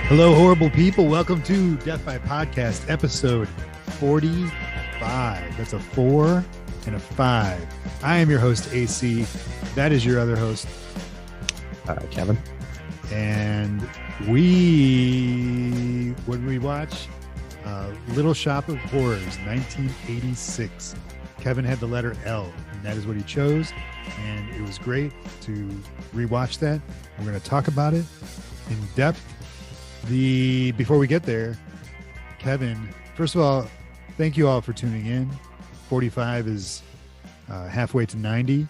Hello, horrible people. Welcome to Death by Podcast, episode 45. That's a 4 and a 5. I am your host, AC. That is your other host, Kevin. And when we watch Little Shop of Horrors, 1986, Kevin had the letter L, and that is what he chose. And it was great to rewatch that. We're going to talk about it in depth. Before we get there, Kevin, first of all, thank you all for tuning in. 45 is halfway to 90,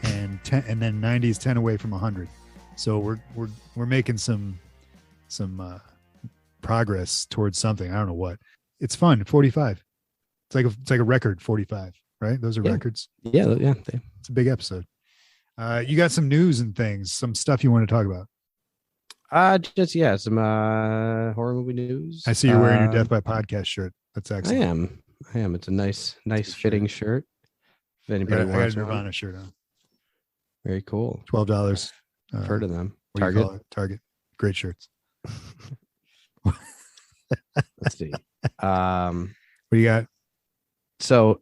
and then 90 is 10 away from 100. So we're making some progress towards something. I don't know what. It's fun. 45. It's like a record. 45, right? Those are records. Yeah. It's a big episode. You got some news and things, some stuff you want to talk about. Some horror movie news. I see you're wearing your Death by Podcast shirt. That's excellent. I am. It's a nice fitting shirt. If anybody wants a Nirvana shirt on. Very cool. $12. I've heard of them. Target. Great shirts. Let's see. What do you got? So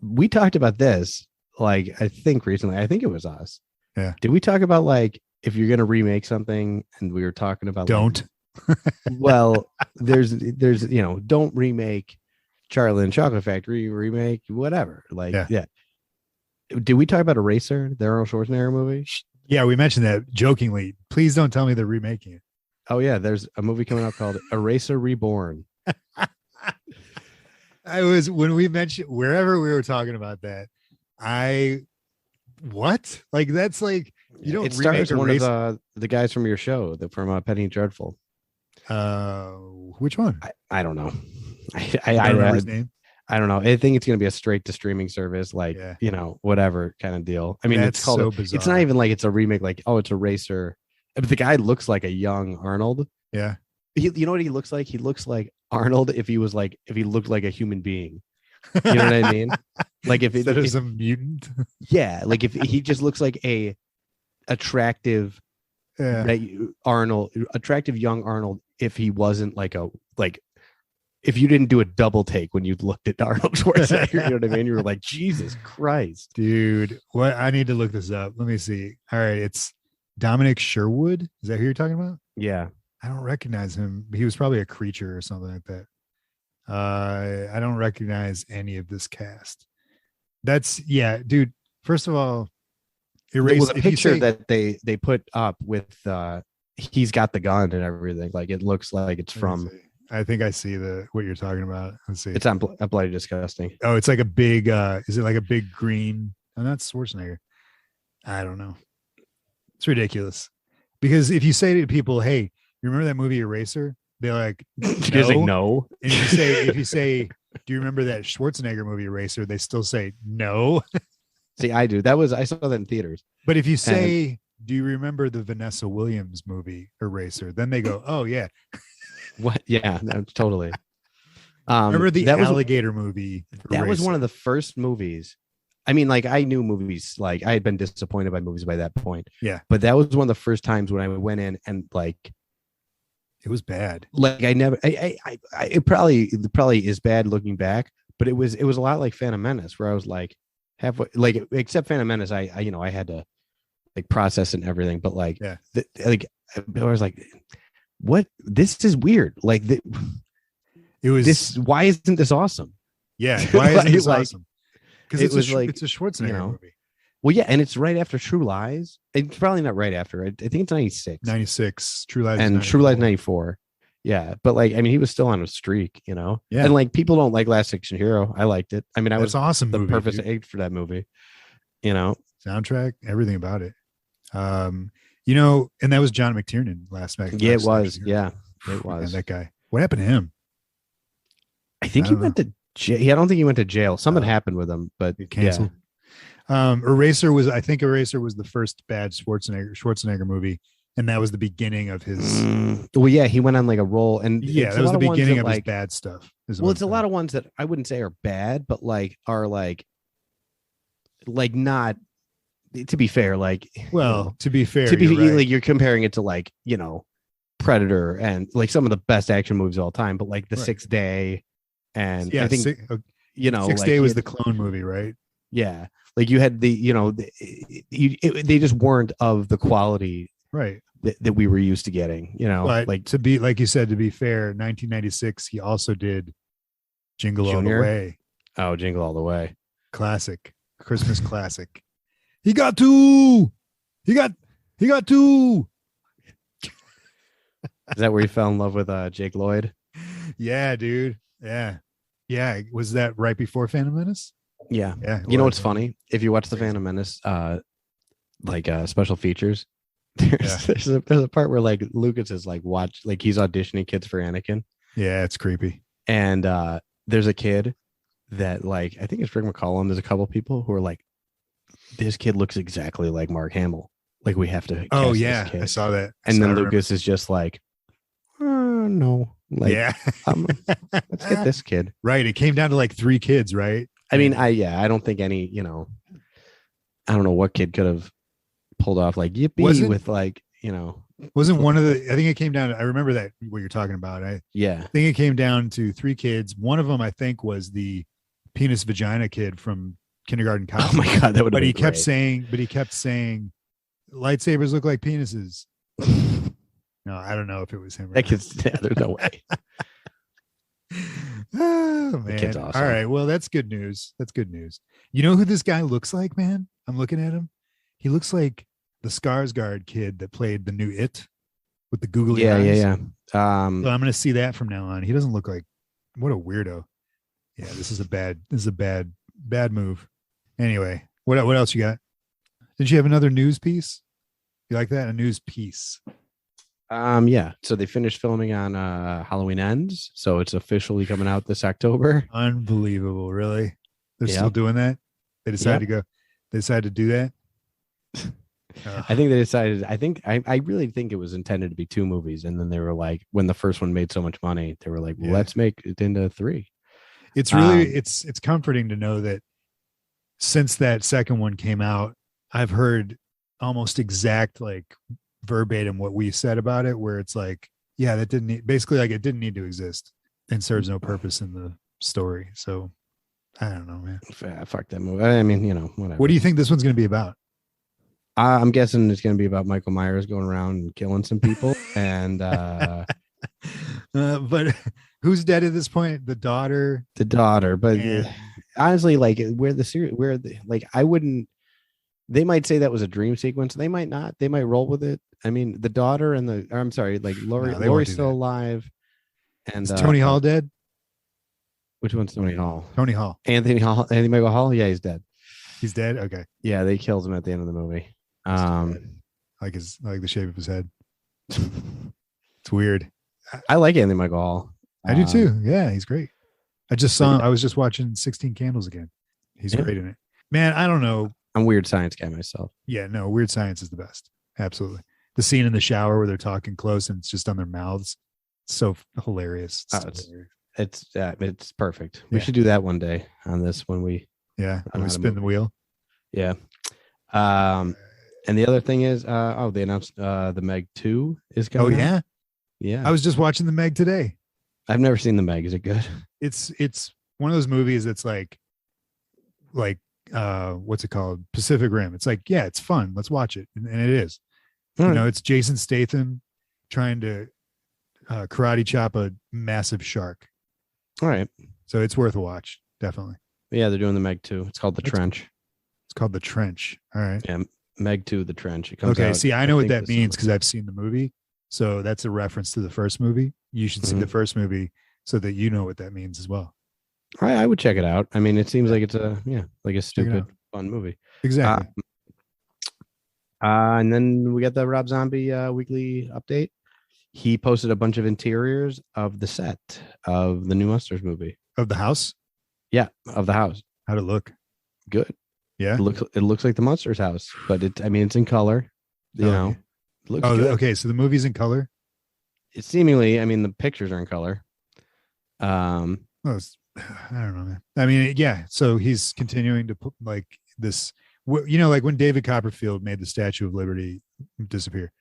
we talked about this, I think recently. I think it was us. Yeah. Did we talk about if you're going to remake something, and we were talking about don't well, there's don't remake Charlie and the Chocolate Factory, remake whatever. Yeah. Did we talk about Eraser, the Arnold Schwarzenegger movie? Yeah, we mentioned that jokingly. Please don't tell me they're remaking it. Oh yeah, there's a movie coming out called Eraser Reborn. When we mentioned wherever we were talking about that, that's like you don't. It stars one of the guys from your show, from Penny Dreadful. Which one? I don't know. I don't remember his name. I don't know. I think it's going to be a straight to streaming service, whatever kind of deal. I mean, it's called. So bizarre. It's not even like it's a remake. It's Eraser. But the guy looks like a young Arnold. Yeah. You know what he looks like? He looks like Arnold if he looked like a human being. You know what I mean? If a mutant. Yeah, if he just looks like a attractive young Arnold. If he wasn't if you didn't do a double take when you looked at Arnold Schwarzenegger, you know what I mean? You were like, Jesus Christ, dude. What? I need to look this up. Let me see. All right, it's Dominic Sherwood. Is that who you're talking about? Yeah. I don't recognize him. He was probably a creature or something like that. I don't recognize any of this cast. Dude. First of all, Eraser. It was a picture that they put up with. He's got the gun and everything. It looks like it's from. I think I see what you're talking about. Let's see. It's on Bloody Disgusting. Oh, it's like a big. Is it like a big green? Oh, that's Schwarzenegger. I don't know. It's ridiculous because if you say to people, "Hey, you remember that movie Eraser?" They're like, "No." No. And if you say, "Do you remember that Schwarzenegger movie Eraser?" They still say no. See, I do. I saw that in theaters. But if you say, "Do you remember the Vanessa Williams movie Eraser?" Then they go, "Oh yeah." What? Yeah, no, totally. Remember the alligator movie? That was one of the first movies. I mean, I knew movies. I had been disappointed by movies by that point. Yeah, but that was one of the first times when I went in and it was bad. It probably is bad looking back, but it was a lot like Phantom Menace, where I was halfway, except Phantom Menace, I had to process and everything, but I was like, what? This is weird. It was this. Why isn't this awesome? Yeah, why isn't this awesome? Because it's a Schwarzenegger movie. Well, yeah, and it's right after True Lies. It's probably not right after. I think it's 96. 96. True Lies. And True Lies 94. Yeah, but he was still on a streak, Yeah. And people don't like Last Action Hero. I liked it. I mean, was awesome. The perfect age for that movie. Soundtrack, everything about it. And that was John McTiernan last night. Yeah, it was. Yeah, it was. Man, that guy. What happened to him? I think he went to jail. I don't think he went to jail. Something happened with him, but canceled. Yeah. Eraser was the first bad Schwarzenegger movie, and that was the beginning of his. Well, yeah, he went on a roll, and yeah, that was the beginning of his bad stuff. Well, it's a lot of ones that I wouldn't say are bad, but are not. To be fair, to be fair, you're comparing it to Predator and like some of the best action movies of all time, but like The Right. Sixth Day, and Yeah, I think Sixth like Day was the clone movie, right? yeah, like you had they just weren't of the quality Right. that we were used to getting, But like to be like you said, to be fair, 1996, he also did Jingle All the Junior. Way, Oh, Jingle All the Way. classic, Christmas classic. He got two. He got two. Is that where you fell in love with Jake Lloyd? Yeah, dude. Yeah. Yeah. Was that right before Phantom Menace? Yeah. Yeah. You know what's funny? If you watch the Phantom Menace, special features, there's a part where like Lucas is like he's auditioning kids for Anakin. Yeah, it's creepy. And there's a kid that like I think it's Rick McCollum. There's a couple people who are like, this kid looks exactly like Mark Hamill. Like we have to. Oh cast yeah, this kid. I saw that. And then Lucas is just like, no, like yeah, let's get this kid. Right. It came down to like 3 kids, right? I mean, I don't think any, I don't know what kid could have pulled off like yippee with like, wasn't one of the, I think it came down to, I remember that what you're talking about. I think it came down to 3 kids. One of them, I think, was the penis vagina kid from Kindergarten Cop. Oh my God. That would But he kept saying, lightsabers look like penises. No, I don't know if it was him. That kid's, there's no way. Oh man. Kid's awesome. All right. Well, that's good news. That's good news. You know who this guy looks like, man? I'm looking at him. He looks like the Skarsgård kid that played the new It with the googly eyes. Yeah. So I'm gonna see that from now on. He doesn't look like, what a weirdo. Yeah, this is a bad move. Anyway, what else you got? Did you have another news piece? You like that? A news piece. Yeah. So they finished filming on Halloween Ends. So it's officially coming out this October. Unbelievable, really? They're still doing that? They decided to do that? I think they decided, I really think it was intended to be 2 movies. And then they were like, when the first one made so much money, they were like, let's make it into 3. It's really, it's comforting to know that since that second one came out, I've heard almost exact, like verbatim what we said about it, where it's like, yeah, that didn't need, basically like it didn't need to exist and serves no purpose in the story. So I don't know, man. Fuck that movie. I mean, whatever. What do you think this one's going to be about? I'm guessing it's going to be about Michael Myers going around and killing some people. And but who's dead at this point? The daughter. But and... honestly, like I wouldn't. They might say that was a dream sequence. They might not. They might roll with it. I mean, the daughter and Laurie's still alive. And is Tony Hall dead? Which one's Tony Hall? Tony Hall. Anthony Michael Hall? Yeah, he's dead. He's dead? Okay. Yeah, they killed him at the end of the movie. Like the shape of his head. It's weird. I like Anthony Michael Hall. I do too. Yeah, he's great. I just saw him. I was just watching 16 Candles again. He's great in it. Man, I don't know. I'm a Weird Science guy myself. Yeah, no, Weird Science is the best. Absolutely. The scene in the shower where they're talking close and it's just on their mouths. It's so hilarious. It's perfect. We should do that one day on this when we spin the wheel. Yeah. And the other thing is, they announced the Meg 2 is coming. Oh yeah. Out. Yeah. I was just watching the Meg today. I've never seen the Meg. Is it good? It's one of those movies that's like what's it called? Pacific Rim. It's like, yeah, it's fun. Let's watch it. And it is. It's Jason Statham trying to karate chop a massive shark. All right. So it's worth a watch. Definitely. Yeah, they're doing the Meg 2. It's called The Trench. It's called The Trench. All right. Yeah, Meg 2, The Trench. It comes okay, out, see, I know what that means because I've seen the movie. So that's a reference to the first movie. You should see the first movie so that you know what that means as well. I would check it out. I mean, it seems like it's a stupid, fun movie. Exactly. And then we got the Rob Zombie weekly update. He posted a bunch of interiors of the set of the new Monsters movie. Of the house? Yeah, of the house. How'd it look? Good. Yeah. It looks like the Monsters house, but it's in color. It looks good. Okay. So the movie's in color? It's seemingly, the pictures are in color. I don't know, man. I mean, yeah. So he's continuing to put like this, like when David Copperfield made the Statue of Liberty disappear.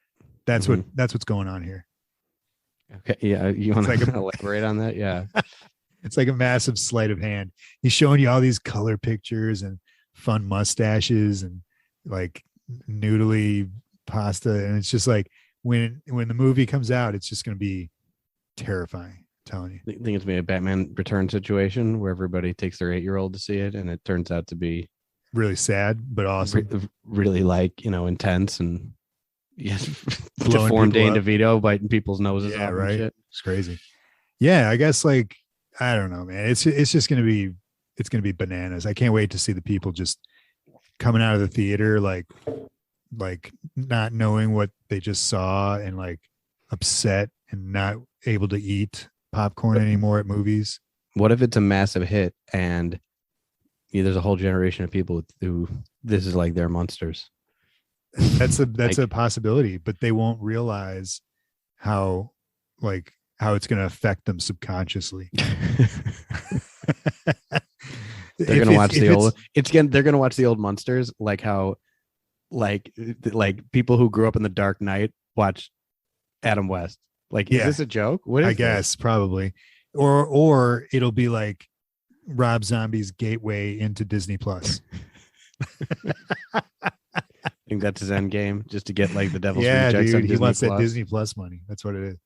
That's what's going on here. Okay, yeah, you want It's to like elaborate on that? Yeah. it's like a massive sleight of hand. He's showing you all these color pictures and fun mustaches and like noodly pasta, and it's just like when the movie comes out, it's just going to be terrifying. I'm telling you. I think it's maybe a Batman Return situation where everybody takes their 8-year-old to see it, and it turns out to be Really sad, but awesome. really like intense and yes, Blowing deformed people Dane up. DeVito biting people's noses Yeah, off and right. shit. It's crazy. Yeah, I guess like I don't know, man. It's just gonna be bananas. I can't wait to see the people just coming out of the theater like not knowing what they just saw and like upset and not able to eat popcorn anymore at movies. What if it's a massive hit and there's a whole generation of people who this is like their monsters? That's Like, a possibility, but they won't realize how how it's going to affect them subconsciously. they're gonna watch the old. They're gonna watch the old monsters, like how, like people who grew up in the Dark Knight watch Adam West. Like, is this a joke? What is I guess probably, or it'll be like Rob Zombie's gateway into Disney Plus. I think that's his end game, just to get like the devil's Yeah, rejects on dude, he Disney wants that Plus. Disney Plus money. That's what it is.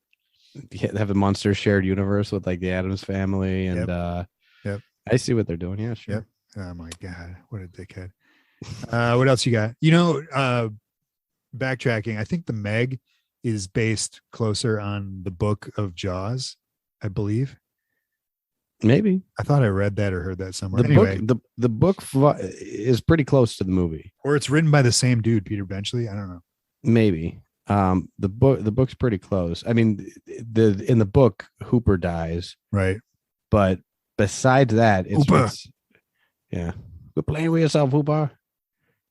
Have a monster shared universe with like the Addams family, and Yep. I see what they're doing. Yeah, sure. Yep. Oh my god, what a dickhead. What else you got? Backtracking. I think the Meg is based closer on the book of Jaws, I believe. Maybe I thought I read that or heard that somewhere. Anyway, the book is pretty close to the movie. or it's written by the same dude, Peter Benchley. I don't know. Maybe the book's pretty close. I mean, in the book Hooper dies, Right. but besides that, Hooper. Yeah, quit playing with yourself, Hooper.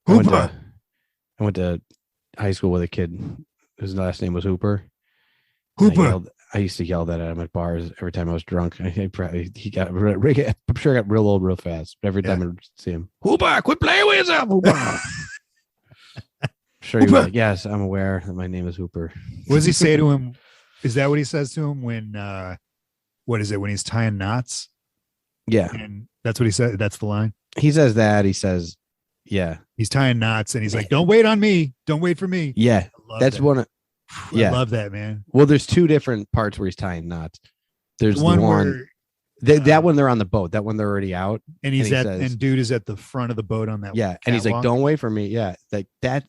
Hooper. I went to high school with a kid whose last name was Hooper. Hooper. I used to yell that at him at bars every time I was drunk. I'm sure he got real old real fast. But every time I see him, Hooper, quit playing with yourself, Hooper. I'm sure he was like, yes, I'm aware that my name is Hooper. What does he say to him? Is that what he says to him when what is it, when he's tying knots? Yeah. And that's what he said. That's the line. He says that. He says, yeah. He's tying knots and he's like, don't wait on me. Don't wait for me. Yeah. That's that. one of, I love that, man. Well, there's two different parts where he's tying knots. There's the one where that one they're on the boat. That one they're already out. And and dude is at the front of the boat on that. Yeah. And he's like, don't wait for me. Yeah. Like that.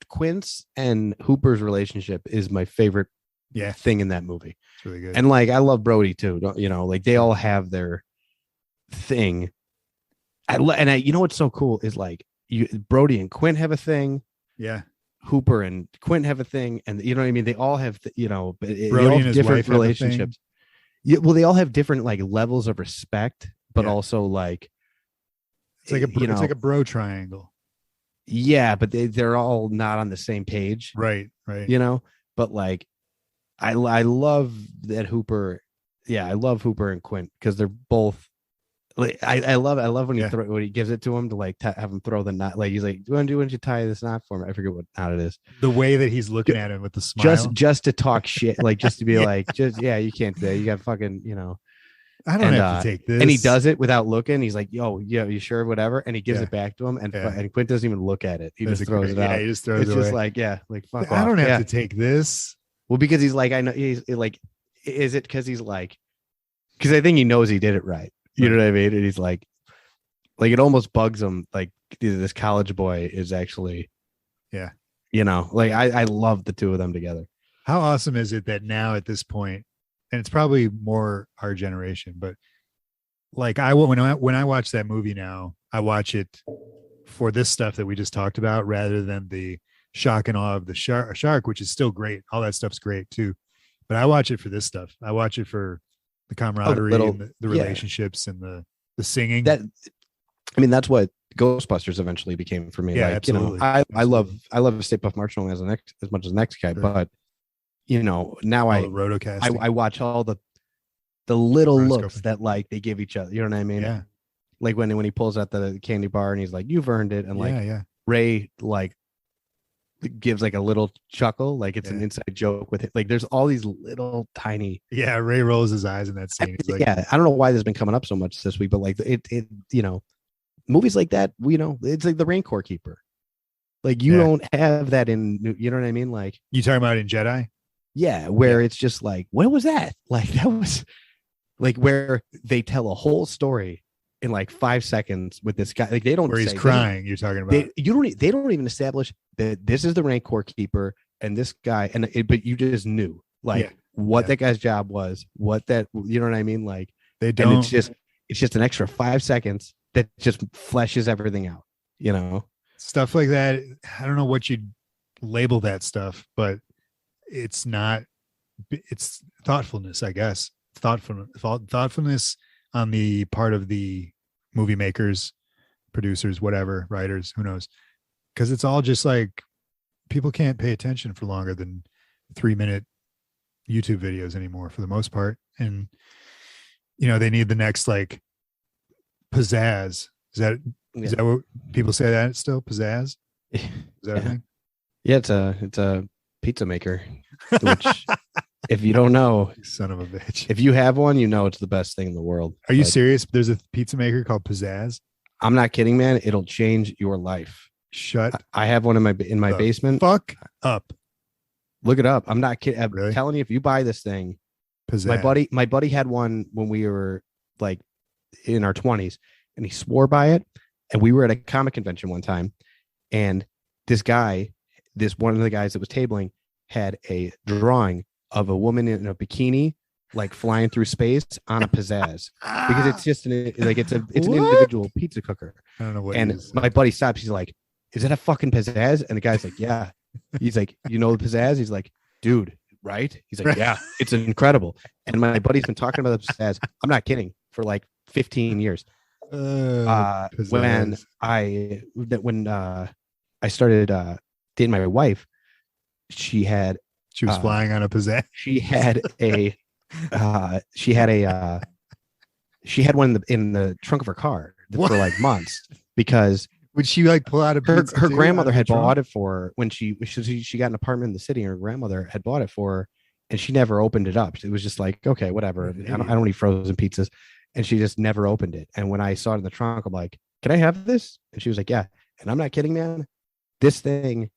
Quince and Hooper's relationship is my favorite thing in that movie. It's really good. And like, I love Brody too. Like they all have their thing. You know what's so cool is like Brody and Quint have a thing. Yeah. Hooper and Quint have a thing, and you know what I mean. They all have, they all Brody and his different wife relationships. Yeah, well, they all have different like levels of respect, but also like it's like it's like a bro triangle. Yeah, but they're all not on the same page, right? Right. But like, I love that Hooper. Yeah, I love Hooper and Quint because they're both. Like, I love when when he gives it to him to like have him throw the knot. Like he's like, why don't you tie this knot for me? I forget what knot it is. The way that he's looking at him with the smile, just to talk shit, like just to be like, you can't do that. You got fucking, I don't have to take this. And he does it without looking. He's like, yo, yeah, you sure, whatever. And he gives it back to him, and Quint doesn't even look at it. He just throws it out. Yeah, he just throws it away. It's just like, like fuck off. I don't have to take this. Well, because he's like, I know he's like, is it because he's like, because I think he knows he did it right. You know what I mean? And he's like it almost bugs him. Like this college boy is actually, like I love the two of them together. How awesome is it that now at this point, and it's probably more our generation, but like when I watch that movie now, I watch it for this stuff that we just talked about rather than the shock and awe of the shark, which is still great. All that stuff's great too. But I watch it for this stuff. I watch it for the camaraderie and the relationships and the singing. That's what Ghostbusters eventually became for me. Yeah, like, absolutely. I love Stay Puft Marshmallow as much as the next guy, but now I watch all the little looks that like they give each other. You know what I mean? Yeah. Like when he pulls out the candy bar and he's like, "You've earned it," and like Ray like gives like a little chuckle, like it's Yeah. an inside joke with it. Like there's all these little tiny. Yeah, Ray rolls his eyes in that scene. He's like, Yeah, I don't know why this has been coming up so much this week, but like movies like that, it's like the Rancor Keeper. Like you don't have that in, you know what I mean? Like you talking about in Jedi? Yeah, where it's just like, what was that? Like that was like where they tell a whole story in like 5 seconds with this guy. Like they don't where he's crying. You're talking about they don't even establish that this is the Rancor Keeper and this guy, but you just knew like what that guy's job was, what that, you know what I mean? Like they don't. And it's just an extra 5 seconds that just fleshes everything out, you know? Stuff like that. I don't know what you'd label that stuff, but it's not, it's thoughtfulness, I guess. Thoughtfulness on the part of the movie makers, producers, whatever, writers, who knows? Because it's all just like people can't pay attention for longer than 3-minute YouTube videos anymore for the most part. And, they need the next like pizzazz. Is that what people say that still? Pizzazz? Is that a thing? Yeah, it's a pizza maker, which if you don't know, son of a bitch, if you have one, it's the best thing in the world. Are you serious? There's a pizza maker called Pizzazz? I'm not kidding, man. It'll change your life. I have one in my basement. Fuck up. Look it up. I'm not kidding. I'm really? telling you, if you buy this thing, Pizzazz. my buddy had one when we were like in our 20s, and he swore by it. And we were at a comic convention one time, and one of the guys that was tabling had a drawing of a woman in a bikini, like flying through space on a pizzazz, because it's just an individual pizza cooker. I don't know what. And my buddy stops. He's like, "Is that a fucking pizzazz?" And the guy's like, "Yeah." He's like, "You know the pizzazz?" He's like, "Dude, right?" He's like, "Yeah, it's incredible." And my buddy's been talking about the pizzazz. I'm not kidding, for like 15 years. When I started dating my wife, she was flying on a pizzazz. She had one in the trunk of her car for like months, because would she like pull out her grandmother had bought it for her when she got an apartment in the city, and her grandmother had bought it for her, and she never opened it up. It was just like, okay, whatever. I don't eat frozen pizzas. And she just never opened it. And when I saw it in the trunk, I'm like, "Can I have this?" And she was like, "Yeah." And I'm not kidding, man. This thing,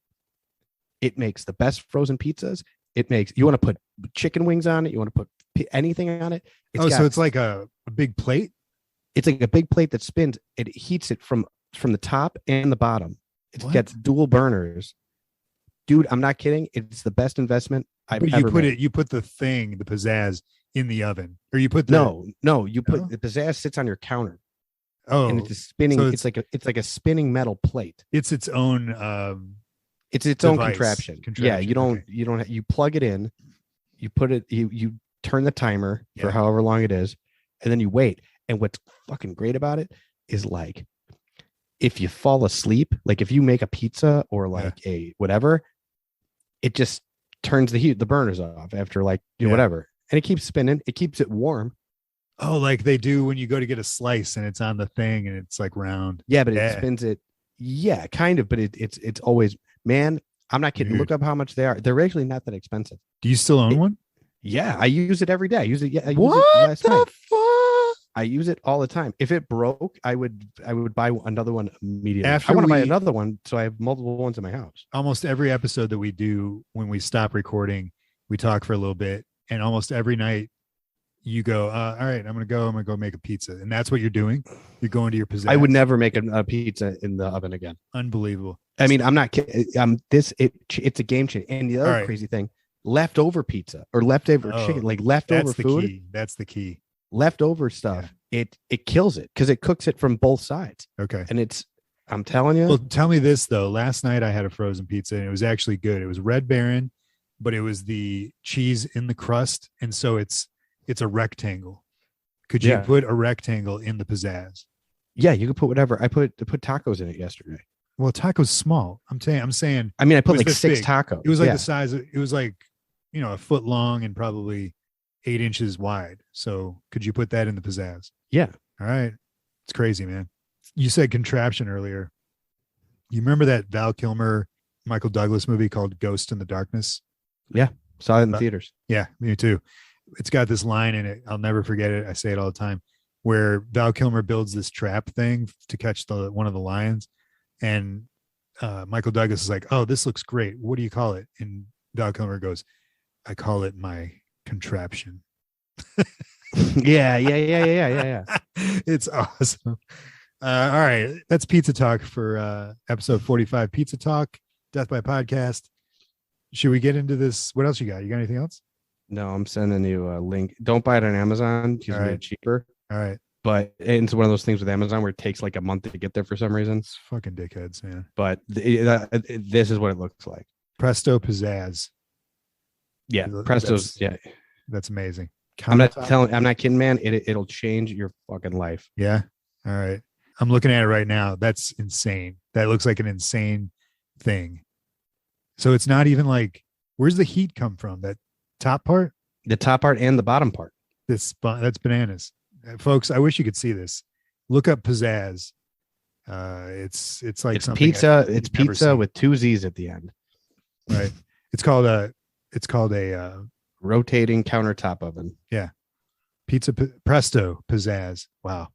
it makes the best frozen pizzas. You want to put chicken wings on it. You want to put anything on it. So it's like a big plate? It's like a big plate that spins. It heats it from the top and the bottom. It gets dual burners. Dude, I'm not kidding. It's the best investment I've ever made. You put the pizzazz in the oven, or you put the pizzazz sits on your counter. Oh, and it's spinning. So it's like a spinning metal plate. It's its own own contraption. Yeah, you plug it in, you put it, you turn the timer for however long it is, and then you wait. And what's fucking great about it is, like, if you fall asleep, like if you make a pizza or like a whatever, it just turns the burners off after whatever. And it keeps spinning. It keeps it warm. Oh, like they do when you go to get a slice and it's on the thing and it's like round. Yeah, but it spins it. Yeah, kind of. But it's always, man, I'm not kidding. Dude. Look up how much they are. They're actually not that expensive. Do you still own one? Yeah, I use it every day. I use it. Yeah, What the fuck? I use it all the time. If it broke, I would buy another one immediately. I want to buy another one, so I have multiple ones in my house. Almost every episode that we do, when we stop recording, we talk for a little bit, and almost every night you go, all right, I'm gonna go make a pizza. And that's what you're doing. You're going to your pizzazz. I would never make a pizza in the oven again. Unbelievable. I mean, I'm not kidding. It's a game changer. And the other crazy thing, leftover pizza or leftover chicken, like leftover food. That's the key. Leftover stuff. Yeah. It kills it because it cooks it from both sides. Okay. And I'm telling you. Well, tell me this though. Last night I had a frozen pizza and it was actually good. It was Red Baron, but it was the cheese in the crust, and so it's a rectangle. Could you put a rectangle in the pizzazz? Yeah, you could put whatever. I put tacos in it yesterday. Well, tacos small. I'm saying. I mean, I put like 6 tacos. It was like the size of, it was like, a foot long and probably 8 inches wide. So could you put that in the pizzazz? Yeah. All right. It's crazy, man. You said contraption earlier. You remember that Val Kilmer Michael Douglas movie called Ghost in the Darkness? Yeah, saw it in theaters. Yeah, me too. It's got this line in it. I'll never forget it. I say it all the time, where Val Kilmer builds this trap thing to catch one of the lions, and Michael Douglas is like, "Oh, this looks great. What do you call it?" And Val Kilmer goes, "I call it my contraption." Yeah. It's awesome. All right, that's Pizza Talk for episode 45. Pizza Talk, Death by Podcast. Should we get into this? What else you got? You got anything else? No, I'm sending you a link. Don't buy it on Amazon. It's way cheaper. All right. But it's one of those things with Amazon where it takes like a month to get there for some reason. It's fucking dickheads, man. But this is what it looks like. Presto Pizzazz. Yeah, Presto's. That's amazing. I'm not kidding, man. It'll change your fucking life. Yeah. All right. I'm looking at it right now. That's insane. That looks like an insane thing. So it's not even like, where's the heat come from? That top part? The top part and the bottom part. That's bananas. Folks, I wish you could see this. Look up pizzazz. It's like something pizza. It's pizza with two Z's at the end. Right. It's called a rotating countertop oven. Yeah. Pizza Presto Pizzazz. Wow.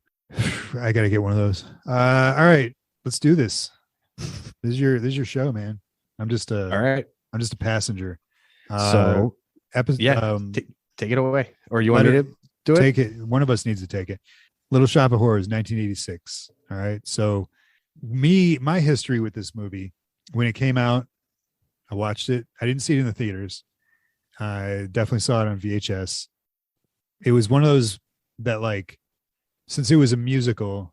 I gotta get one of those. All right, let's do this. This is your show, man. I'm just all right. I'm just a passenger. So take it away. Or you want me to do it? Take it. One of us needs to take it. Little Shop of Horrors, 1986. All right. So my history with this movie, when it came out, I watched it. I didn't see it in the theaters. I definitely saw it on VHS. It was one of those that, like, since it was a musical,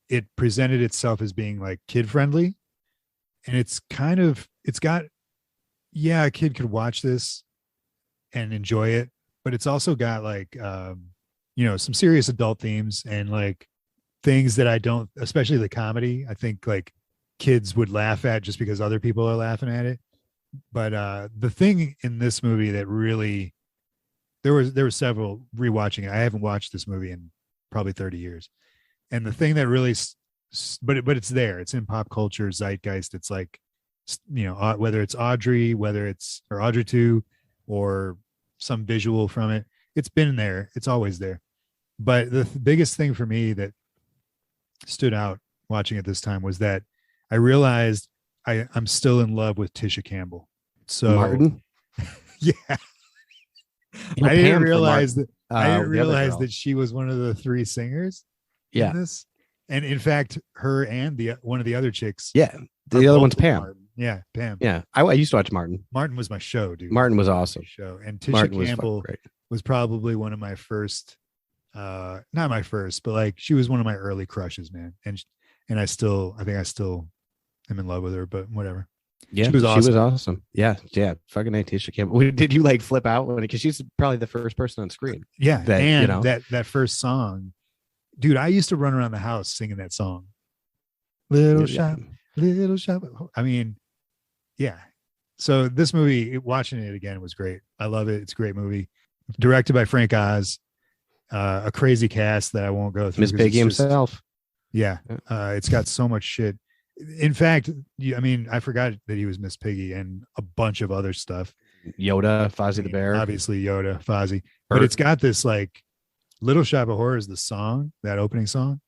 it presented itself as being like kid friendly. And a kid could watch this and enjoy it, but it's also got like, some serious adult themes and like things that I don't, especially the comedy, I think like kids would laugh at just because other people are laughing at it. But the thing in this movie that really, there were several rewatching it. I haven't watched this movie in probably 30 years. And the thing that really, but it's there, it's in pop culture zeitgeist. It's like, whether it's Audrey, or Audrey 2, or some visual from it, it's been there. It's always there. But the biggest thing for me that stood out watching it this time was that I realized I'm still in love with Tisha Campbell. So Martin? Yeah. I didn't realize that she was one of the three singers in this. And in fact, her and one of the other chicks. Yeah. The other one's Pam. Martin. Yeah, Pam. Yeah. I used to watch Martin. Martin was my show, dude. Martin was awesome. Show. And Tisha Campbell was probably one of my first, not my first, but like she was one of my early crushes, man. And I think I still am in love with her, but whatever. Yeah, she was awesome. Yeah. Fucking Tisha Campbell. Did you like flip out because she's probably the first person on screen? Yeah, that first song, dude. I used to run around the house singing that song. Little shop. I mean, yeah. So this movie, watching it again was great. I love it. It's a great movie. Directed by Frank Oz. A crazy cast that I won't go through. Miss Piggy himself. Yeah. It's got so much shit. In fact, I forgot that he was Miss Piggy and a bunch of other stuff. Yoda, Fozzie the Bear. Obviously Yoda, Fozzie. But it's got this like Little Shop of Horrors, the song, that opening song,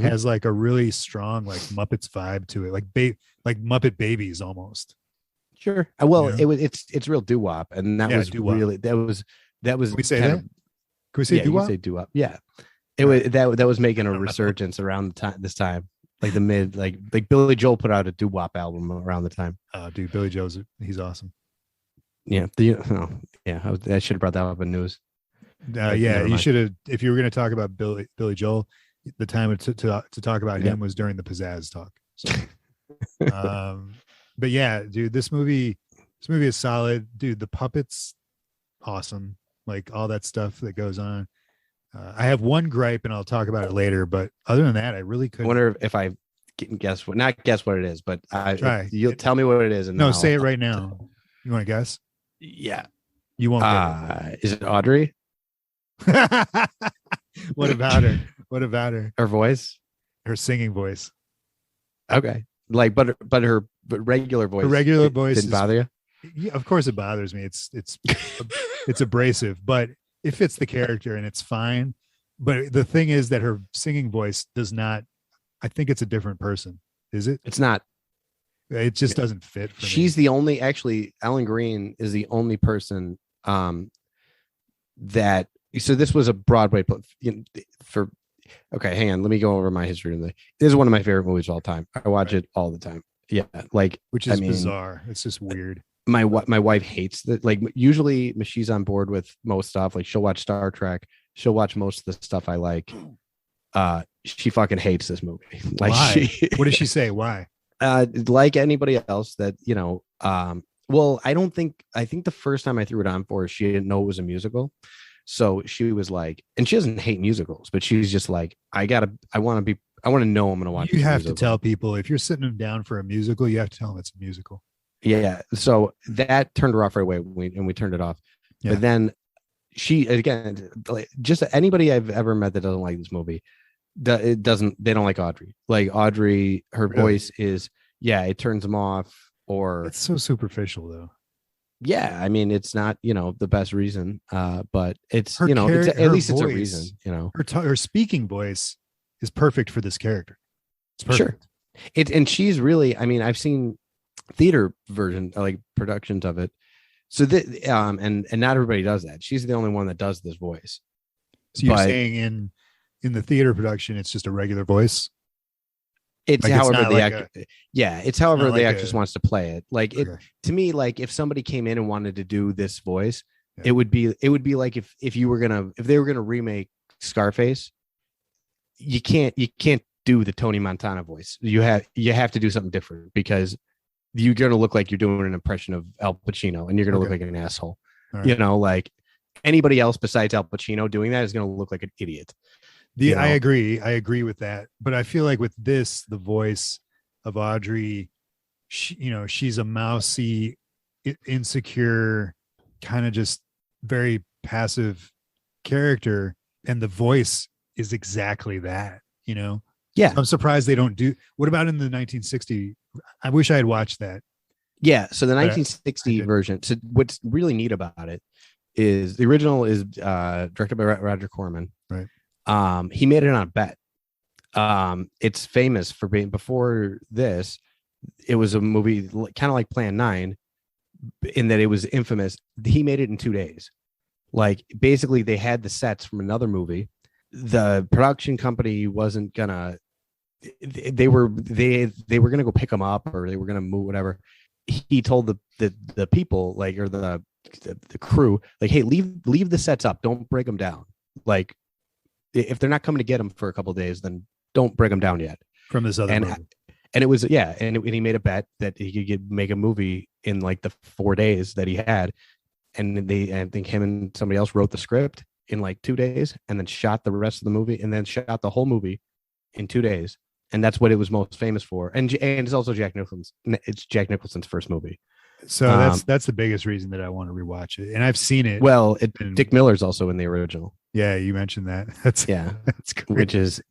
has like a really strong like Muppets vibe to it. Like Muppet Babies almost. Sure. Well, it's real doo-wop. And that was doo-wop. Really that was Can we say that? Can we say doo-wop? Say doo-wop. Yeah. It was that was making a resurgence around this time. Like the mid, like Billy Joel put out a doo-wop album around the time. Oh, dude, Billy Joel's he's awesome. Yeah, I should have brought that up in news. You should have. If you were going to talk about Billy Joel, the time to talk about him was during the Pizzazz talk. So, but yeah, dude, this movie is solid, dude. The puppets, awesome. Like all that stuff that goes on. I have one gripe, and I'll talk about it later. But other than that, I really couldn't. I wonder if I can guess what it is, but try. You'll tall me what it is. And no, say it right now. You want to guess? Yeah. You won't. Is it Audrey? What about her? Her voice? Her singing voice. Okay. Like, but her but regular voice. Her regular voice didn't bother you? Yeah, of course it bothers me. It's abrasive, but it fits the character and it's fine. But the thing is that her singing voice does not. I think it's a different person. Is it? It's not. It just doesn't fit for me. She's the only. Actually, Ellen Green is the only person that. So this was a Broadway for. Okay, hang on. Let me go over my history. This is one of my favorite movies of all time. I watch it all the time. Yeah, like which is bizarre. It's just weird. My wife hates that. Like usually she's on board with most stuff. Like she'll watch Star Trek. She'll watch most of the stuff I like. She fucking hates this movie. Like why? What did she say? Why? Like anybody else that well, I think the first time I threw it on for her, she didn't know it was a musical. So she was like, and she doesn't hate musicals, but she's just like, I want to know I'm going to watch. You have to tell people if you're sitting them down for a musical, you have to tell them it's a musical. Yeah. So that turned her off right away. We turned it off. Yeah. But then she, again, just anybody I've ever met that doesn't like this movie, they don't like Audrey. Like Audrey, her voice is, it turns them off. Or it's so superficial though. Yeah, I mean, it's not, the best reason, but it's, at least it's a reason, Her speaking voice is perfect for this character. It's perfect. Sure. And she's really, I mean, I've seen theater version, like productions of it. So that, and not everybody does that. She's the only one that does this voice. So you're saying in the theater production, it's just a regular voice? It's like however the actor, it's however the actress wants to play it. Like it to me, like if somebody came in and wanted to do this voice, it would be like if they were gonna remake Scarface, you can't do the Tony Montana voice. You have to do something different because you're gonna look like you're doing an impression of Al Pacino, and you're gonna look like an asshole. Right. Like anybody else besides Al Pacino doing that is gonna look like an idiot. I agree with that, but I feel like with this, the voice of Audrey, she's a mousy, insecure, kind of just very passive character, and the voice is exactly that. Yeah, I'm surprised they don't do. What about in the 1960? I wish I had watched that. Yeah, so the 1960 version. So what's really neat about it is the original is directed by Roger Corman. Right. He made it on a bet. It's famous for being, before this, it was a movie kind of like Plan 9 in that it was infamous. He made it in 2 days. Like basically they had the sets from another movie. The production company wasn't gonna, they were gonna go pick them up, or they were gonna move, whatever. He told the people, like, or the crew, like, hey, leave the sets up, don't break them down. Like, if they're not coming to get him for a couple of days, then don't break them down yet. From this other movie. And it was, and he made a bet that he could make a movie in like the 4 days that he had. And I think him and somebody else wrote the script in like 2 days, and then shot the rest of the movie, and then shot the whole movie in 2 days. And that's what it was most famous for. And it's also Jack Nicholson's first movie. So that's the biggest reason that I want to rewatch it. And I've seen it. Well, Dick Miller's also in the original. Yeah, you mentioned that. That's crazy. Which is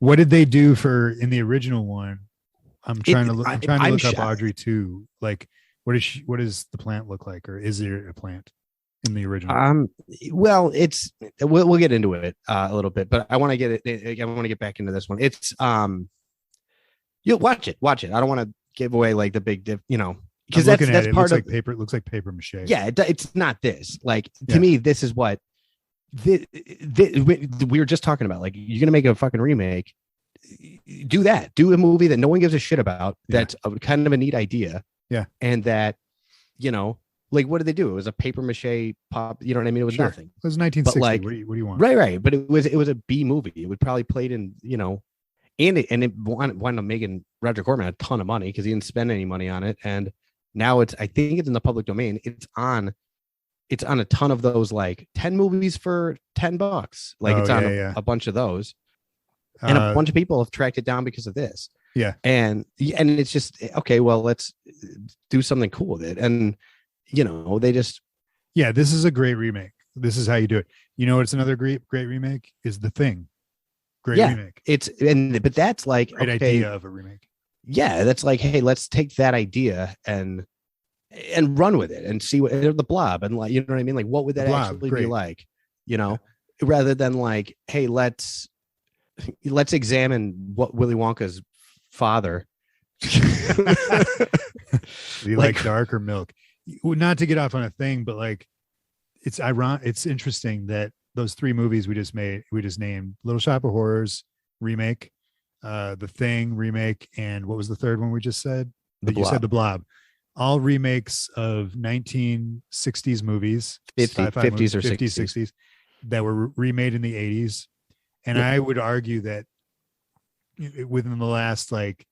what did they do in the original one? I'm trying to look up Audrey too. Like, what does the plant look like, or is there a plant in the original? Well, we'll get into it a little bit, but I want to get back into this one. It's you'll watch it. I don't want to give away like the big because that's part of paper. It looks like paper mache. Yeah, it's not this. Like to me, this is what we were just talking about. Like, you're gonna make a fucking remake. Do that. Do a movie that no one gives a shit about. That's kind of a neat idea. Yeah, and that like, what did they do? It was a paper mache pop. You know what I mean? It was nothing. It was 1960. But like, what do you want? Right. But it was a B movie. It would probably played in and it wound up making Roger Corman a ton of money because he didn't spend any money on it. And now I think it's in the public domain. It's on a ton of those, like 10 movies for $10. Like it's on a bunch of those. And a bunch of people have tracked it down because of this. Yeah. And it's just, okay, well, let's do something cool with it. And, they just. Yeah, this is a great remake. This is how you do it. It's another great remake is The Thing. Great remake. But that's like great idea of a remake. Yeah, that's like, hey, let's take that idea and run with it and see what the Blob, and like, you know what I mean? Like, what would The that Blob, actually be great. like? You know, rather than like, hey, let's examine what Willy Wonka's father. Do you like dark or milk? Not to get off on a thing, but like, it's ironic. It's interesting that those three movies we just named: Little Shop of Horrors remake, The Thing remake, and what was the third one we just said? The You said Blob. The Blob. All remakes of 1960s movies, 50s or 50s, 60s. 60s that were remade in the 80s. And Yep. I would argue that within the last like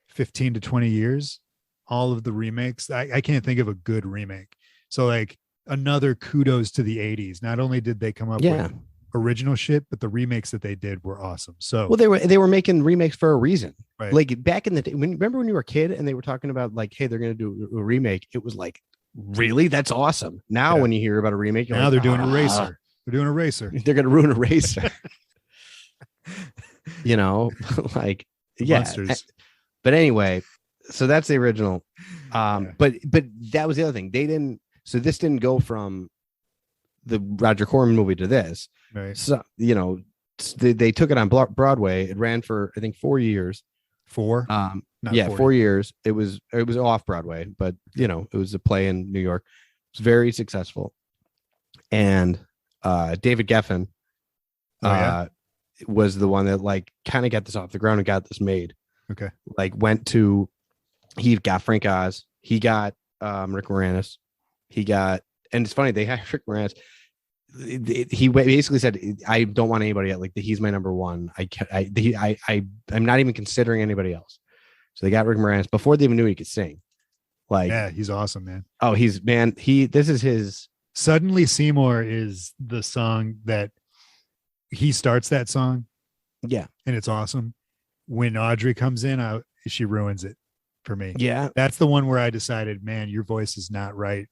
15 to 20 years, all of the remakes, I can't think of a good remake. So like, another kudos to the 80s. Not only did they come up with original shit, but the remakes that they did were awesome. So well, they were making remakes for a reason. right. Like back in the day, remember when you were a kid and they were talking about like, hey, they're going to do a remake. It was like, really? That's awesome. Now when you hear about a remake, now like, they're doing a racer. They're doing a racer. They're going to ruin a racer. You know, like Monsters. But anyway, so that's the original. But that was the other thing. They didn't. So this didn't go from the Roger Corman movie to this. Right. So you know, they took it on Broadway. It ran for I think 4 years. 4. Not 40. 4 years. It was off Broadway, but you know, it was a play in New York. It was very successful. And David Geffen was the one that like kind of got this off the ground and got this made. Okay. Like he got Frank Oz, he got Rick Moranis, and it's funny, they had Rick Moranis. He basically said, I don't want anybody else. Like he's my number one. I'm not even considering anybody else. So they got Rick Moranis before they even knew he could sing. Like, yeah, he's awesome, man. Oh, this is his. Suddenly Seymour is the song that he starts that song. Yeah. And it's awesome. When Audrey comes in, she ruins it for me. Yeah. That's the one where I decided, man, your voice is not right.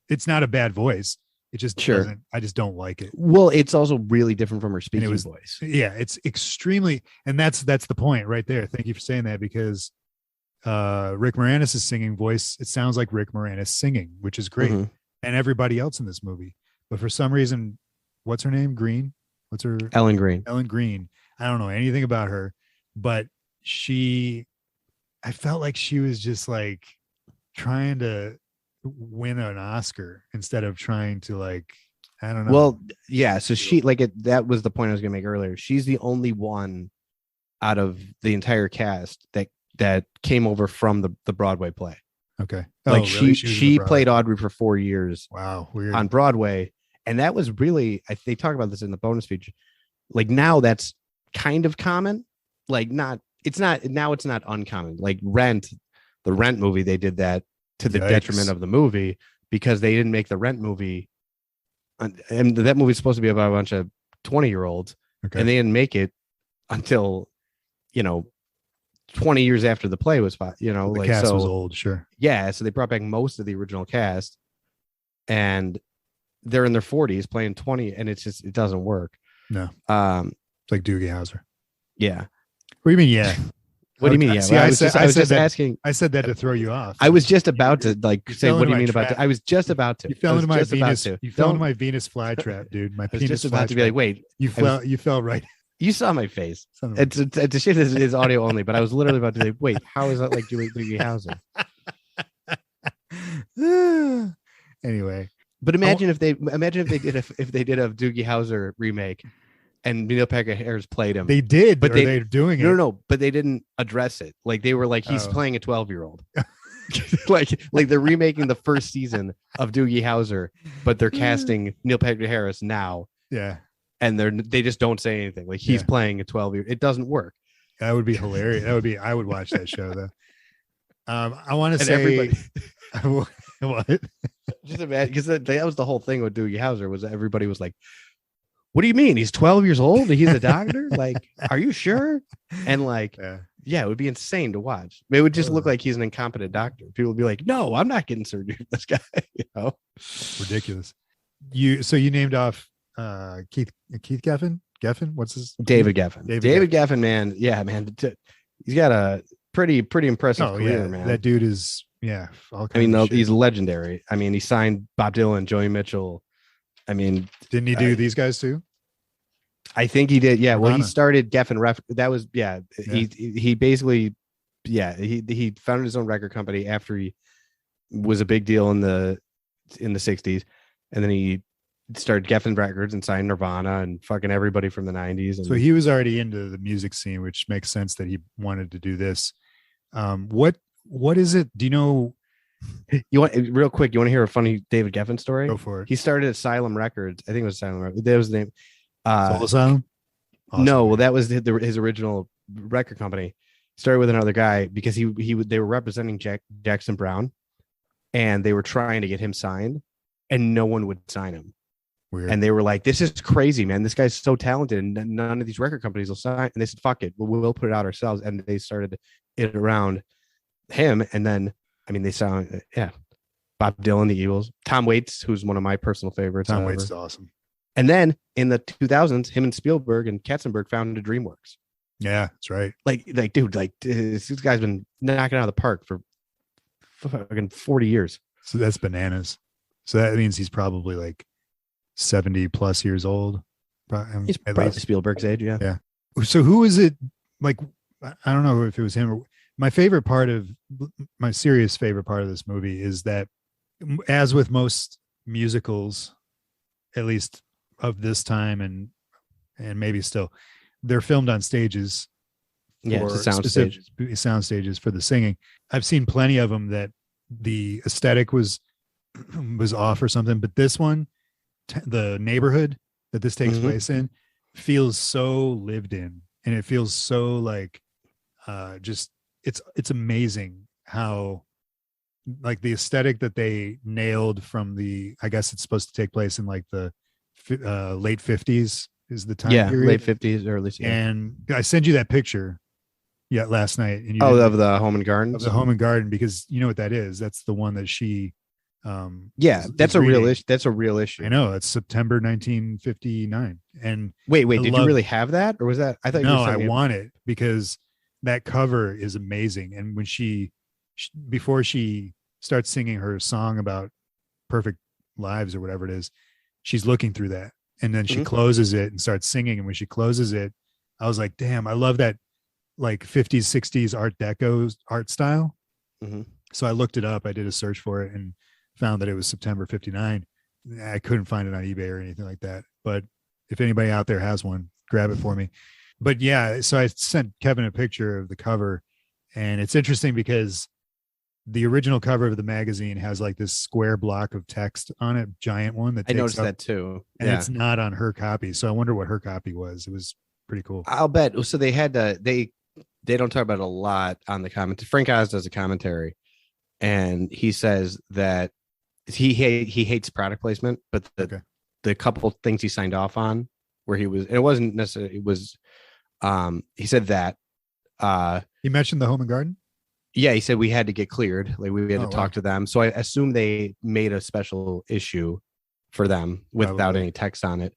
It's not a bad voice. It just doesn't, I just don't like it. Well, it's also really different from her speaking voice. Yeah, it's extremely, and that's the point right there. Thank you for saying that, because Rick Moranis' singing voice, it sounds like Rick Moranis singing, which is great. Mm-hmm. And everybody else in this movie. But for some reason, what's her name? Green? What's her? Ellen Green. Ellen Green. I don't know anything about her, but I felt like she was just like trying to win an Oscar instead of trying to, like, I don't know. Well, yeah. So that was the point I was going to make earlier. She's the only one out of the entire cast that came over from the Broadway play. Okay. Like really? she played Audrey for 4 years. Wow. Weird. On Broadway. And that was really, they talk about this in the bonus feature. Like now that's kind of common. Like it's not uncommon. Like the Rent movie, they did that to the detriment of the movie because they didn't make the Rent movie. And that movie's supposed to be about a bunch of 20-year-olds. Okay. And they didn't make it until, 20 years after the play was, the cast was old. Sure. Yeah. So they brought back most of the original cast and they're in their 40s playing 20 and it doesn't work. No. It's like Doogie Howser. Yeah. What do you mean? Yeah. What do you mean? Yeah. See, I was just asking. I said that to throw you off. I was just about to say, what do you mean about that? I was just about to. You fell into my Venus. You fell into my Venus flytrap, dude. My penis. Just about to be like, wait. You fell right. You saw my face. It's a shit. It is audio only, but I was literally about to say, wait, how is that like doing Doogie Howser? Anyway, but imagine if they did a Doogie Howser remake. And Neil Patrick Harris played him. They did, but they're doing it. No, but they didn't address it. Like they were like, he's playing a 12-year-old. like they're remaking the first season of Doogie Howser, but they're casting Neil Patrick Harris now. Yeah, and they just don't say anything. Like he's playing a 12-year. It doesn't work. That would be hilarious. I would watch that show though. I want to say everybody. What? Just imagine, because that was the whole thing with Doogie Howser was that everybody was like, what do you mean? He's 12 years old. He's a doctor. Like, are you sure? And like, yeah, it would be insane to watch. It would just look like he's an incompetent doctor. People would be like, no, I'm not getting surgery for this guy. Ridiculous. You named off Keith Geffen? What's his David Geffen. David Geffen, man. Yeah, man. He's got pretty impressive Oh career, yeah, man. that dude is all I mean, kinds of shit. he's legendary. I mean, he signed Bob Dylan, Joni Mitchell. I mean, Didn't he do these guys too? I think he did. Yeah. Well, he Nirvana. started Geffen Ref. That was Yeah. He basically he founded his own record company after he was a big deal in the '60s, and then he started Geffen Records and signed Nirvana and fucking everybody from the '90s. And So he was already into the music scene, which makes sense that he wanted to do this. What is it? Do you know? you want real quick? You want to hear a funny David Geffen story? Go for it. He started Asylum Records. I think it was Asylum Records. That was the name. Soul Asylum? Awesome. No, well, that was his original record company. Started with another guy because they were representing Jackson Brown, and they were trying to get him signed, and no one would sign him. Weird. And they were like, "This is crazy, man. This guy's so talented, and none of these record companies will sign." And they said, "Fuck it, we'll put it out ourselves." And they started it around him, and then I mean, they sound Bob Dylan, the Eagles, Tom Waits, who's one of my personal favorites. Tom Waits is awesome. And then in the 2000s, him and Spielberg and Katzenberg founded DreamWorks. Yeah, that's right. Like, dude, like this guy's been knocking out of the park for fucking 40 years. So that's bananas. So that means he's probably like 70 plus years old. He's probably Spielberg's age. Yeah. Yeah. So who is it? Like, I don't know if it was him or my serious favorite part of this movie is that, as with most musicals, at least of this time and maybe still, they're filmed on stages. Yeah, it's a sound stage. Sound stages for the singing. I've seen plenty of them that the aesthetic was off or something, but this one, the neighborhood that this takes place in, feels so lived in, and it feels so like just it's amazing how like the aesthetic that they nailed from the, I guess it's supposed to take place in like the late 50s is the time period. Late 50s, early 60s. And I sent you that picture last night, and of the Home and Garden, because you know what that is. That's the one that she that's a real issue. That's a real issue. I know, it's September 1959. And wait, did you really have that, or was that? I thought I want it because that cover is amazing. And when before she starts singing her song about perfect lives or whatever it is, she's looking through that, and then she closes it and starts singing. And when she closes it, I was like, damn, I love that like 50s 60s art deco art style. So I looked it up, I did a search for it and found that it was September 59. I couldn't find it on eBay or anything like that, but if anybody out there has one, grab it for me. But yeah, so I sent Kevin a picture of the cover, and it's interesting because the original cover of the magazine has like this square block of text on it, giant one that I noticed that too. And it's not on her copy. So I wonder what her copy was. It was pretty cool. I'll bet. So they had to, they don't talk about it a lot on the comment. Frank Oz does a commentary, and he says that he hates product placement, but the couple things he signed off on where he was, and it wasn't necessarily, it was, he said that, he mentioned the Home and Garden. Yeah, he said we had to get cleared. Like we had to talk to them. So I assume they made a special issue for them without any text on it.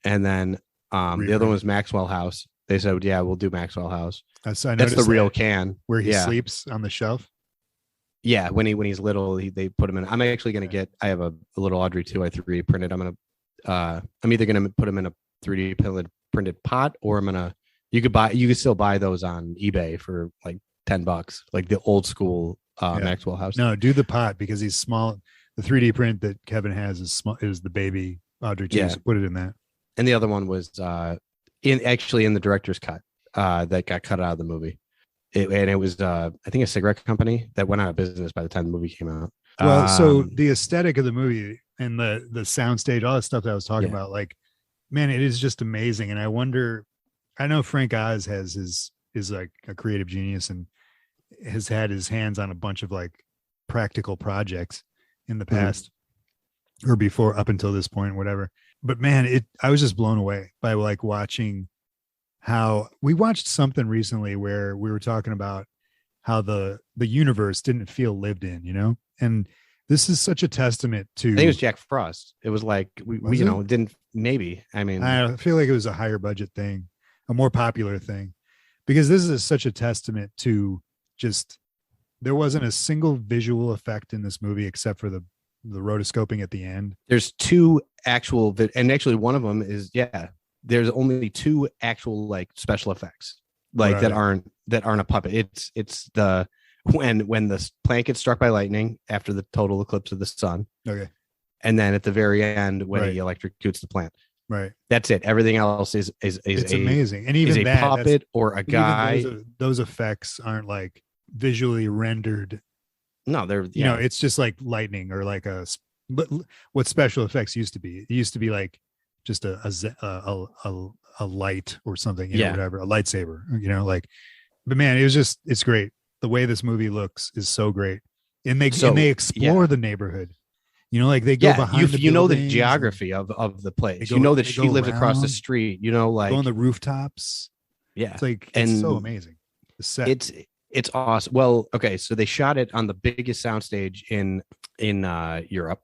And then the other one was Maxwell House. They said, yeah, we'll do Maxwell House. That's the real can where he sleeps on the shelf. Yeah, when he's little, they put him in. I'm actually going to get. I have a little Audrey 2 I 3D printed. I'm either going to put him in a 3D printed pot, or I'm gonna. You could still buy those on eBay for like $10, like the old school Maxwell House. No, do the pot because he's small. The 3D print that Kevin has is small. Is the baby Audrey 2? So put it in that. And the other one was in the director's cut that got cut out of the movie. It was I think a cigarette company that went out of business by the time the movie came out. Well, so the aesthetic of the movie and the soundstage, all that stuff that I was talking about, like, man, it is just amazing. And I wonder, I know Frank Oz is like a creative genius and has had his hands on a bunch of like practical projects in the past or before, up until this point, whatever. But man, I was just blown away by like watching how we watched something recently where we were talking about how the universe didn't feel lived in, you know? And this is such a testament to, I think it was Jack Frost. It was like, we didn't, maybe, I mean, I feel like it was a higher budget thing, a more popular thing, because this is such a testament to just there wasn't a single visual effect in this movie except for the rotoscoping at the end. There's two actual, and actually one of them is there's only two actual like special effects like that aren't a puppet. It's the when the plant gets struck by lightning after the total eclipse of the sun. Okay. And then at the very end when he electrocutes the plant. Right. That's it. Everything else is amazing. And even is a puppet or a guy. Those effects aren't like visually rendered. No, they're you know, it's just like lightning or like but what special effects used to be. It used to be like just a light or something, you know, whatever, a lightsaber, you know, like. But man, it's great. The way this movie looks is so great, and they explore the neighborhood. You know, like they go behind. You know the geography of the place. You know that she lives across the street. You know, like go on the rooftops. Yeah, it's like it's so amazing. The set. It's awesome. Well, okay, so they shot it on the biggest soundstage in Europe,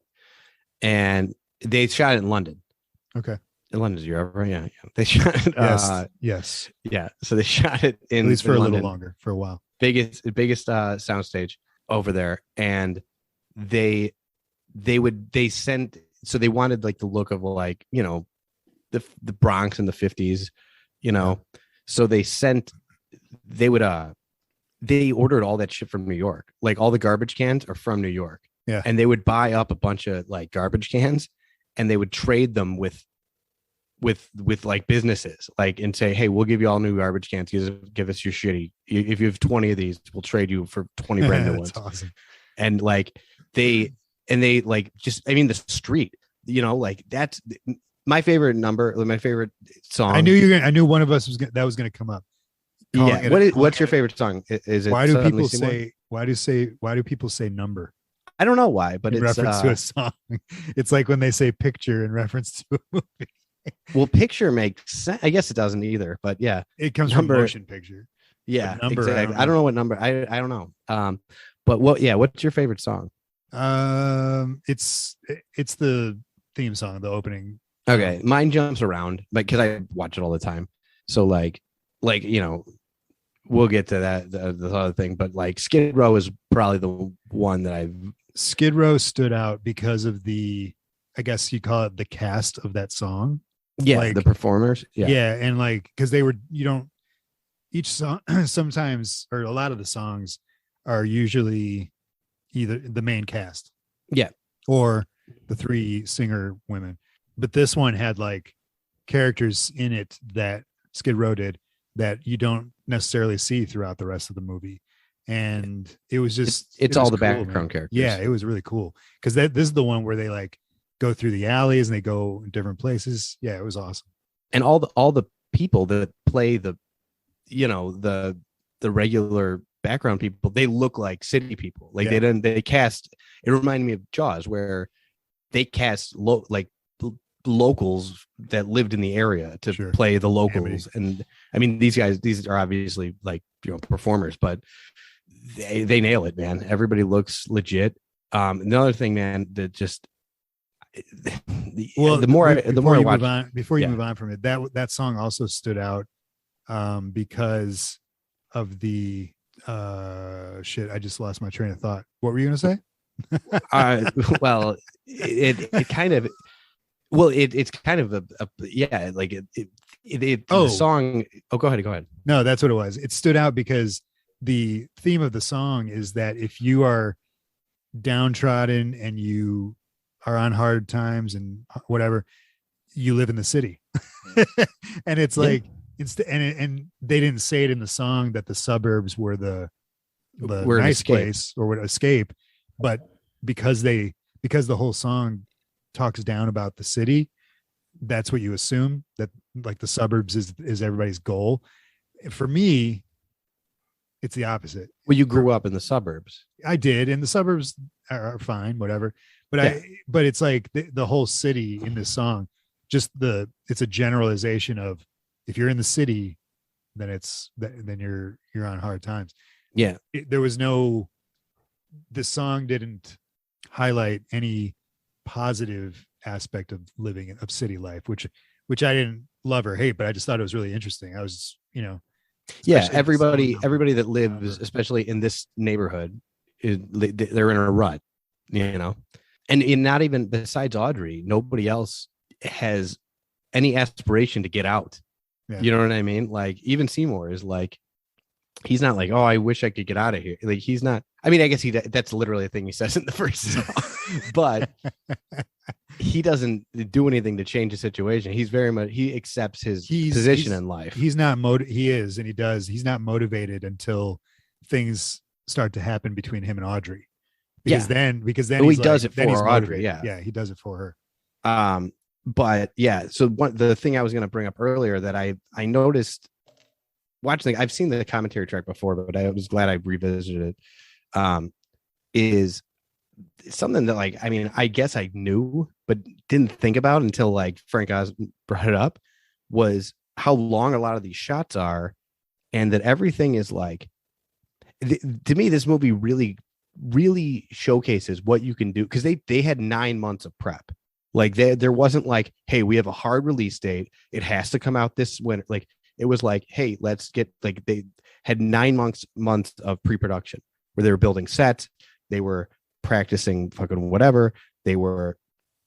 and they shot it in London. Okay, in London's Europe, right? Yeah. They shot it. Yes. Yeah. So they shot it in at least for a London, little longer, for a while. Biggest soundstage over there, and they sent. So they wanted like the look of like, you know, the Bronx in the 50s, you know. Yeah. So they ordered all that shit from New York. Like all the garbage cans are from New York. Yeah. And they would buy up a bunch of like garbage cans and they would trade them with like businesses, like, and say, hey, we'll give you all new garbage cans. Give us your shitty. If you have 20 of these, we'll trade you for 20 brand new ones. Awesome. And like they like, just, I mean, the street, you know, like that's my favorite number, my favorite song. I knew one of us was going to come up. What's your favorite song? Is it why do people say number? I don't know why, but in reference to a song. It's like when they say picture in reference to a movie. Well, picture makes sense. I guess it doesn't either, but yeah, it comes from motion picture. Yeah, exactly. I don't know what number. I don't know. But what's your favorite song? It's the theme song, the opening. Okay, mine jumps around, like, because I watch it all the time. So like you know, we'll get to that the other thing, but like Skid Row is probably the one that Skid Row stood out because of the, I guess you call it the cast of that song. Yeah, like, the performers. Yeah, and like because they were, you don't, each song sometimes, or a lot of the songs are usually either the main cast, or the three singer women, but this one had like characters in it that Skid Row did that you don't necessarily see throughout the rest of the movie, and it was just it's all the cool, background characters. Yeah, it was really cool because this is the one where they like go through the alleys and they go in different places. Yeah, it was awesome. And all the people that play the, you know, the regular background people, they look like city people. Like they cast. It reminded me of Jaws, where they cast locals that lived in the area to play the locals. And I mean, these are obviously like, you know, performers, but they nail it, man. Everybody looks legit. Another thing, man, that just the more I watch, before you move on from it, that song also stood out because of the shit. I just lost my train of thought. What were you gonna say? Well, it kind of. Well, it's kind of the song. Oh, go ahead. No, that's what it was. It stood out because the theme of the song is that if you are downtrodden and you are on hard times and whatever, you live in the city. And it's like, and they didn't say it in the song that the suburbs were the nice place or would escape, but because the whole song talks down about the city, that's what you assume, that like the suburbs is everybody's goal. For me, it's the opposite. Well, you grew up in the suburbs. I did, and the suburbs are fine, whatever. But but it's like the whole city in this song, it's a generalization of, if you're in the city, then you're on hard times. Yeah. This song didn't highlight any positive aspect of city life, which I didn't love or hate, but I just thought it was really interesting. I was, you know, Yeah, especially if it's slowing down. everybody that lives, especially in this neighborhood, they're in a rut, you know. And not even besides Audrey, nobody else has any aspiration to get out. Yeah. You know what I mean? Like even Seymour is like, he's not like, oh, I wish I could get out of here. Like he's not. I mean, I guess that's literally a thing he says in the first song, but he doesn't do anything to change the situation. He's very much, he accepts his position in life. He's not he is, and he does. He's not motivated until things start to happen between him and Audrey. Because then he does it for Audrey. Yeah, he does it for her. But yeah, so the thing I was going to bring up earlier that I noticed watching, I've seen the commentary track before, but I was glad I revisited it. Is something that, like, I mean, I guess I knew, but didn't think about until like Frank Oz brought it up, was how long a lot of these shots are, and that everything is like, to me, this movie really showcases what you can do, because they had 9 months of prep. Like there wasn't like, hey, we have a hard release date, it has to come out this winter. Like it was like, hey, let's get, like, they had 9 months of pre-production where they were building sets, they were practicing fucking whatever, they were,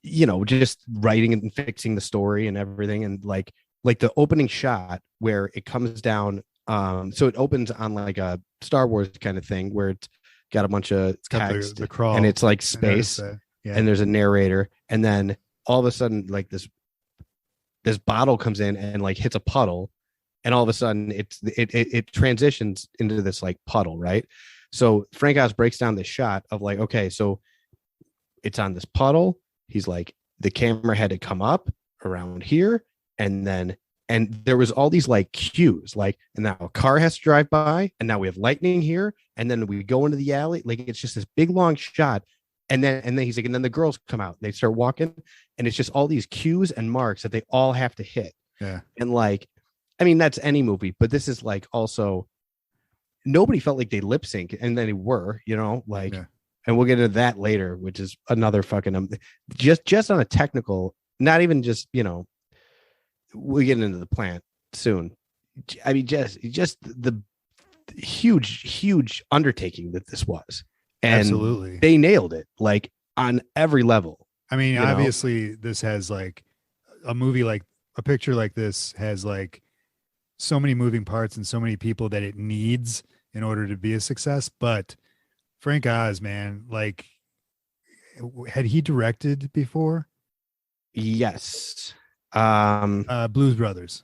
you know, just writing and fixing the story and everything. And like the opening shot where it comes down, so it opens on like a Star Wars kind of thing where it's got a bunch of text, the crawl, and it's like space, and there's a narrator, and then all of a sudden like this bottle comes in and like hits a puddle, and all of a sudden it transitions into this like puddle, right? So Frank Oz breaks down this shot of like, okay, so it's on this puddle, he's like, the camera had to come up around here, and there was all these like cues, like, and now a car has to drive by, and now we have lightning here, and then we go into the alley. Like it's just this big long shot, and then he's like, and then the girls come out, they start walking, and it's just all these cues and marks that they all have to hit. Yeah. And like, I mean, that's any movie, but this is like also, nobody felt like they lip sync, and then they were, you know, like, and we'll get into that later, which is another fucking just on a technical, not even just, you know, we'll get into the plant soon. I mean, just the huge undertaking that this was, and absolutely they nailed it, like on every level. I mean, obviously this has like a picture like this has like so many moving parts and so many people that it needs in order to be a success. But Frank Oz, man, like, had he directed before? Yes. Blues Brothers.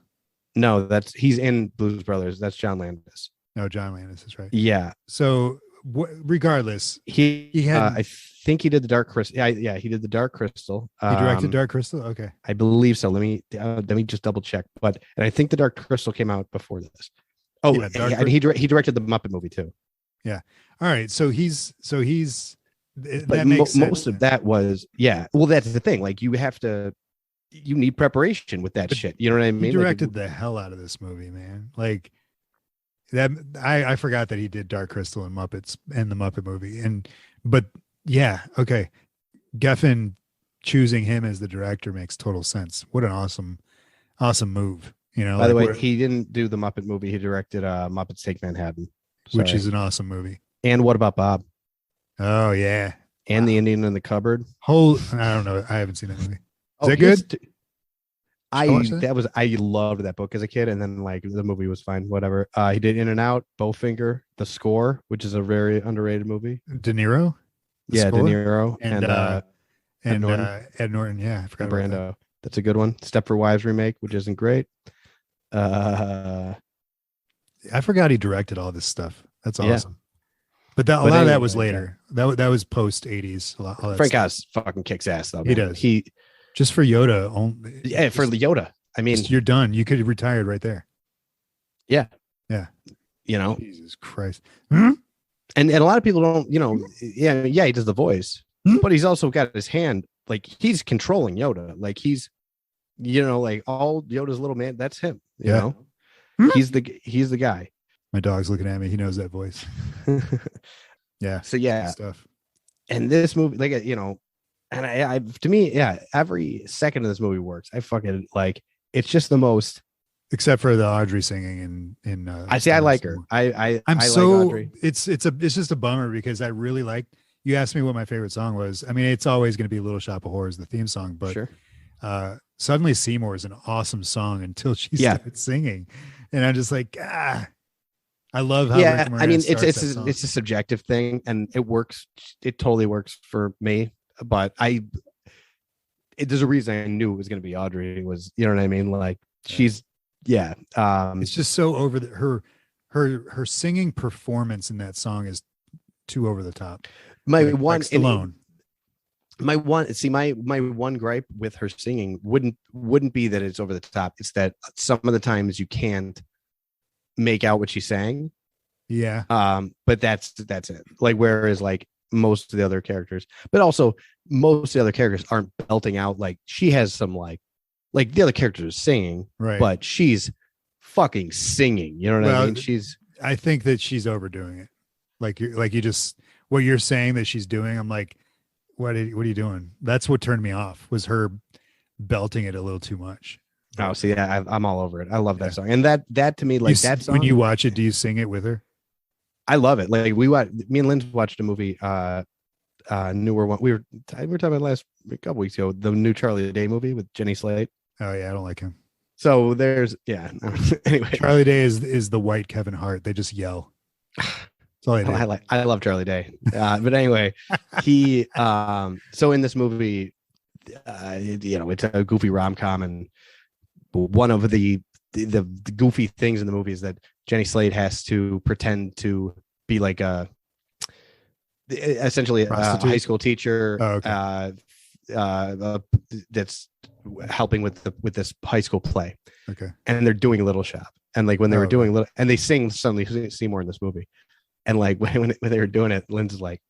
No, he's in Blues Brothers. That's John Landis. No, John Landis is right. Yeah. So regardless, he had. I think he did the Dark Crystal. Yeah, he did the Dark Crystal. He directed Dark Crystal. Okay, I believe so. Let me just double check. And I think the Dark Crystal came out before this. Oh, yeah, and he directed the Muppet movie too. Yeah. All right. So he's. But that makes sense, most of that was, yeah. Well, that's the thing. Like you need preparation with that shit. You know what I mean? He directed the hell out of this movie, man. Like that. I forgot that he did Dark Crystal and Muppets and the Muppet movie. But yeah. Okay. Geffen choosing him as the director makes total sense. What an awesome move. You know, by the way, he didn't do the Muppet movie. He directed Muppets Take Manhattan, which is an awesome movie. And What About Bob? Oh yeah. And The Indian in the Cupboard. I don't know. I haven't seen that movie. Is that good? I loved that book as a kid, and then like the movie was fine, whatever. He did In and Out, Bowfinger, The Score, which is a very underrated movie. De Niro, De Niro, and Ed Norton. Ed Norton, yeah, I forgot about Brando. that. That's a good one. Stepford Wives remake, which isn't great. I forgot he directed all this stuff. That's awesome. But a lot of that was later. That was post 80s. Frank Oz fucking kicks ass though. Man. He does. He just for Yoda only. Yeah, for Yoda. I mean, you're done. You could have retired right there. Yeah. Yeah. You know. Jesus Christ. And a lot of people don't, you know, yeah, he does the voice, but he's also got his hand, like he's controlling Yoda. Like he's, you know, like all Yoda's little man, that's him. You know? He's the guy. My dog's looking at me. He knows that voice. Yeah. So yeah. Stuff. And this movie, like, you know, and I to me, yeah, every second of this movie works. I fucking like, it's just the most except for the Audrey singing in I see. I Suddenly like her. Seymour. I I'm like so Audrey. it's just a bummer because I really like. You asked me what my favorite song was. I mean, it's always going to be Little Shop of Horrors, the theme song, but Sure. Suddenly Seymour is an awesome song until she Yeah. starts singing, and I'm just like, I love how Yeah. Rick I mean, Moranis starts that song. it's a subjective thing, and it works. It totally works for me. But there's a reason I knew it was going to be Audrey. Was, you know what I mean? Like, she's, yeah. It's just so over her singing performance in that song is too over the top. My Like one Stallone. my one gripe with her singing wouldn't be that it's over the top. It's that some of the times you can't make out what she's saying. Yeah. But that's it. Like, whereas like most of the other characters, but also most of the other characters aren't belting out. Like, she has some like the other characters are singing, Right. but she's fucking singing. You know what I mean? I think that she's overdoing it. Like you just what you're saying that she's doing. I'm like, what are you doing? That's what turned me off, was her belting it a little too much. Oh, see, I'm all over it. I love that song, and that to me, like, that song. When you watch it, do you sing it with her? I love it. Like, me and Lynn watched a movie, newer one. We were talking about a couple weeks ago, the new Charlie Day movie with Jenny Slate. Oh yeah, I don't like him. So there's anyway. Charlie Day is the white Kevin Hart. They just yell. That's all I do. I love Charlie Day. But anyway, he so in this movie, it's a goofy rom-com, and one of the goofy things in the movie is that Jenny Slate has to pretend to be like essentially a high school teacher. Oh, okay. That's helping with this high school play. Okay. And they're doing Little Shop, and like when they were doing Little, and they sing Suddenly Seymour in this movie, and like when they were doing it, Lynn's like,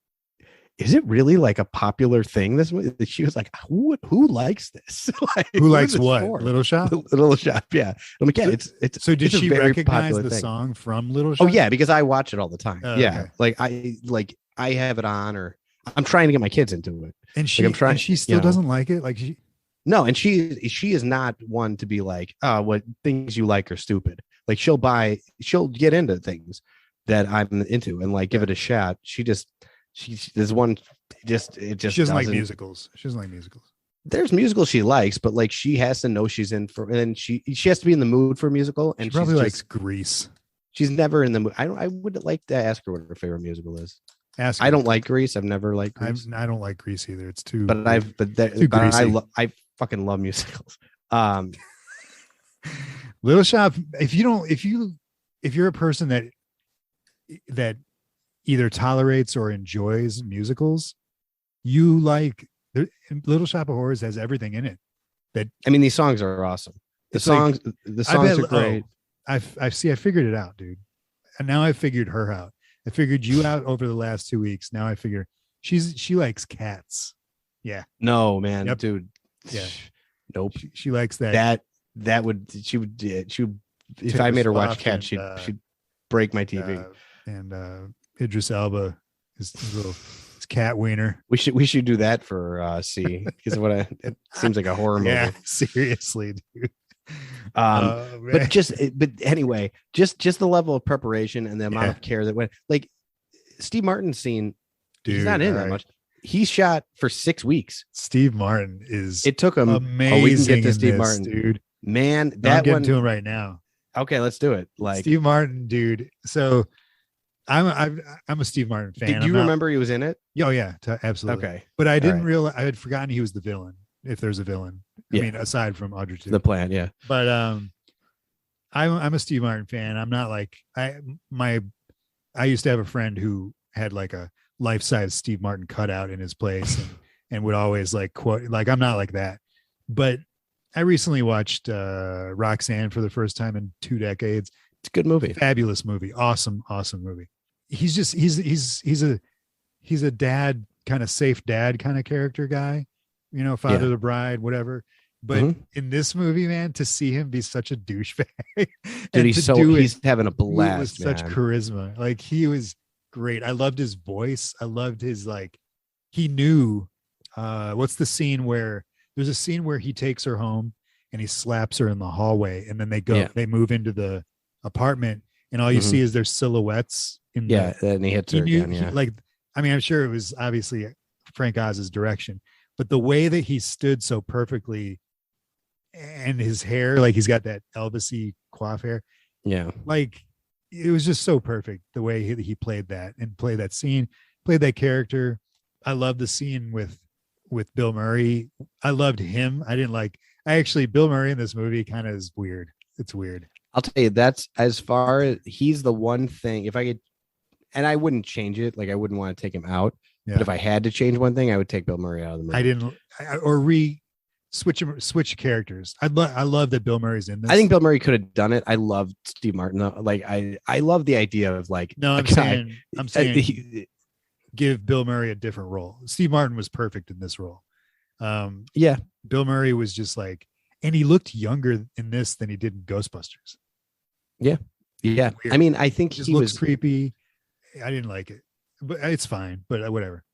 is it really like a popular thing? This movie? She was like, who likes this? Like, who likes what? For? Little Shop? Little Shop, yeah. I'm like, yeah, it's so did it's she recognize the song from Little Shop? Oh yeah, because I watch it all the time. Yeah. Okay. Like I have it on, or I'm trying to get my kids into it. And she still doesn't like it. Like no, and she is not one to be like, what things you like are stupid. Like, she'll get into things that I'm into and like give it a shot. There's one she doesn't like musicals. She doesn't like musicals. There's musicals she likes, but like, she has to know she's in for, and she has to be in the mood for a musical. And she probably likes Grease. She's never in the mood. I would like to ask her what her favorite musical is. Ask her. I don't like Grease. I've never liked Grease. I don't like Grease either. It's too. But I fucking love musicals. Little Shop. If you're a person that either tolerates or enjoys musicals, you like Little Shop of Horrors has everything in it. These songs are awesome. The songs are great. I figured it out, dude. And now I figured her out. I figured you out over the last 2 weeks. Now I figure she likes cats. Yeah. No, man, yep. Dude. Yeah. Nope. She likes that. She would if I made her watch cats, she'd break my TV. And Idris Elba, his cat wiener. We should do that for C, because it seems like a horror movie. Yeah, seriously, dude. But anyway, just the level of preparation and the amount of care that went. Like, Steve Martin's scene, dude, he's not in that much. He shot for 6 weeks. Steve Martin is. It took him amazing. We can get to Steve Martin, dude. Man, I'm getting to him right now. Okay, let's do it. Like, Steve Martin, dude. So I'm a Steve Martin fan. Do you remember he was in it? Oh yeah, absolutely. Okay, but I didn't realize. I had forgotten he was the villain. If there's a villain, I mean, aside from Audrey, the plan, yeah. But I'm a Steve Martin fan. I'm not like I used to have a friend who had like a life-size Steve Martin cutout in his place and would always like quote, like, I'm not like that. But I recently watched Roxanne for the first time in 2 decades. It's a good movie. Fabulous movie. Awesome movie. He's a dad, kind of safe dad kind of character guy, father of the bride, whatever. But in this movie, man, to see him be such a douchebag, dude, he's having a blast. With such charisma. Like, he was great. I loved his voice. I loved his, like, he knew what's the scene where there's a scene where he takes her home and he slaps her in the hallway, and then Yeah. they move into the apartment, and all you see is their silhouettes in Yeah, and he hits her again. Yeah, like, I mean, I'm sure it was obviously Frank Oz's direction, but the way that he stood so perfectly, and his hair, like he's got that Elvis-y coif hair, yeah, like it was just so perfect the way he played that and played that scene, played that character. I love the scene with Bill Murray. I loved him. I actually, Bill Murray in this movie kind of is weird. It's weird. I'll tell you, that's as far as he's the one thing. If I could, and I wouldn't change it. Like I wouldn't want to take him out. Yeah. But if I had to change one thing, I would take Bill Murray out of the movie. Switch characters. I love that Bill Murray's in this. I think Bill Murray could have done it. I love Steve Martin though. Like I love the idea of like. No, I'm saying give Bill Murray a different role. Steve Martin was perfect in this role. Yeah, Bill Murray was just like, and he looked younger in this than he did in Ghostbusters. Yeah. Weird. I mean, I think he was creepy. I didn't like it, but it's fine. But whatever.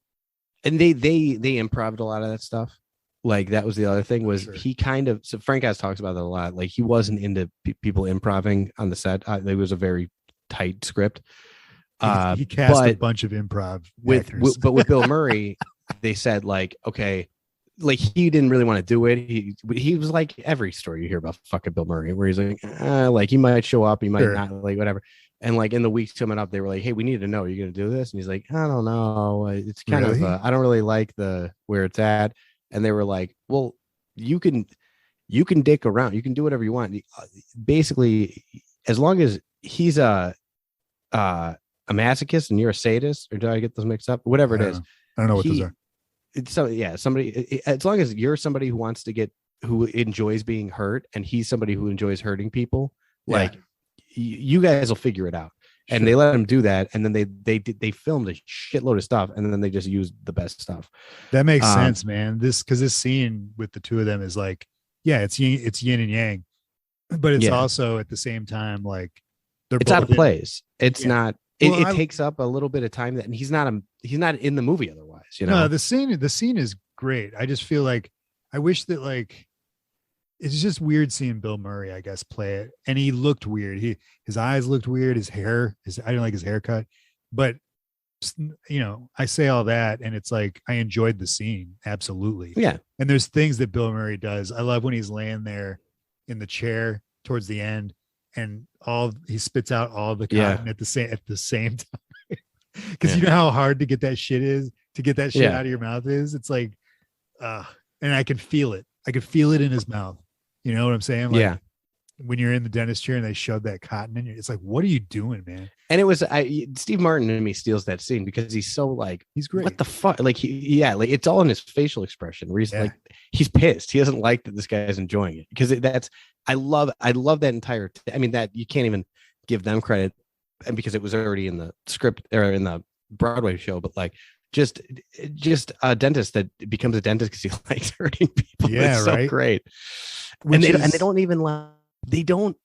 And they improv'd a lot of that stuff. Like that was the other thing was he kind of, so Frank Oz talks about that a lot. Like he wasn't into people improving on the set. It was a very tight script. He cast a bunch of improv but with Bill Murray, they said like, okay, like he didn't really want to do it. He was like every story you hear about fucking Bill Murray, where he's like he might show up, he might not, like whatever. And like in the weeks coming up, they were like, hey, we need to know, you're gonna do this? And he's like, I don't know. It's kind of I don't really like where it's at. And they were like, well, you can dick around, you can do whatever you want. Basically, as long as he's a masochist and you're a sadist, or do I get those mixed up? Whatever it is. I don't know what those are. It's somebody, as long as you're somebody who enjoys being hurt, and he's somebody who enjoys hurting people, like you guys will figure it out. And they let him do that, and then they filmed a shitload of stuff, and then they just used the best stuff. That makes sense, man. This scene with the two of them is like, yeah, it's yin and yang, but it's also at the same time like it's out of place. It's not. It takes up a little bit of time, and he's not in the movie otherwise. No, the scene is great. I just feel like I wish that like it's just weird seeing Bill Murray, I guess, play it. And he looked weird. His eyes looked weird. His hair, I didn't like his haircut, but I say all that, and it's like, I enjoyed the scene. Absolutely. Yeah. And there's things that Bill Murray does. I love when he's laying there in the chair towards the end, and he spits out all the cotton at the same time. Cause you know how hard to get that shit out of your mouth is. It's like, and I can feel it. I could feel it in his mouth. You know what I'm saying? Like, when you're in the dentist chair and they shove that cotton in you, it's like, what are you doing, man? And it was Steve Martin in me steals that scene because he's so like, he's great. What the fuck? Like like it's all in his facial expression where he's like, he's pissed. He doesn't like that this guy is enjoying it, because I love that entire. I mean, that you can't even give them credit, and because it was already in the script or in the Broadway show, but like just a dentist that becomes a dentist because he likes hurting people. Yeah, it's so great. And they don't even they don't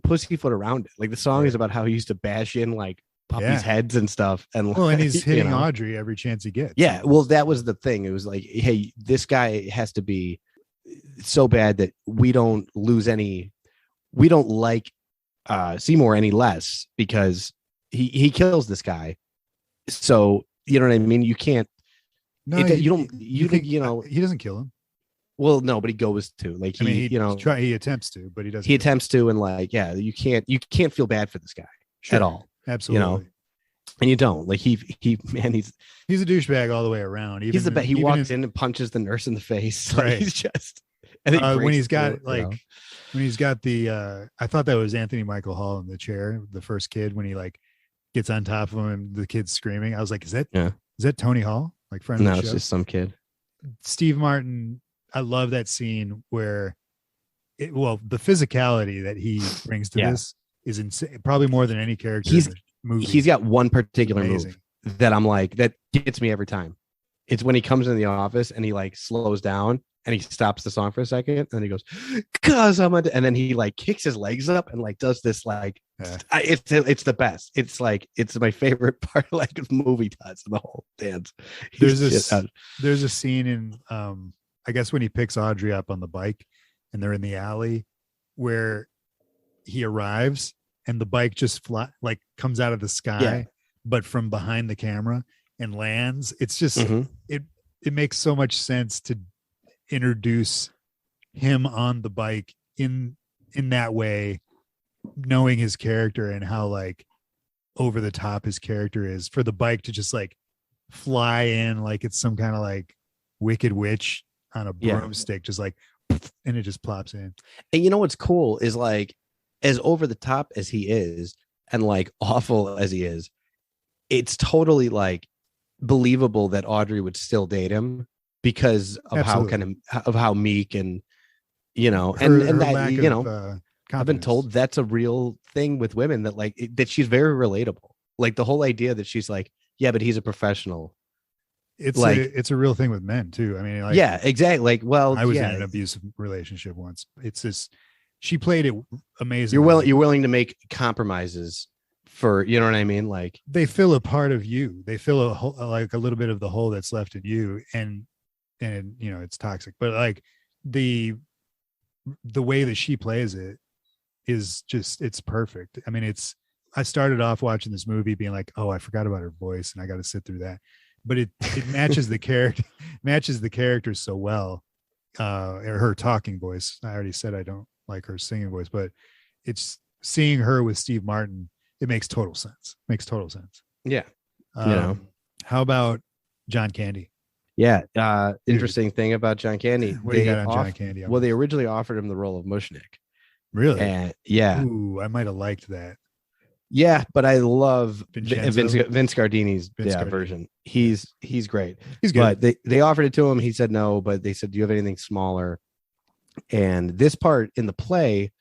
pussyfoot around it. Like the song is about how he used to bash in like puppies' heads and stuff. And and he's hitting Audrey every chance he gets. Yeah. Well, that was the thing. It was like, hey, this guy has to be so bad that we don't like Seymour any less because he kills this guy. So you know what I mean? You can't. No, he doesn't kill him. Well, no, but he goes to like he attempts to, but he doesn't. He attempts to, and like you can't feel bad for this guy at all. Absolutely, and you don't like he's a douchebag all the way around. He's the best. He walks in and punches the nurse in the face. Like, he's just when he's got the I thought that was Anthony Michael Hall in the chair, the first kid, when he like gets on top of him and the kid's screaming. I was like, is that Tony Hall? Like friend of the show? No, it's just some kid. Steve Martin. I love that scene where the physicality that he brings to this is insane. Probably more than any character in the movie. He's got one particular move that I'm like, that gets me every time. It's when he comes in the office and he like slows down and he stops the song for a second and then he goes, and then he like kicks his legs up and like does this like, it's the best. It's like, it's my favorite part of like the movie does the whole dance. There's a scene in, I guess when he picks Audrey up on the bike and they're in the alley where he arrives and the bike just like comes out of the sky, but from behind the camera and lands. It's just it makes so much sense to introduce him on the bike in that way, knowing his character and how like over the top his character is, for the bike to just like fly in like it's some kind of like wicked witch on a broomstick, just like, and it just plops in. And you know what's cool is like, as over the top as he is and like awful as he is, it's totally like believable that Audrey would still date him because of how meek and, you know, and that, you know, I've been told that's a real thing with women, that like that she's very relatable. Like the whole idea that she's like, yeah, but he's a professional. It's like it's a real thing with men too. I mean, like, yeah, exactly. Like, well, I was in an abusive relationship once. It's just, she played it amazing. You're willing to make compromises for, you know what I mean? Like they fill a part of you. They fill a hole, like a little bit of the hole that's left in you, and you know it's toxic. But like the way that she plays it is just, it's perfect. I mean, I started off watching this movie being like, oh, I forgot about her voice and I got to sit through that. But it matches the character so well. Her talking voice. I already said I don't like her singing voice, but it's seeing her with Steve Martin. It makes total sense. Yeah. You know, how about John Candy? Yeah. Interesting thing about John Candy. What do you got on John Candy? Well, they originally offered him the role of Mushnik. Really? And yeah. Ooh, I might have liked that. Yeah, but I love Vince Gardini's Gardini. version. He's great. He's good. But they offered it to him. He said no, but they said, do you have anything smaller? And this part in the play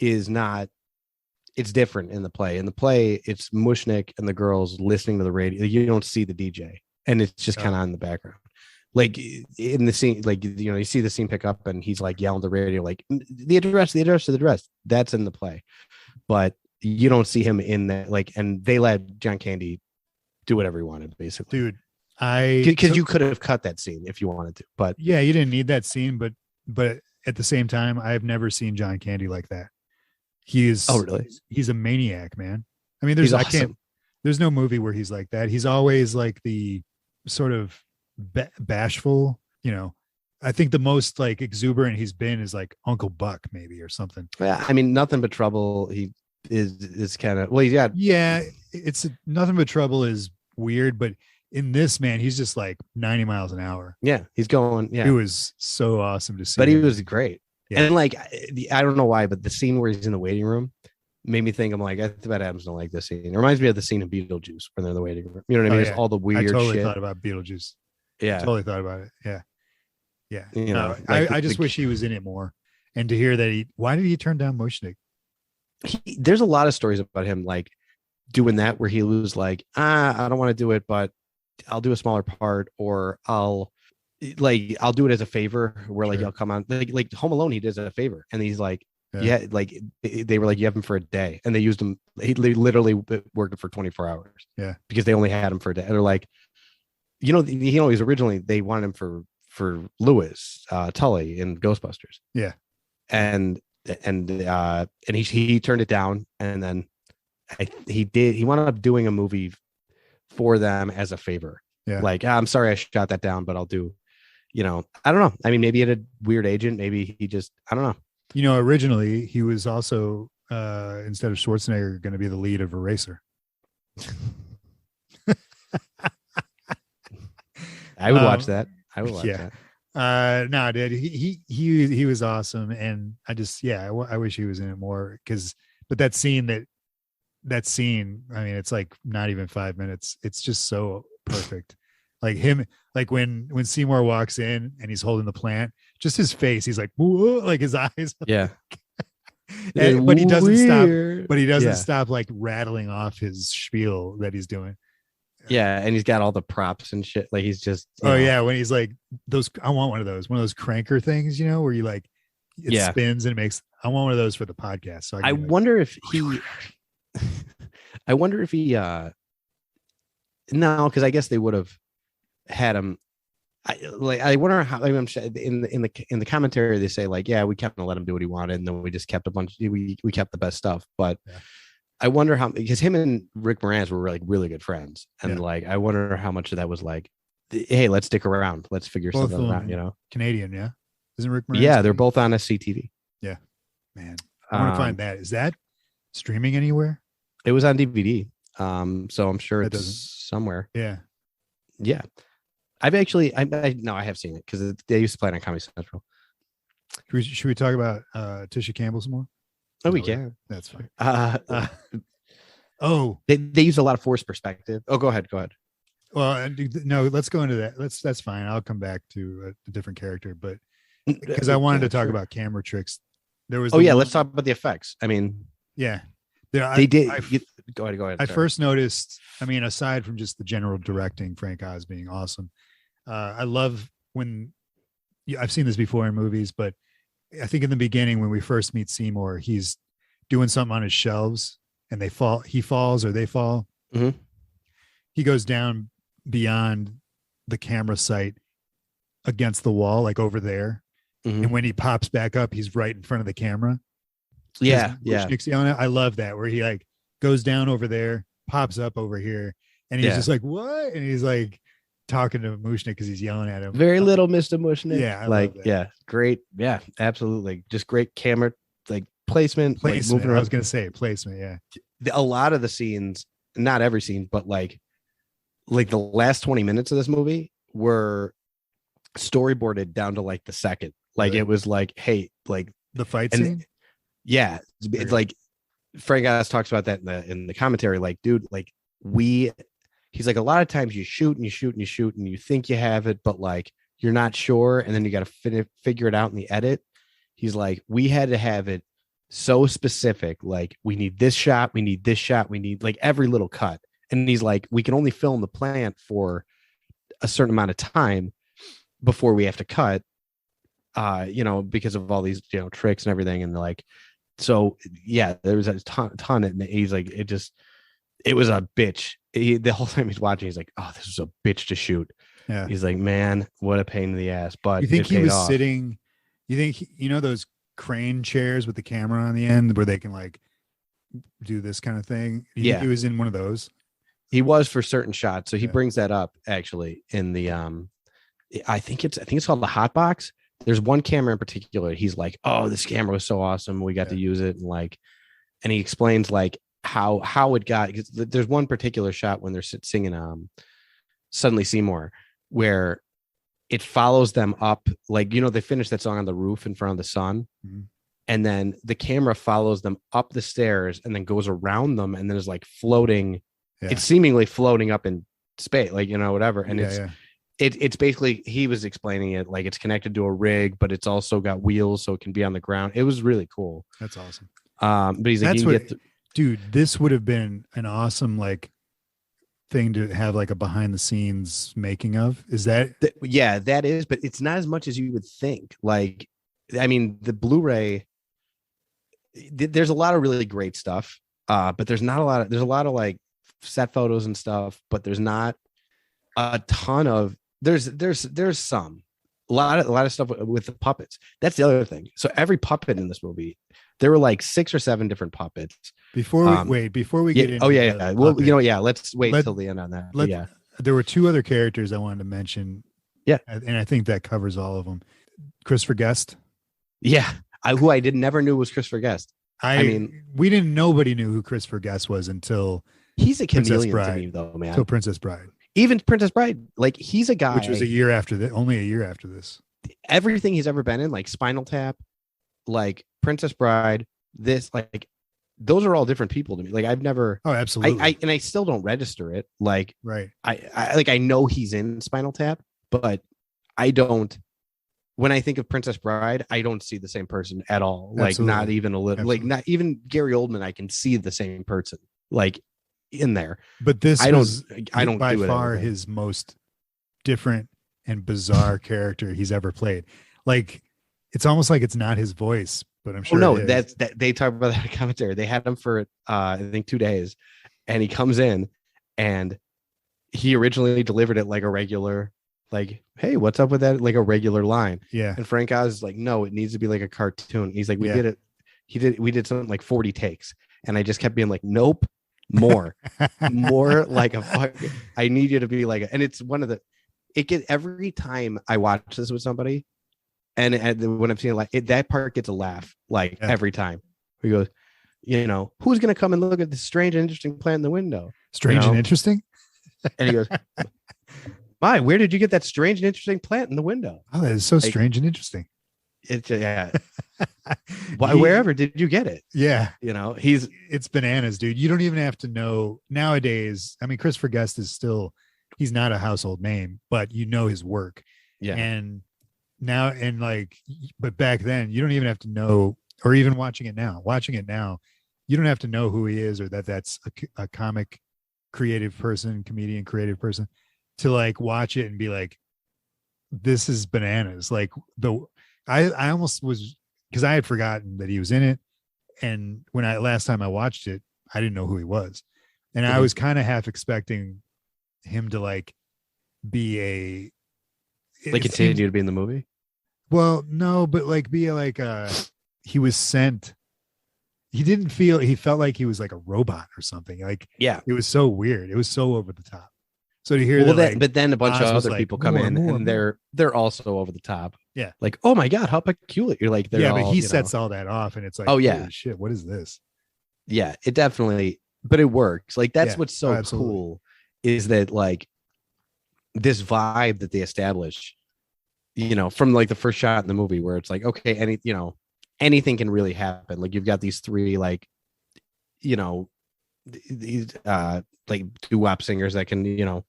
is not, it's different in the play. In the play, it's Mushnik and the girls listening to the radio. You don't see the DJ, and it's just kind of in the background. Like in the scene, like, you know, you see the scene pick up and he's like yelling at the radio, like the address. That's in the play. But you don't see him in that, like, and they let John Candy do whatever he wanted, basically. Dude, because you could have cut that scene if you wanted to, but yeah, you didn't need that scene, but at the same time, I've never seen John Candy like that. Really? He's a maniac, man. I mean, there's no movie where he's like that. He's always like the sort of bashful, you know. I think the most like exuberant he's been is like Uncle Buck, maybe, or something. Yeah, I mean, Nothing But Trouble. He is kind of, well, he's got, yeah. It's Nothing But Trouble is weird, but in this, man, he's just like 90 miles an hour. Yeah, he's going. Yeah, it was so awesome to see. But he was great. Yeah. And like, I don't know why, but the scene where he's in the waiting room made me think, I'm like, I bet Adams don't like this scene. It reminds me of the scene in Beetlejuice when they're in the waiting room. You know what I mean? Yeah. It's all the weird shit. I totally thought about Beetlejuice. Yeah. I totally thought about it. Yeah. Yeah. You know, I just wish he was in it more. And to hear that why did he turn down Mushnik? There's a lot of stories about him like doing that where he was like, I don't want to do it, but I'll do a smaller part, or I'll do it as a favor, where like I'll come on, like Home Alone, he did it as a favor, and he's like, like they were like, you have him for a day, and they used him. He literally worked for 24 hours. Yeah, because they only had him for a day. And they're like, you know, he's originally they wanted him for Lewis Tully in Ghostbusters. Yeah, and he turned it down, and then he wound up doing a movie for them as a favor. Yeah, like, I'm sorry I shot that down, but I'll do. You know, I don't know. I mean, maybe he had a weird agent. Maybe he just, I don't know. You know, originally he was also, instead of Schwarzenegger, going to be the lead of Eraser. I would watch that. I would watch that. No, dude, he was awesome. And I just, I wish he was in it more, but that scene, I mean, it's like not even 5 minutes. It's just so perfect. Like him, like when Seymour walks in and he's holding the plant, just his face, he's like, whoa, like his eyes. Yeah. But he doesn't stop like rattling off his spiel that he's doing. Yeah. And he's got all the props and shit. Like he's just, yeah. When he's like I want one of those cranker things, you know, where you like, it spins and it makes, I want one of those for the podcast. So I wonder if he, no, because I guess they would have had him. I wonder how. I'm sure in the commentary they say like, yeah, we kept let him do what he wanted, and then we just kept a bunch. We kept the best stuff, but Yeah. I wonder how, because him and Rick Moranis were like really good friends, and Yeah. like I wonder how much of that was like, hey, let's stick around, let's figure Both something of out, them Canadian, yeah. Isn't Rick Moranis? Yeah, they're both on SCTV. Yeah, man, I want to find that. Is that streaming anywhere? It was on DVD, so I'm sure That it's doesn't. somewhere. Yeah. I've actually, no, I have seen it because they used to play it on Comedy Central. Should we talk about Tisha Campbell some more? Oh, we can. That's fine. They use a lot of forced perspective. Oh, go ahead. Well, no, let's go into that. That's fine. I'll come back to a different character, but because I wanted to talk about camera tricks. There was. Let's talk about the effects. I mean, yeah, they did. Go ahead. I first noticed. I mean, aside from just the general directing, Frank Oz being awesome, I love when I've seen this before in movies, but I think in the beginning when we first meet Seymour, he's doing something on his shelves and they fall. He falls or they fall. Mm-hmm. He goes down beyond the camera sight against the wall, like over there. Mm-hmm. And when he pops back up, he's right in front of the camera. Yeah. I love that where he like goes down over there, pops up over here, and he's just like, what? And he's like talking to Mushnick because he's yelling at him. Very little Mr. Mushnick. Yeah. Great. Yeah, absolutely. Just great camera, like placement. Like moving around. I was going to say placement. Yeah. A lot of the scenes, not every scene, but like the last 20 minutes of this movie were storyboarded down to like the second. Like it was like, hey, like the fight scene. Yeah. It's like Frank Oz talks about that in the commentary. Like, dude, like he's like, a lot of times you shoot and you think you have it, but like you're not sure. And then you got to figure it out in the edit. He's like, we had to have it so specific. Like we need this shot. We need this shot. We need like every little cut. And he's like, we can only film the plant for a certain amount of time before we have to cut, because of all these, tricks and everything. And like, so yeah, there was a ton. And he's like, it was a bitch. The whole time he's watching, he's like, oh, this was a bitch to shoot. Yeah. He's like, man, what a pain in the ass. But you think he was sitting, you think, those crane chairs with the camera on the end where they can like do this kind of thing? You think he was in one of those? He was for certain shots. So he brings that up actually in the, I think it's called the hot box. There's one camera in particular. He's like, oh, this camera was so awesome. We got to use it. And he explains like how it got, because there's one particular shot when they're singing Suddenly Seymour, where it follows them up. Like, they finish that song on the roof in front of the sun. Mm-hmm. And then the camera follows them up the stairs and then goes around them. And then is like floating. Yeah. It's seemingly floating up in space, like, whatever. And it's basically, he was explaining it like it's connected to a rig, but it's also got wheels so it can be on the ground. It was really cool. That's awesome. But he's like, dude, this would have been an awesome like thing to have like a behind the scenes making of. Is that? Yeah, that is, but it's not as much as you would think. Like, I mean, the Blu-ray, there's a lot of really great stuff, but there's a lot of like set photos and stuff, but there's not a ton of, there's some, a lot of stuff with the puppets. That's the other thing. So every puppet in this movie, there were like 6 or 7 different puppets. Before we get into well, let's wait till the end on that. There were 2 other characters I wanted to mention. Yeah. And I think that covers all of them. Christopher Guest. Yeah. Who I never knew was Christopher Guest. I mean, nobody knew who Christopher Guest was until he's a chameleon to me though, man. Till Princess Bride. Even Princess Bride, like he's a guy, which was only a year after this. Everything he's ever been in, like Spinal Tap, like Princess Bride, this, like those are all different people to me. Like I've never, oh, absolutely, I still don't register it. Like, right, I know he's in Spinal Tap, but I don't. When I think of Princess Bride, I don't see the same person at all. Like absolutely. Not even a little. Absolutely. Like not even Gary Oldman, I can see the same person. Like in there, but this I don't by do far his most different and bizarre character he's ever played. Like it's almost like it's not his voice, but I'm sure. Oh, no, that they talk about that in commentary. They had him for I think 2 days, and he comes in and he originally delivered it like a regular like, hey, what's up with that? Like a regular line. Yeah. And Frank Oz is like, no, it needs to be like a cartoon. He's like, we Yeah. did it. We did something like 40 takes. And I just kept being like, nope, more, more like a fuck. I need you to be like, and it's one of the, every time I watch this with somebody, and when I'm seeing like that part gets a laugh, like every time. He goes, who's going to come and look at this strange and interesting plant in the window? Strange and interesting? And he goes, my, where did you get that strange and interesting plant in the window? Oh, that is so strange and interesting. It's wherever did you get it? Yeah. It's bananas, dude. You don't even have to know nowadays. I mean, Christopher Guest is still, he's not a household name, but his work. Yeah. And now, but back then you don't even have to know, or even watching it now, you don't have to know who he is, or that's a comic creative person, comedian creative person, to like watch it and be like, this is bananas. Like I almost was, because I had forgotten that he was in it. And when last time I watched it, I didn't know who he was. And I was kind of half expecting him to like be continue to be in the movie. Well, no, but like be like he was sent. He felt like he was like a robot or something. Like, yeah, it was so weird. It was so over the top. So to hear but then a bunch of other people come in and they're also over the top. Yeah. Like, oh my God, how peculiar. You're like, but he sets all that off and it's like, oh yeah, shit, what is this? Yeah, it definitely, but it works. Like that's what's so cool is that like this vibe that they establish, from like the first shot in the movie where it's like, okay, anything can really happen. Like you've got these three like, these like doo-wop singers that can,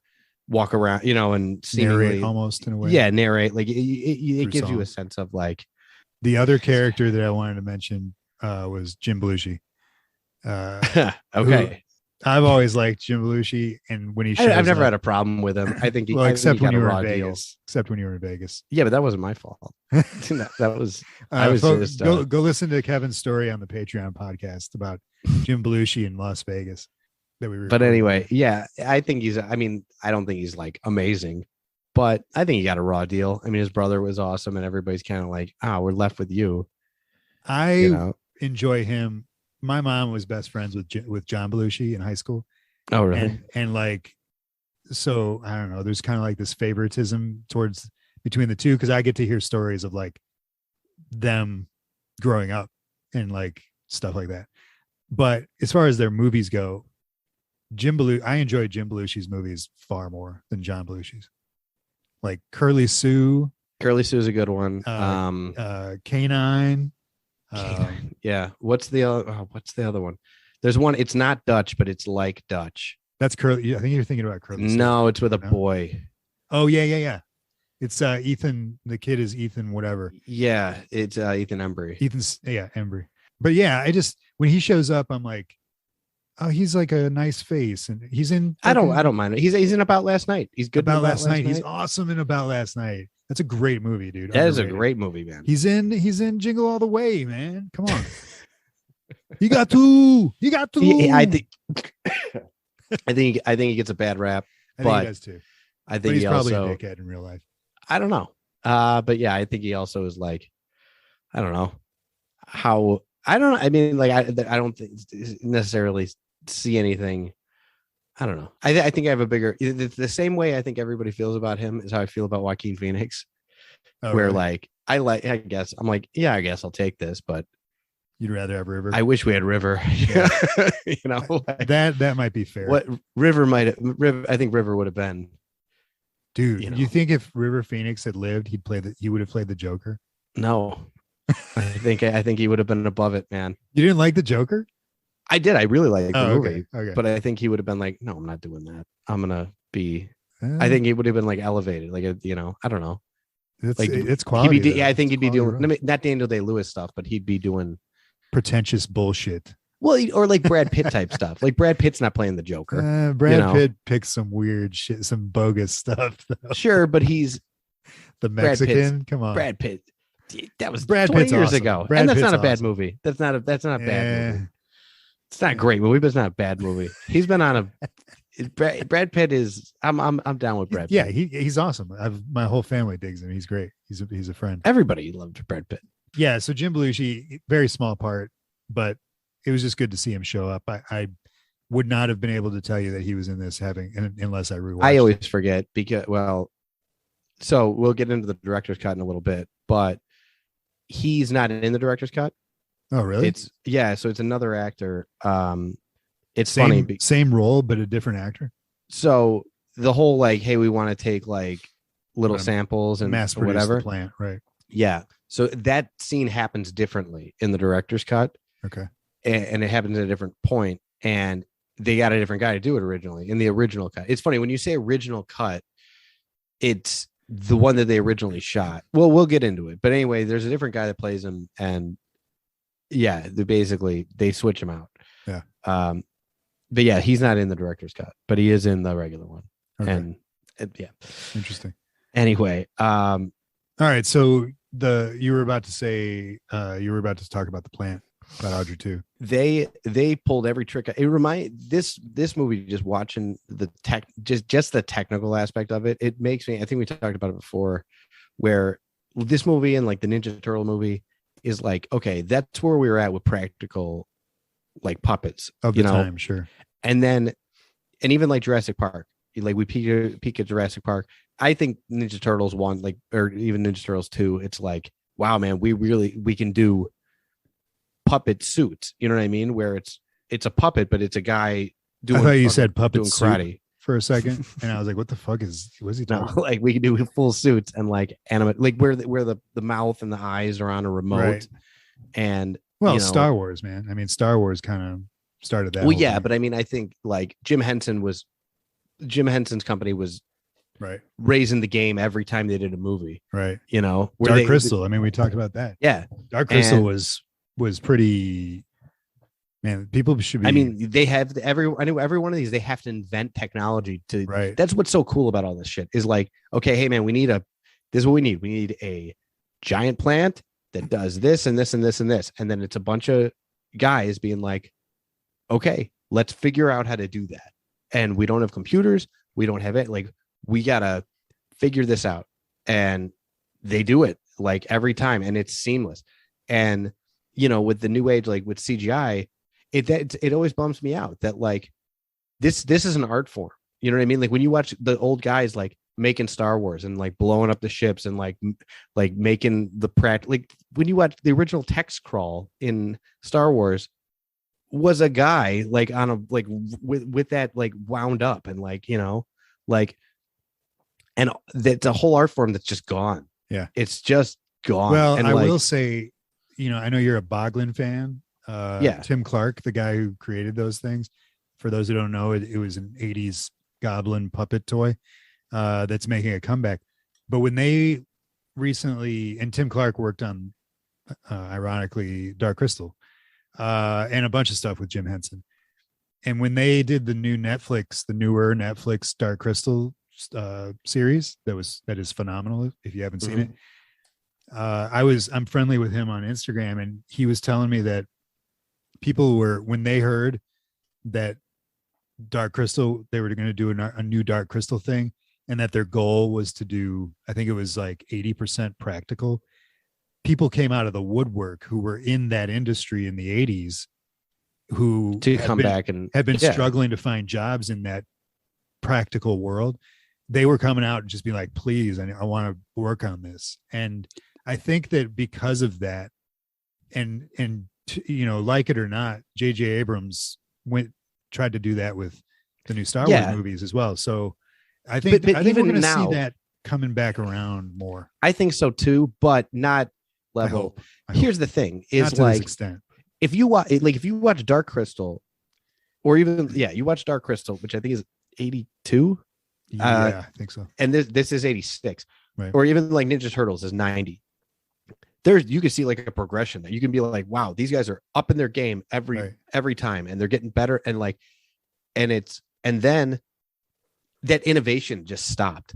walk around, and narrate almost in a way. Yeah, narrate. Like it gives you a sense of like. The other character that I wanted to mention was Jim Belushi. Okay. I've always liked Jim Belushi, and when he shows I've never had a problem with him. I think except when you were in Vegas. Except when you were in Vegas. Yeah, but that wasn't my fault. that was I was folks, just go listen to Kevin's story on the Patreon podcast about Jim Belushi in Las Vegas. But anyway, yeah, I think I don't think he's like amazing, but I think he got a raw deal. I mean, his brother was awesome, and everybody's kind of like, we're left with you. I enjoy him. My mom was best friends with John Belushi in high school. Oh, really? And like, so I don't know. There's kind of like this favoritism between the two, because I get to hear stories of like them growing up and like stuff like that. But as far as their movies go, I enjoy Jim Belushi's movies far more than John Belushi's. Like Curly Sue. Curly Sue is a good one. Canine. Yeah. What's the other one? There's one. It's not Dutch, but it's like Dutch. That's Curly. I think you're thinking about Curly Sue. No, it's with a boy. Oh yeah. It's Ethan. The kid is Ethan. Whatever. Yeah, it's Ethan Embry. Embry. But yeah, when he shows up, I'm like, oh, he's like a nice face, and he's in. I don't mind it. He's in About Last Night. He's good. About Last Night. He's awesome in About Last Night. That's a great movie, dude. That is a great movie, man. He's in Jingle All the Way, man. Come on. You got to. I think he gets a bad rap. I think he does too. I think he's probably a dickhead in real life. I don't know. But yeah, I think he also is like, I don't know how. I don't know. I mean, like, I don't necessarily see anything. I don't know. I think I have a bigger, the same way I think everybody feels about him is how I feel about Joaquin Phoenix, where really? Like, I guess I'm like, yeah, I guess I'll take this, but you'd rather have River. I wish we had River. Yeah. Like, that might be fair. What I think River would have been. Dude, you think if River Phoenix had lived, he would have played the Joker? No. I think he would have been above it, man. You didn't like the Joker? I did. I really liked the movie. Okay. But I think he would have been like, no, I'm not doing that. I'm gonna be. I think he would have been like elevated, like I don't know. It's quality. I think he'd be doing not Daniel Day-Lewis stuff, but he'd be doing pretentious bullshit. Well, or like Brad Pitt type stuff. Like Brad Pitt's not playing the Joker. Brad Pitt picks some weird shit, some bogus stuff. Though. Sure, but he's the Mexican. Come on, Brad Pitt. That was Brad 20 Pitt's years awesome. ago, Brad and that's Pitt's not a bad awesome. movie. That's not a bad movie. It's not a great movie, but it's not a bad movie. He's been on Brad Pitt is. I'm down with Brad Pitt. Yeah, he's awesome. My whole family digs him. He's great. He's a friend. Everybody loved Brad Pitt. Yeah. So Jim Belushi, very small part, but it was just good to see him show up. I would not have been able to tell you that he was in this unless I rewatched. I always forget because so we'll get into the director's cut in a little bit, but he's not in the director's cut. Oh, really? So it's another actor. It's funny. funny. Same role, but a different actor. So the whole like, hey, we want to take like little samples and mass produce whatever the plant, right? Yeah. So that scene happens differently in the director's cut. Okay. And it happens at a different point, and they got a different guy to do it originally in the original cut. It's funny when you say original cut, it's the one that they originally shot. Well, we'll get into it, but anyway, there's a different guy that plays him, and yeah, they switch him out. Yeah. But yeah, he's not in the director's cut, but he is in the regular one. Okay. And yeah, interesting. Anyway, all right. So you were about to talk about the plant about Audrey too. They pulled every trick. This movie, just watching the just the technical aspect of it. It makes me. I think we talked about it before, where this movie and like the Ninja Turtle movie is like, okay, that's where we were at with practical, like puppets of the time, sure. And even like Jurassic Park, like we peak at Jurassic Park. I think Ninja Turtles 1, like, or even Ninja Turtles 2, it's like, wow, man, we can do puppet suits. You know what I mean? Where it's a puppet, but it's a guy doing. I thought you said puppet doing karate for a second, and I was like, what the fuck was he talking about? Like we can do full suits and like animate, like where the mouth and the eyes are on a remote, right. And Star Wars, man. I mean, Star Wars kind of started that. Well, yeah, thing. But I mean, I think like Jim Henson's company was right raising the game every time they did a movie, right? Dark Crystal. I mean, we talked about that. Yeah, Dark Crystal was pretty. Man, people should be. I mean, they have every one of these. They have to invent technology to. Right. That's what's so cool about all this shit. Is like, okay, hey man, this is what we need. We need a giant plant that does this and this and this and this, and then it's a bunch of guys being like, okay, let's figure out how to do that. And we don't have computers. We don't have it. Like, we gotta figure this out. And they do it like every time, and it's seamless. And with the new age, like with CGI, it always bums me out that like this is an art form. You know what I mean? Like when you watch the old guys like making Star Wars and like blowing up the ships and like making the like when you watch the original text crawl in Star Wars was a guy like on a like with that like wound up and like like, and that's a whole art form that's just gone. Yeah, it's just gone. Well, and I will say, I know you're a Boglin fan. Yeah, Tim Clark, the guy who created those things. For those who don't know, it was an 80s goblin puppet toy that's making a comeback. But when they recently, and Tim Clark worked on, ironically, Dark Crystal, and a bunch of stuff with Jim Henson. And when they did the newer Netflix Dark Crystal series, that is phenomenal. If you haven't seen it, I'm friendly with him on Instagram, and he was telling me that people when they heard that Dark Crystal, they were going to do a new Dark Crystal thing, and that their goal was to do, I think it was like 80% practical. People came out of the woodwork who were in that industry in the 80s who had been struggling to find jobs in that practical world. They were coming out and just being like, please, I want to work on this. And I think that because of that, and like it or not, J.J. Abrams tried to do that with the new Star Wars movies as well. So I think we're going to see that coming back around more. I think so too, but not level. I hope. Here's the thing: is like if you watch Dark Crystal, or even you watch Dark Crystal, which I think is 82. Yeah, I think so. And this is 86, right? Or even like Ninja Turtles is 90. You can see like a progression that you can be like, wow, these guys are up in their game every time, and they're getting better, and like, and then that innovation just stopped.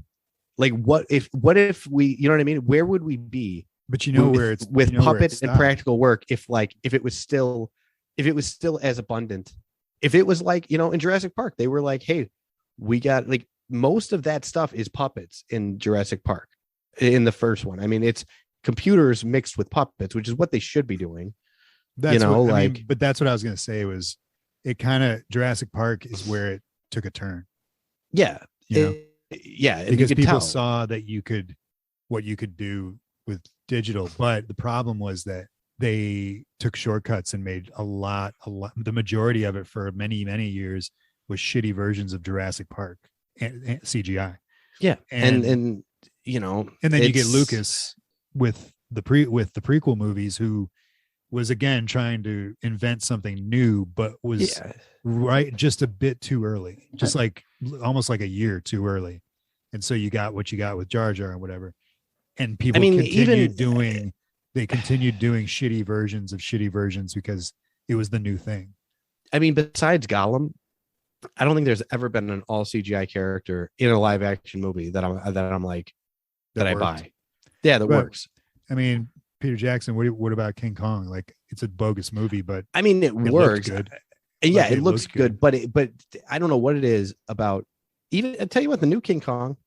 Like, what if we, you know what I mean? Where would we be? But with puppet and practical work, if it was still as abundant, if it was like, in Jurassic Park, they were like, hey, we got like most of that stuff is puppets in Jurassic Park in the first one. I mean, it's computers mixed with puppets, which is what they should be doing. That's what I mean, but that's what I was going to say was it kind of Jurassic Park is where it took a turn. Yeah. Yeah. Because people saw that what you could do with digital, but the problem was that they took shortcuts and made a lot, the majority of it for many, many years was shitty versions of Jurassic Park and CGI. Yeah. And then you get Lucas with the prequel movies, who was again trying to invent something new, but was right just a bit too early, just like almost like a year too early. And so you got what you got with Jar Jar and whatever. And people continued doing shitty versions because it was the new thing. I mean, besides Gollum, I don't think there's ever been an all CGI character in a live action movie that I'm like that I buy. Yeah, that works. I mean, Peter Jackson, what about King Kong? Like, it's a bogus movie, but I mean, it works. Good. Yeah, it looks good, but I don't know what it is about. Even I tell you what, the new King Kong,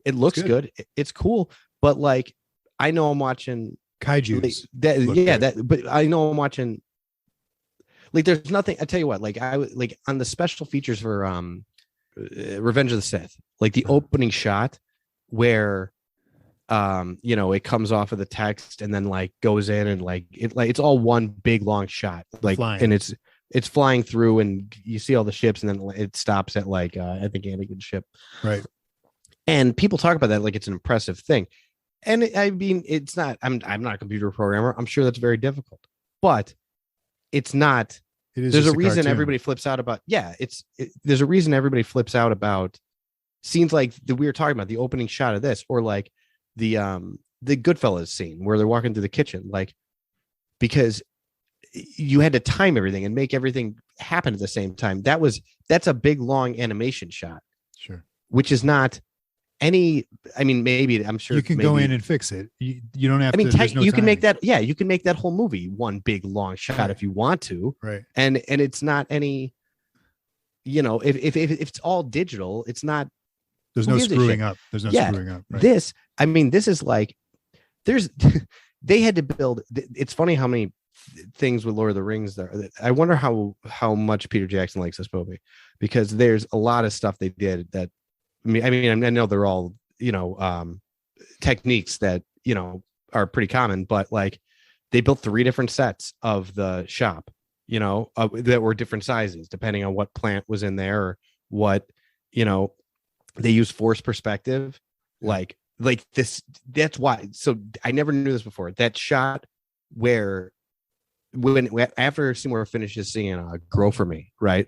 it looks good. It's cool, but like, I know I'm watching kaijus. But I know I'm watching. Like, there's nothing. I tell you what, like on the special features for Revenge of the Sith, like the opening shot where it comes off of the text and then like goes in and it's all one big long shot, like flying. And it's flying through and you see all the ships and then it stops at like I think Anakin's ship, right? And people talk about that like it's an impressive thing, and I mean it's not. I'm not a computer programmer. I'm sure that's very difficult, but it's not. There's a reason cartoon. Everybody flips out about. Yeah, there's a reason everybody flips out about scenes like we were talking about, the opening shot of this, or like the Goodfellas scene where they're walking through the kitchen, like, because you had to time everything and make everything happen at the same time. That's a big long animation shot, sure, which is not any. I mean, maybe I'm sure you can go in and fix it. You don't have. I mean, you can make that. Yeah, you can make that whole movie one big long shot if you want to. Right. And it's not any. If it's all digital, it's not. There's no screwing up. There's no screwing up. Right. This is like, they had to build. It's funny how many things with Lord of the Rings there. I wonder how much Peter Jackson likes this movie, because there's a lot of stuff they did that. I mean, I know they're all, techniques that, are pretty common, but like they built 3 different sets of the shop, that were different sizes depending on what plant was in there or what, they use forced perspective, like this. That's why. So I never knew this before. That shot where after Seymour finishes singing "Grow for Me," right,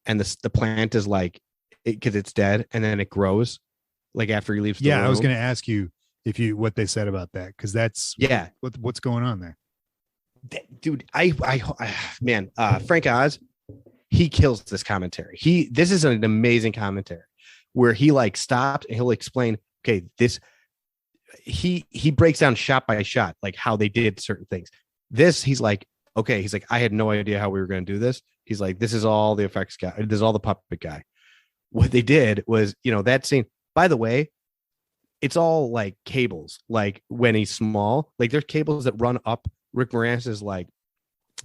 and the plant is like, because it's dead, and then it grows, like after he leaves. The room. I was going to ask you what they said about that, because that's what's going on there, dude. Frank Oz, he kills this commentary. This is an amazing commentary where he like stopped and he'll explain, okay, this, he breaks down shot by shot, like how they did certain things. This, he's like, I had no idea how we were going to do this. He's like, this is all the effects guy. This is all the puppet guy. What they did was, that scene, by the way, it's all like cables, like when he's small, like there's cables that run up Rick Moranis's like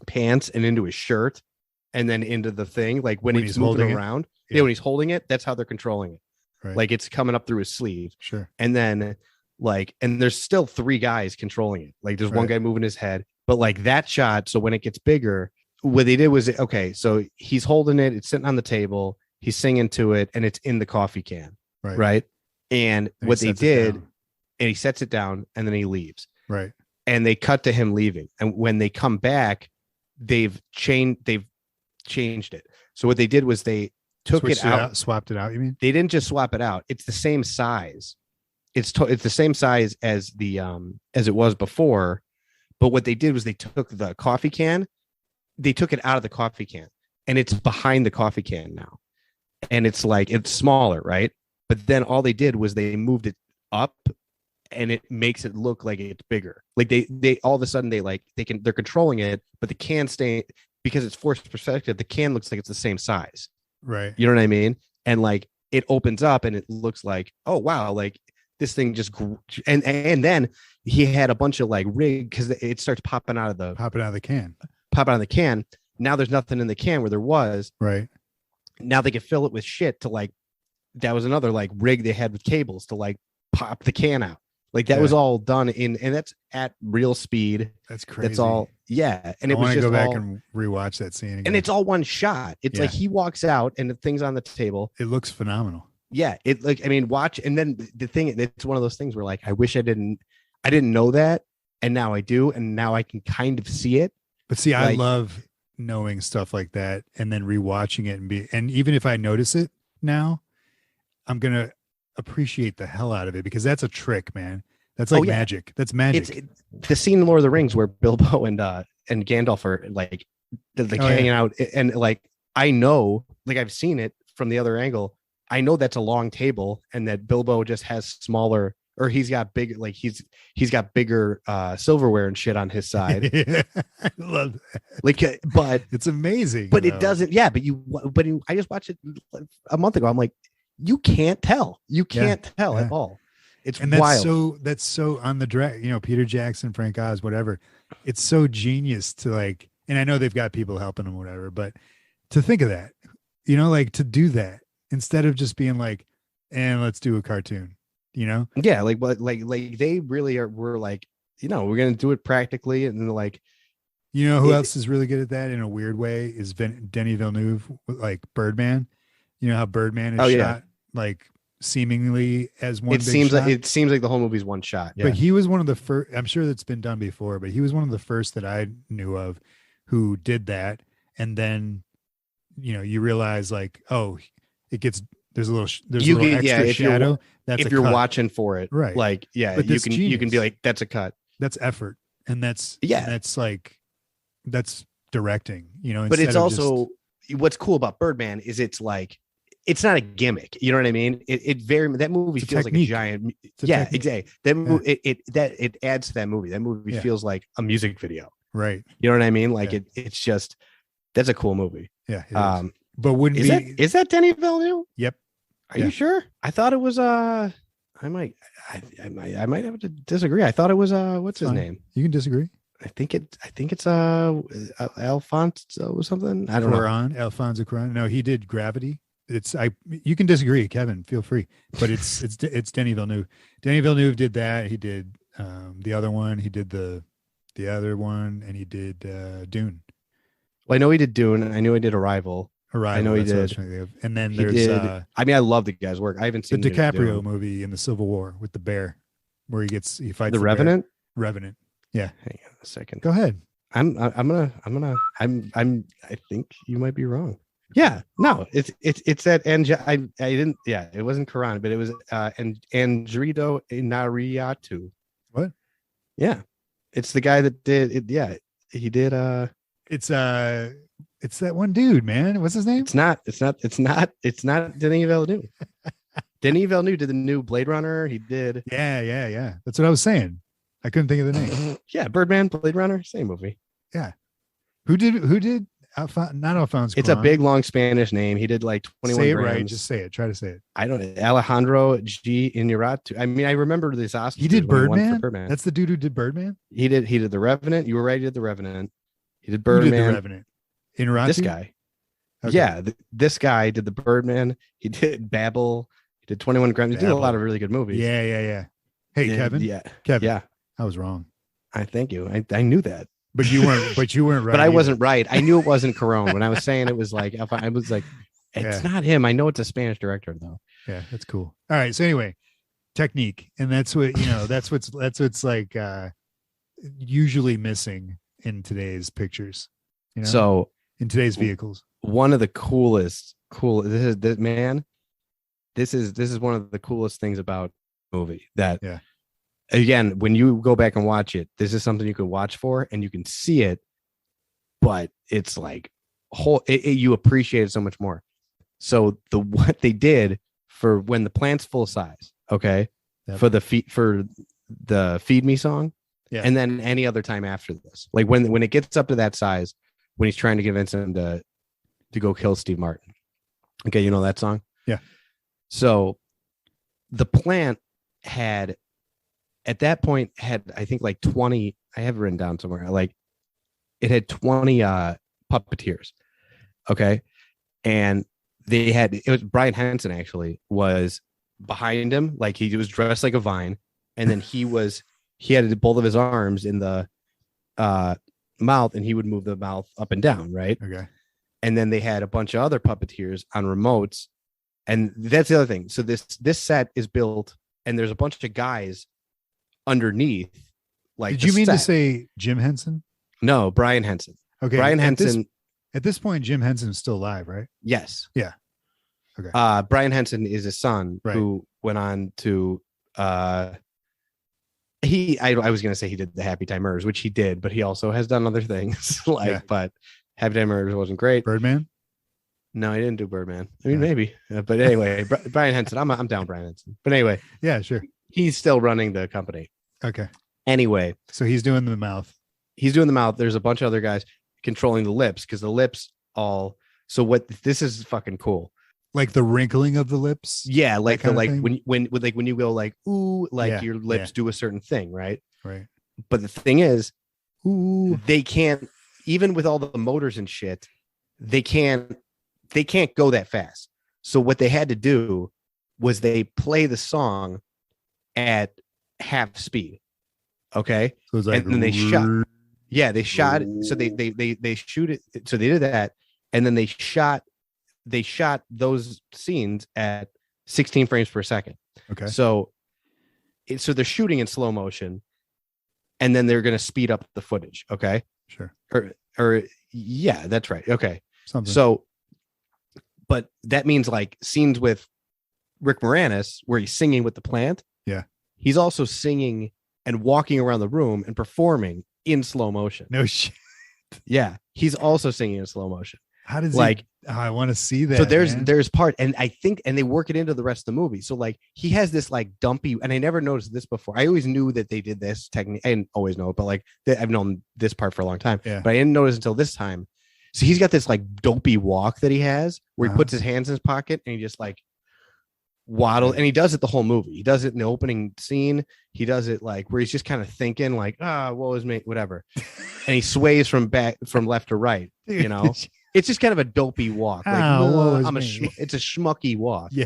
pants and into his shirt and then into the thing, like when he's moving around. Yeah, when he's holding it, that's how they're controlling it. Right. Like it's coming up through his sleeve. Sure. And then and there's still 3 guys controlling it. Like there's one guy moving his head, but like that shot. So when it gets bigger, what they did was, okay, so he's holding it. It's sitting on the table. He's singing to it and it's in the coffee can. Right. And what they did, and he sets it down and then he leaves. Right. And they cut to him leaving. And when they come back, they've changed it. So what they did was they took it out, swapped it out. You mean? They didn't just swap it out. It's the same size. It's the same size as as it was before. But what they did was they took the coffee can, they took it out of the coffee can, and it's behind the coffee can now. And it's like, it's smaller, right? But then all they did was they moved it up, and it makes it look like it's bigger. Like they all of a sudden they're controlling it, but the can stay, because it's forced perspective. The can looks like it's the same size. Right. You know what I mean? And like it opens up and it looks like, oh wow, like this thing just and then he had a bunch of like rig because it starts popping out of the can. Now there's nothing in the can where there was. Right. Now they can fill it with shit to like, that was another like rig they had with cables to like pop the can out. Like that was all done and that's at real speed. That's crazy. That's all. Yeah. And I want to go back and rewatch that scene again. And it's all one shot. It's like he walks out and the thing's on the table. It looks phenomenal. Yeah. It like, I mean, watch. And then the thing, it's one of those things where like, I wish I didn't know that. And now I do. And now I can kind of see it. But see, I love knowing stuff like that and then rewatching it and even if I notice it now, I'm going to appreciate the hell out of it because that's a trick, man. That's like magic. That's magic. The scene in Lord of the Rings where Bilbo and Gandalf are like hanging out and like, I know, like I've seen it from the other angle. I know that's a long table and that Bilbo just has smaller, or he's got big, like he's got bigger silverware and shit on his side. I love that. Like, but it's amazing. But it doesn't. Yeah, but I just watched it a month ago. I'm like, you can't tell. You can't tell at all. It's wild. That's so on the direct. You know, Peter Jackson, Frank Oz, whatever. It's so genius to like. And I know they've got people helping them, whatever. But to think of that, you know, like to do that instead of just being like, and let's do a cartoon. You know, like they really were like, you know, we're gonna do it practically, and like, you know, who else is really good at that in a weird way is Denis Villeneuve, like Birdman. You know how Birdman is shot like seemingly as one. It seems like the whole movie's one shot. Yeah. But he was one of the first. I'm sure that's been done before, but he was one of the first that I knew of who did that. And then, you know, you realize like, oh, it gets. There's a little extra shadow. That's if you're watching for it, right? Like, but you can be like, that's a cut. That's effort, and that's directing. You know, but it's also what's cool about Birdman is it's like it's not a gimmick. You know what I mean? That movie feels like a giant. Exactly. It adds to that movie. That movie feels like a music video, right? You know what I mean? Like it's just that's a cool movie. Yeah. But is that Denis Villeneuve? Yep. Are you sure? I thought it was I might have to disagree. I thought it was what's his name? You can disagree. I think it's Alfonso or something. I don't know. Alfonso Cuarón. No, he did Gravity. You can disagree, Kevin. Feel free. But it's Denis Villeneuve. Denis Villeneuve did that. He did the other one. He did the other one, and he did Dune. Well, I know he did Dune. I knew he did Arrival. I know he did. And then there's I mean, I love the guy's work. I haven't seen the DiCaprio movie in the Civil War with the bear, where he fights the Revenant. Bear. Revenant. Yeah. Hang on a second. Go ahead. I think you might be wrong. Yeah. No, it's that. And I didn't. Yeah, it wasn't Quran, but it was Andrito Inarritu. What? Yeah, it's the guy that did it. Yeah, he did. It's that one dude, man. What's his name? It's not Denis Villeneuve. Denis Villeneuve did the new Blade Runner. He did. Yeah. That's what I was saying. I couldn't think of the name. Yeah, Birdman, Blade Runner, same movie. Yeah. Who did not Alfonso? It's a big long Spanish name. He did like 21 Say it grams. right. Just say it. Try to say it. I don't know. Alejandro G. Inarritu. I mean, I remember this Oscar. He did Birdman? That's the dude who did Birdman? He did The Revenant. You were right. He did The Revenant. He did Birdman. Who did The Revenant? Inarritu? This guy. Okay. Yeah. This guy did the Birdman. He did Babel. He did 21 grams. He did a lot of really good movies. Yeah. Hey, Kevin. Yeah. Kevin. Yeah. I was wrong. I thank you. I knew that. But you weren't right. But I wasn't right. I knew it wasn't Cuarón. When I was saying it was like, I was like, it's not him. I know it's a Spanish director though. Yeah, that's cool. All right. So anyway, technique. And that's what, that's what's like usually missing in today's pictures. So in today's vehicles. One of the this is one of the coolest things about the movie that again, when you go back and watch it, this is something you can watch for and you can see it, but it's like you appreciate it so much more. So what they did for when the plant's full size, okay, for the Feed Me song, and then any other time after this, like when it gets up to that size, when he's trying to convince him to go kill Steve Martin. Okay, you know that song? Yeah. So the plant had at that point had I think like 20. I have it written down somewhere. Like it had 20 puppeteers. Okay. And it was Brian Henson actually was behind him. Like he was dressed like a vine. And then he had both of his arms in the mouth, and he would move the mouth up and down. Right. Okay. And then they had a bunch of other puppeteers on remotes. And that's the other thing. So this set is built, and there's a bunch of guys underneath. Like, did you mean to say Jim Henson? No, Brian Henson. Okay. Brian Henson. At this point, Jim Henson's still alive, right? Yes. Yeah. Okay. Brian Henson is his son, right, who went on to I was going to say he did the Happy Time Murders, which he did, but he also has done other things but Happy Time Murders wasn't great. Birdman? No, he didn't do Birdman. I mean, maybe, but anyway, Brian Henson. I'm down Brian Henson. But anyway, yeah, sure. He's still running the company. Okay. Anyway, so he's doing the mouth. There's a bunch of other guys controlling the lips, because the lips all. So what? This is fucking cool. Like the wrinkling of the lips. Yeah, like the when you go like ooh, like your lips do a certain thing, right? Right. But the thing is, ooh, they can't, even with all the motors and shit, they can't go that fast. So what they had to do was they play the song at half speed. Okay. So it's like, and then they shot. Yeah, they shot. So they shoot it. So they did that, and then they shot those scenes at 16 frames per second. Okay. So they're shooting in slow motion, and then they're going to speed up the footage. Okay. Sure. Or yeah, that's right. Okay. Something. So, but that means like scenes with Rick Moranis where he's singing with the plant. Yeah. He's also singing and walking around the room and performing in slow motion. No shit. Yeah. He's also singing in slow motion. How does I want to see that. So there's part, and I think, and they work it into the rest of the movie. So like he has this like dumpy, and I never noticed this before. I always knew that they did this technique. I didn't always know it, but like I've known this part for a long time. Yeah. But I didn't notice until this time. So he's got this like dopey walk that he has where he puts his hands in his pocket and he just like waddle, and he does it the whole movie. He does it in the opening scene. He does it like where he's just kind of thinking like, what was me, whatever. And he sways from left to right, you know. It's just kind of a dopey walk. Like, it's a schmucky walk. Yeah.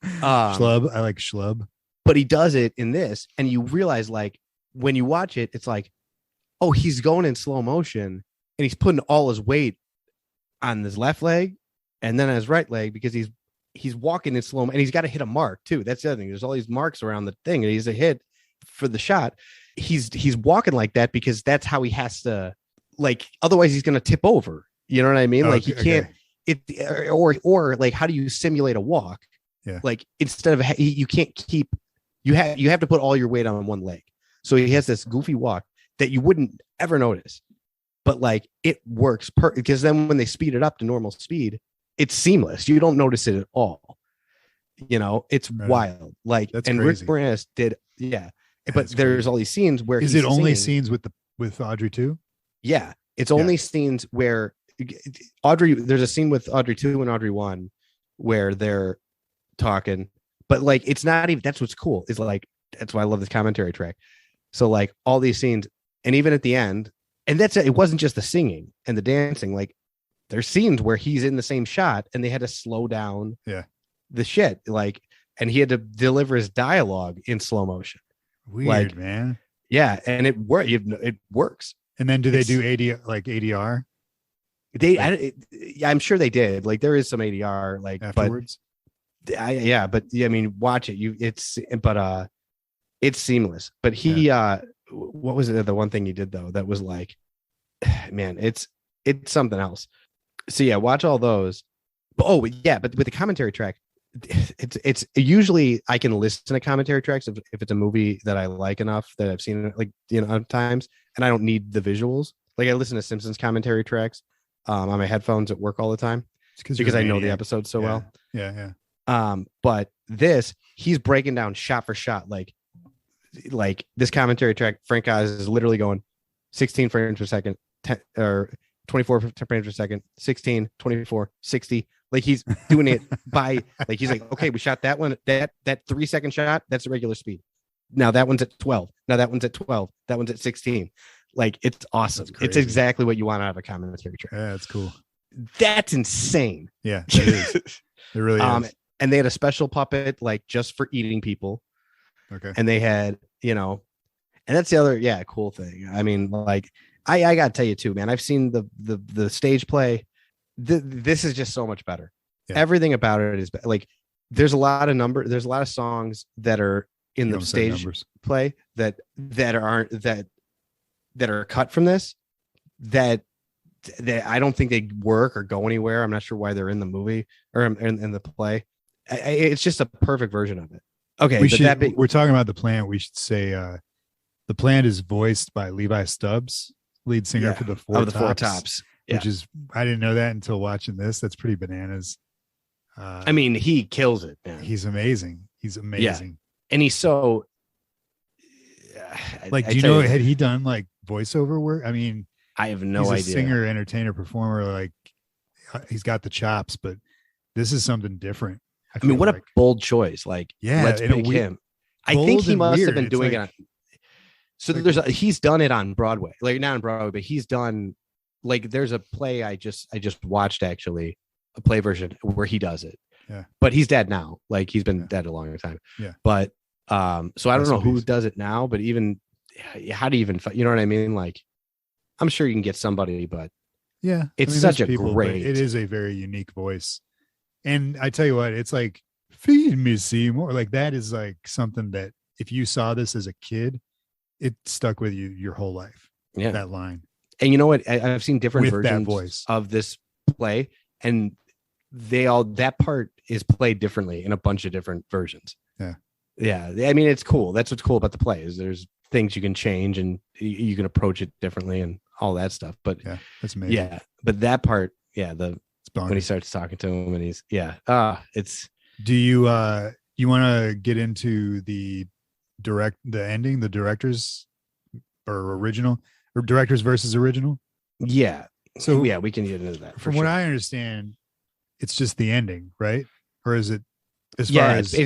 Schlub. I like schlub. But he does it in this, and you realize like when you watch it, it's like, oh, he's going in slow motion, and he's putting all his weight on his left leg and then on his right leg, because he's walking in slow, and he's got to hit a mark too. That's the other thing. There's all these marks around the thing, and he's a hit for the shot. He's walking like that because that's how he has to, like, otherwise he's going to tip over. You know what I mean? Like he can't or like, how do you simulate a walk? Yeah. Like instead of you can't keep, you have to put all your weight on one leg. So he has this goofy walk that you wouldn't ever notice, but like it works because then when they speed it up to normal speed, it's seamless. You don't notice it at all. You know, it's wild. Like, that's and crazy. Rick Moranis did. Yeah. But there's all these scenes where is it only scenes with Audrey too? Yeah. It's only scenes where Audrey, there's a scene with Audrey 2 and Audrey 1 where they're talking, but like it's not even, that's what's cool. It's like, that's why I love this commentary track. So like all these scenes, and even at the end, and it wasn't just the singing and the dancing, like there's scenes where he's in the same shot and they had to slow down the shit, like, and he had to deliver his dialogue in slow motion. Weird, like, man. Yeah, and it works. And then do they do ADR? I'm sure they did. Like there is some ADR, like afterwards. But I mean, watch it. It's seamless. But he, what was it? The one thing he did though that was like, man, it's something else. So yeah, watch all those. But but with the commentary track, it's usually I can listen to commentary tracks if it's a movie that I like enough that I've seen it like times, and I don't need the visuals. Like I listen to Simpsons commentary tracks on my headphones at work all the time because I know the episode so well. Yeah. But this, he's breaking down shot for shot, like this commentary track. Frank Oz is literally going 16 frames per second, 10, or 24 frames per second, 16, 24, 60, Like he's doing it by like he's like, okay, we shot that one, that 3-second shot, that's the regular speed. Now that one's at 12. Now that one's at 12. That one's at 16. Like it's awesome. It's exactly what you want out of a commentary track. Yeah, that's cool. That's insane. Yeah, it is. It really is. And they had a special puppet like just for eating people. Okay. And they had, you know, and that's the other cool thing. I mean, like I gotta tell you too, man. I've seen the stage play. This is just so much better. Yeah. Everything about it is like there's a lot of songs that are in the stage play that are cut from this that I don't think they work or go anywhere. I'm not sure why they're in the movie or in the play. It's just a perfect version of it. Okay, we're talking about the plant. We should say the plant is voiced by Levi Stubbs, lead singer for the Four Tops. Yeah. Which is, I didn't know that until watching this. That's pretty bananas. I mean, he kills it, man. He's amazing. He's amazing. Yeah. And he's so like, do you know, had he done like voiceover work? I mean, I have no idea. Singer, entertainer, performer, like he's got the chops, but this is something different. I mean, what a bold choice. Like, let's pick him. I think he must have been doing it. So he's done it on Broadway, like not on Broadway, but he's done like there's a play I just watched, actually, a play version where he does it. Yeah. But he's dead now. Like he's been dead a long time. Yeah. But so I don't know who does it now, but even how do you even, you know what I mean? Like I'm sure you can get somebody, but yeah, it's such a great, it is a very unique voice. And I tell you what, it's like, feed me Seymour. Like that is like something that if you saw this as a kid, it stuck with you your whole life. Yeah. That line. And you know what? I've seen different versions of this play, and that part is played differently in a bunch of different versions. Yeah. Yeah. I mean, it's cool. That's what's cool about the play is there's things you can change and you can approach it differently and all that stuff. But yeah, that's amazing. Yeah. But that part, when he starts talking to him and he's, it's. Do you want to get into the ending, the directors or original or directors versus original? Yeah. So yeah, we can get into that. From what I understand, it's just the ending, right? Or is it it's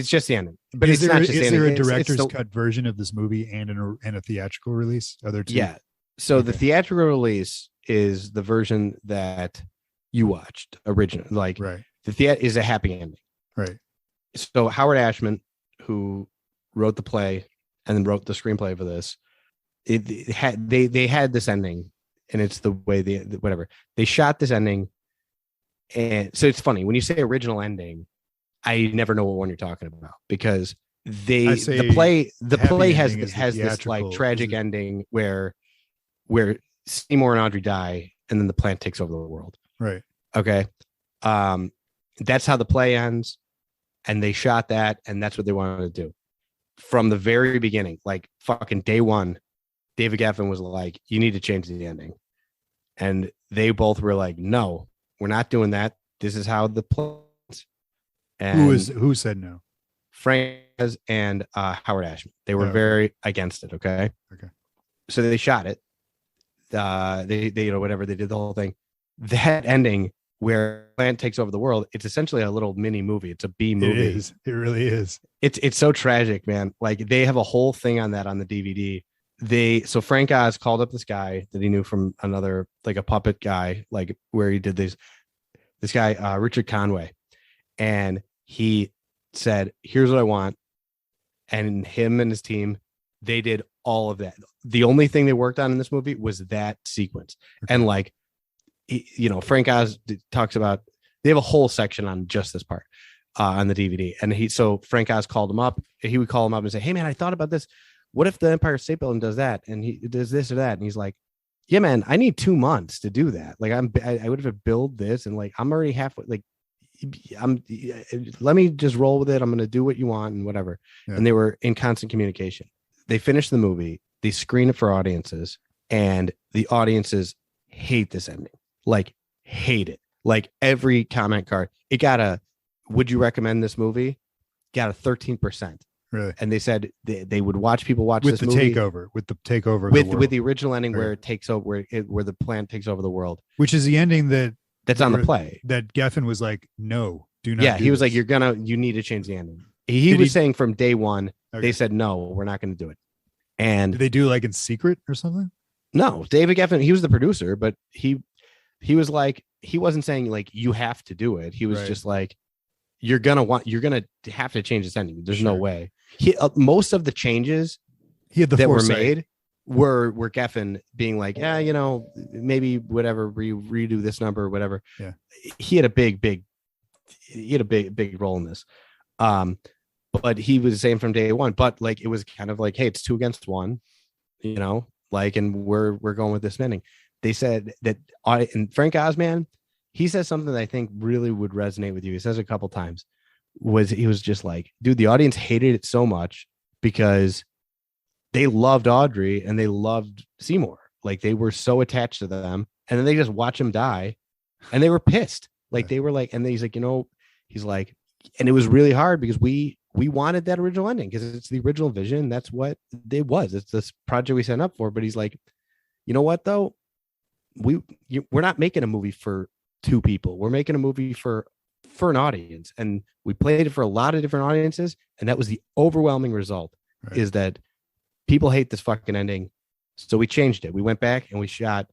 just the ending? But is there a director's cut version of this movie and a theatrical release? Are there two? Yeah. So the theatrical release is the version that you watched originally. Like the theater is a happy ending. Right. So Howard Ashman, who wrote the play and then wrote the screenplay for this, they had this ending, and it's the way they shot this ending. And so it's funny when you say original ending, I never know what one you're talking about because the play has this like tragic ending where Seymour and Audrey die, and then the plant takes over the world. Right. Okay. That's how the play ends. And they shot that, and that's what they wanted to do from the very beginning. Like fucking day one, David Geffen was like, "You need to change the ending," and they both were like, "No, we're not doing that. This is how the play." And who said no? Frank and Howard Ashman. They were very against it. Okay. So they shot it. They whatever, they did the whole thing. That ending where plant takes over the world, it's essentially a little mini movie. It's a B movie. It really is. It's so tragic, man. Like they have a whole thing on that on the DVD. So Frank Oz called up this guy that he knew from another, like a puppet guy, like where he did this guy, Richard Conway. And he said, "Here's what I want." And him and his team, they did all of that. The only thing they worked on in this movie was that sequence. And like, Frank Oz talks about, they have a whole section on just this part on the DVD. And so Frank Oz called him up. He would call him up and say, "Hey man, I thought about this. What if the Empire State Building does that? And he does this or that?" And he's like, "Yeah, man, I need 2 months to do that. Like I would have to build this. And like, I'm already halfway, like let me just roll with it. I'm going to do what you want and whatever." Yeah. And they were in constant communication. They finished the movie. They screen it for audiences, and the audiences hate this ending. Like hate it. Like every comment card, it got a, "Would you recommend this movie?" Got a 13%. Really? And they said they would watch people watch with this movie with the takeover with the original ending where it takes over, where the plant takes over the world, which is the ending that That's on the play. That Geffen was like, no, do not. Yeah, do he was this. like, you need to change the ending. He was saying from day one, Okay. they said, no, we're not going to do it. And did they do like in secret or something? No, David Geffen, he was the producer, but he was like, he wasn't saying like, you have to do it. He was just like, you're going to have to change this ending. There's no way. Most of the changes that were made were Geffen being like, yeah, you know, maybe whatever, redo this number or whatever. Yeah. He had a big role in this. But he was saying from day one, but like, it was kind of like, hey, it's 2 against 1, you know, like, and we're going with this ending. They said that, and Frank Oz, man, he says something that I think really would resonate with you. He says a couple times, he was just like, dude, the audience hated it so much because they loved Audrey and they loved Seymour. Like, they were so attached to them, and then they just watch him die and they were pissed. Like, they were like, and then he's like, you know, he's like, and it was really hard because we wanted that original ending because it's the original vision. That's what it was. It's this project we signed up for. But he's like, you know what though? We're not making a movie for 2 people. We're making a movie for an audience, and we played it for a lot of different audiences. And that was the overwhelming result, is that people hate this fucking ending. So we changed it. We went back and we shot.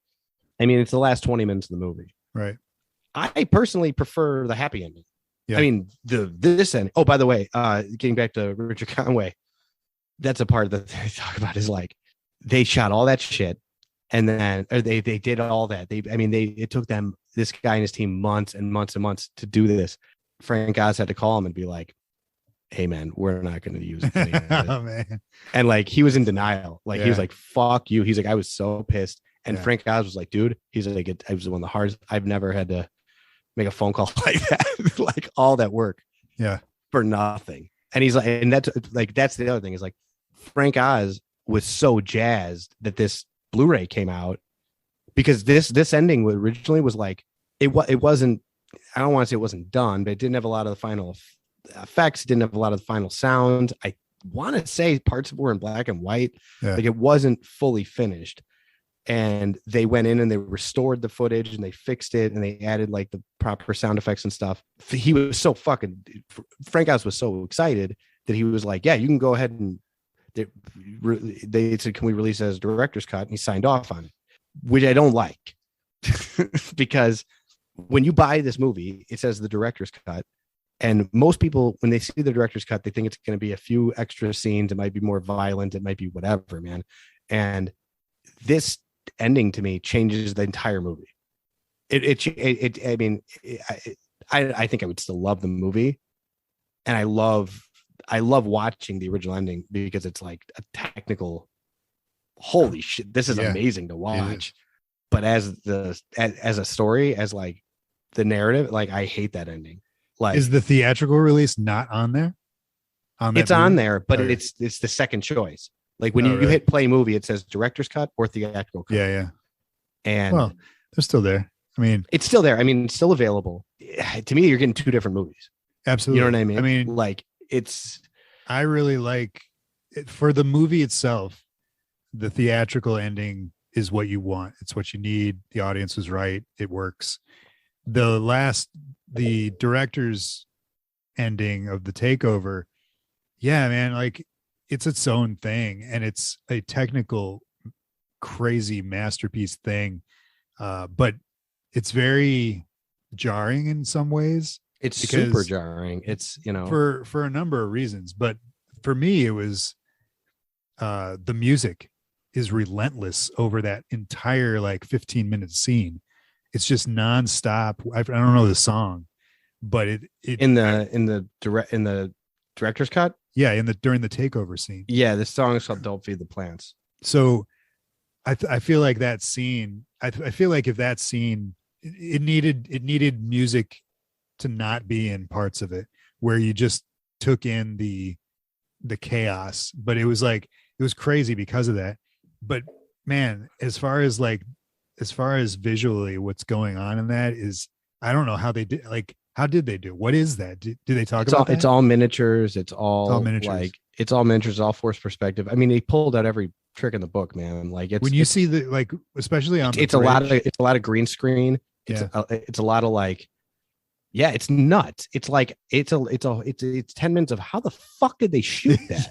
I mean, it's the last 20 minutes of the movie. Right. I personally prefer the happy ending. Yeah. I mean, this end. Oh, by the way, getting back to Richard Conway, that's a part that they talk about is like, they shot all that shit, and then they did all that. It took them, this guy and his team, months and months and months to do this. Frank Oz had to call him and be like, hey man, we're not going to use it. Oh, man. And like, he was in denial. Like, he was like, fuck you. He's like, I was so pissed. And Frank Oz was like, dude, he's like, it was one of the hardest. I've never had to make a phone call like that, like all that work for nothing. And he's like, and that's the other thing is like, Frank Oz was so jazzed that this Blu-ray came out, because this ending originally was like, it wasn't, I don't want to say it wasn't done, but it didn't have a lot of the final effects. It didn't have a lot of the final sound. I want to say parts of it were in black and white. Like, it wasn't fully finished. And they went in and they restored the footage and they fixed it and they added like the proper sound effects and stuff. He was so Frank Oz was so excited that he was like, yeah, you can go ahead, and they said, can we release it as a director's cut? And he signed off on it, which I don't like because when you buy this movie, it says the director's cut. And most people, when they see the director's cut, they think it's going to be a few extra scenes. It might be more violent. It might be whatever, man. And this ending to me changes the entire movie. I think I would still love the movie, and I love watching the original ending because it's like a technical, holy shit, this is amazing to watch. But as a story, as like the narrative, like, I hate that ending. Like, is the theatrical release not on there? It's on there, but it's the second choice. Like, when you hit play movie, it says director's cut or theatrical cut. Yeah. And well, they're still there. I mean, it's still there. I mean, it's still available. To me, you're getting 2 different movies. Absolutely. You know what I mean? I mean, like, I really like it. For the movie itself, the theatrical ending is what you want. It's what you need. The audience was right. It works. The director's ending of The Takeover, yeah, man, like, it's its own thing, and it's a technical, crazy masterpiece thing. But it's very jarring in some ways. It's super jarring. It's, you know, for a number of reasons. But for me, it was the music is relentless over that entire like 15-minute scene. It's just nonstop. I don't know the song, but it in the director's cut. Yeah, during the takeover scene. Yeah, the song is called "Don't Feed the Plants." So, I feel like that scene. I feel like if that scene, it needed music to not be in parts of it, where you just took in the chaos. But it was crazy because of that. But man, as far as visually, what's going on in that is, I don't know how they did. Like, how did they do? What is that? Do they talk about that? It's all miniatures. It's all miniatures. Like, it's all miniatures, all forced perspective. I mean, they pulled out every trick in the book, man. Like, when you see the, like, especially on it's a lot of green screen. It's it's a lot of like, yeah, it's nuts. It's like it's 10 minutes of how the fuck did they shoot that?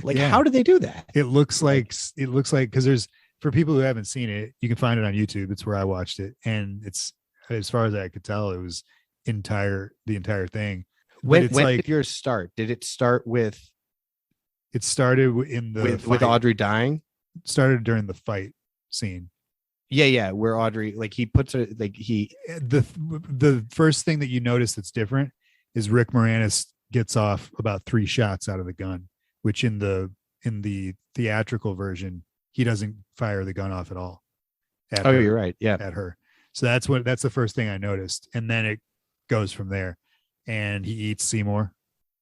Like, Yeah. how did they do that? It looks like because there's, for people who haven't seen it, you can find it on YouTube. It's where I watched it, and it's, as far as I could tell, it was the entire thing. When did yours start? Did it start with it started in the with Audrey dying? Started during the fight scene. Yeah, where Audrey, like, he puts her, like, the first thing that you notice that's different is Rick Moranis gets off about 3 shots out of the gun, which in the theatrical version, he doesn't fire the gun off at all. You're right. Yeah. At her. So that's the first thing I noticed. And then it goes from there, and he eats Seymour.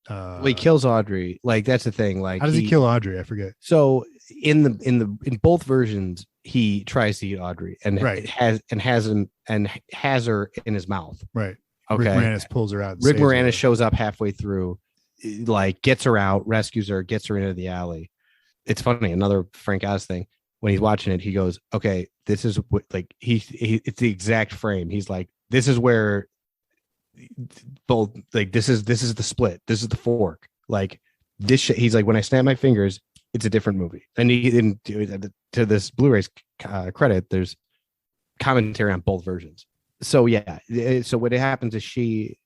Well, he kills Audrey. Like, that's the thing. Like, how does he kill Audrey? I forget. So in both versions, he tries to eat Audrey and has her in his mouth. Right. Okay. Rick Moranis pulls her out. Rick Moranis shows up halfway through, like, gets her out, rescues her, gets her into the alley. It's funny. Another Frank Oz thing. When he's watching it, he goes, "Okay, this is what, like, it's the exact frame." He's like, "This is where both, like, this is the split. This is the fork. Like, this." He's like, "When I snap my fingers, it's a different movie." And he didn't, to this Blu-ray's credit, there's commentary on both versions. So yeah, so what happens is she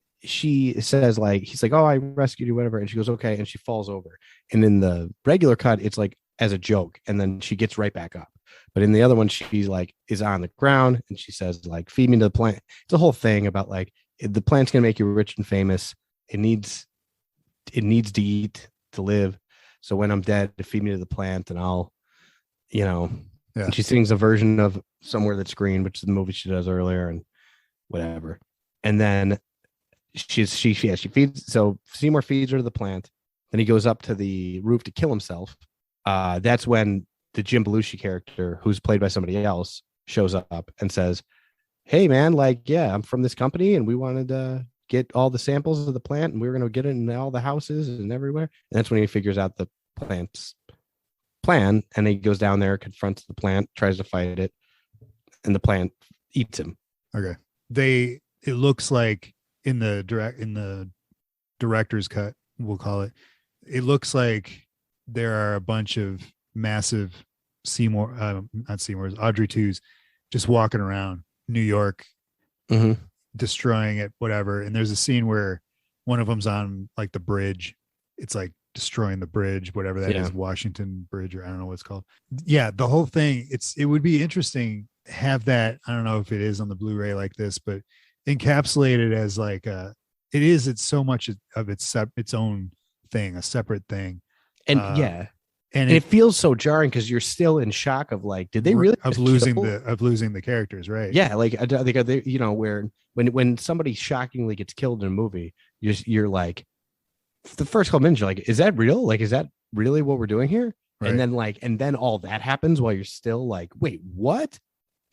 says, like, he's like, "Oh, I rescued you," whatever, and she goes, "Okay," and she falls over. And in the regular cut, it's like as a joke, and then she gets right back up. But in the other one, she's like, is on the ground, and she says, like, "Feed me to the plant." It's a whole thing about, like, the plant's gonna make you rich and famous. It needs to eat to live. So when I'm dead, feed me to the plant, and I'll, Yeah. And she sings a version of Somewhere That's Green, which is the movie she does earlier, and whatever. And then she feeds. So Seymour feeds her to the plant. Then he goes up to the roof to kill himself. That's when the Jim Belushi character, who's played by somebody else, shows up and says, "Hey man, like, yeah, I'm from this company, and we wanted to get all the samples of the plant, and we were going to get it in all the houses and everywhere." And that's when he figures out the plant's plan, and he goes down there, confronts the plant, tries to fight it, and the plant eats him. Okay. It looks like in the director's cut, we'll call it, it looks like there are a bunch of massive Audrey 2s just walking around New York, destroying it, whatever. And there's a scene where one of them's on, like, the bridge. It's like destroying the bridge, whatever that is, Washington Bridge, or I don't know what it's called. Yeah, the whole thing. It would be interesting to have that. I don't know if it is on the Blu-ray like this, but encapsulated as like it's so much of its own thing, a separate thing. And and it feels so jarring because you're still in shock of, like, did they really losing the characters, right? Yeah, like, I think, where when somebody shockingly gets killed in a movie, you're like, the first couple minutes, you're like, is that real? Like, is that really what we're doing here? Right. And then all that happens while you're still like, wait, what?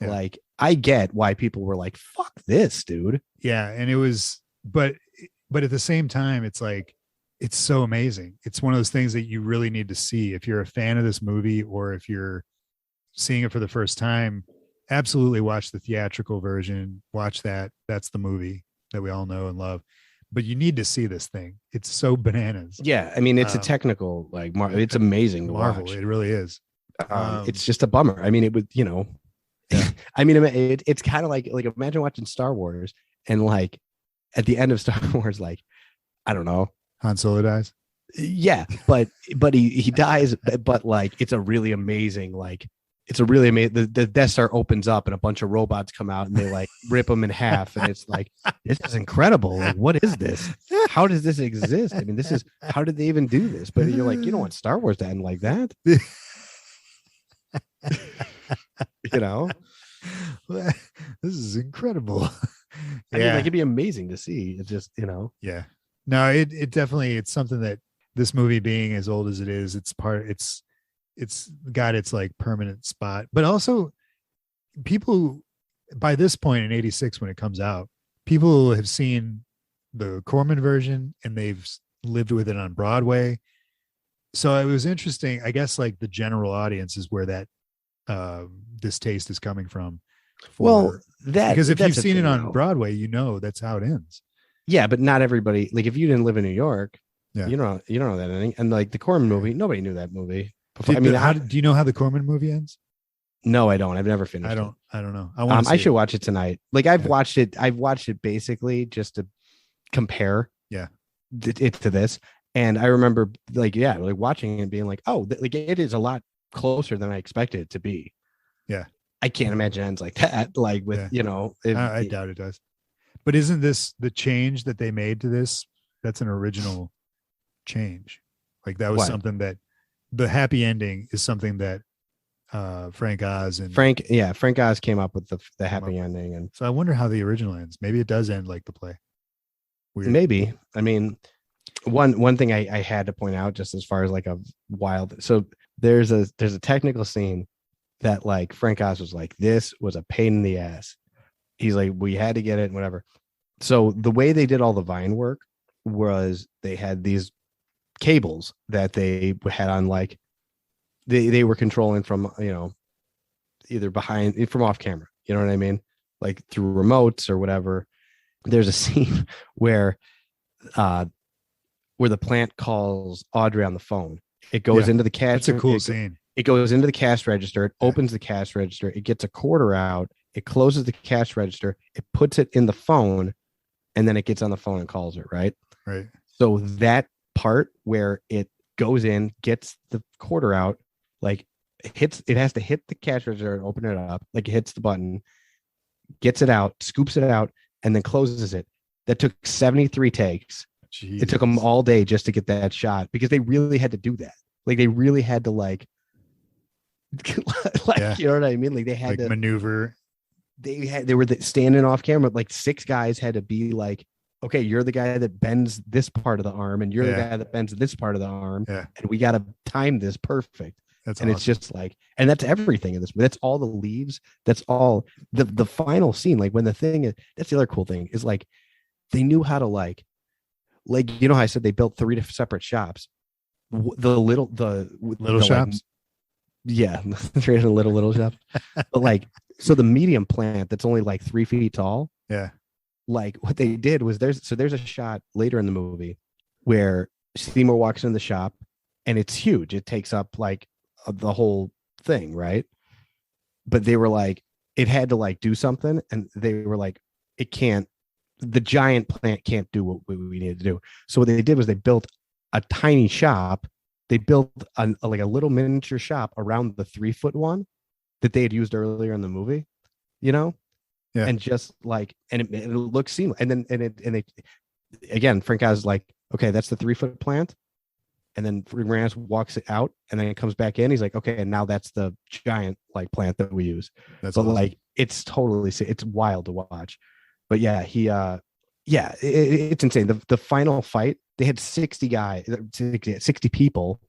Yeah. Like, I get why people were like, fuck this, dude. Yeah, and it was, but at the same time, it's like, it's so amazing. It's one of those things that you really need to see if you're a fan of this movie, or if you're seeing it for the first time. Absolutely watch the theatrical version. Watch that. That's the movie that we all know and love. But you need to see this thing. It's so bananas. Yeah, I mean, it's a technical, like, it's amazing to Marvel. Watch. It really is. It's just a bummer. I mean, it would, Yeah. I mean, it's kind of like imagine watching Star Wars, and, like, at the end of Star Wars, like, I don't know, Han Solo dies. Yeah, but he dies, but, like, it's a really amazing, the Death Star opens up and a bunch of robots come out and they, like, rip them in half, and it's like, this is incredible. Like, what is this? How does this exist? I mean, how did they even do this? But you're like, you don't want Star Wars to end like that. This is incredible. I mean, like, it'd be amazing to see. It's just, Yeah. No, it definitely, it's something that, this movie being as old as it is, it's got its, like, permanent spot. But also, people, by this point in 86, when it comes out, people have seen the Corman version and they've lived with it on Broadway. So it was interesting, I guess, like, the general audience is where that distaste is coming from. Well, Because if you've that's a seen it thing, on though. Broadway, you know that's how it ends. Yeah, but not everybody. Like if you didn't live in New York, Yeah. you don't know that ending. And like the Corman Yeah. movie, nobody knew that movie before. Do you know how the Corman movie ends? No, I don't. I've never finished it. I don't know. I want to I should watch it tonight. Like I've watched it basically just to compare it to this. And I remember like watching it and being like, oh, like it is a lot closer than I expected it to be. Yeah. I can't imagine it ends like that. Like with, I doubt it does. But isn't this the change that they made to this? That's an original change. Like that was something that the happy ending is something that Frank Oz came up with the happy ending. And so I wonder how the original ends. Maybe it does end like the play. Weird. Maybe. I mean, one thing I had to point out just as far as like a wild, so there's a technical scene that like Frank Oz was like, this was a pain in the ass. He's like, we had to get it and whatever. So the way they did all the Vine work was they had these cables that they had on, like they were controlling from, either behind, from off camera, you know what I mean? Like through remotes or whatever. There's a scene where the plant calls Audrey on the phone. It goes into the cash. That's a cool scene. It goes into the cash register. It opens the cash register. It gets a quarter out. It closes the cash register. It puts it in the phone, and then it gets on the phone and calls her. Right. Right. So that part where it goes in, gets the quarter out, like it has to hit the cash register and open it up. Like it hits the button, gets it out, scoops it out, and then closes it. That took 73 takes. Jeez. It took them all day just to get that shot because they really had to do that. Like they really had to like you know what I mean? Like they had to maneuver. They were standing off camera. Like 6 guys had to be like, okay, you're the guy that bends this part of the arm, and you're the guy that bends this part of the arm, and we got to time this perfect. That's and awesome. It's just like, and that's everything in this. That's all the leaves. That's all the final scene. Like when the thing is, that's the other cool thing is like they knew how to like how I said they built 3 separate shops. The little shops. Straight in a little shop. But like, so the medium plant that's only like 3 feet tall. Yeah. Like what they did was there's a shot later in the movie where Seymour walks into the shop and it's huge. It takes up like the whole thing, right? But they were like, it had to like do something, and they were like, the giant plant can't do what we needed to do. So what they did was they built a tiny shop. They built a little miniature shop around the 3-foot one that they had used earlier in the movie, and just like, and it looks seamless. And then again, Frank Oz is like, okay, that's the 3-foot plant. And then Rance walks it out, and then it comes back in. He's like, okay, and now that's the giant like plant that we use. That's but awesome. Like it's wild to watch. But it's insane. The final fight, they had 60 people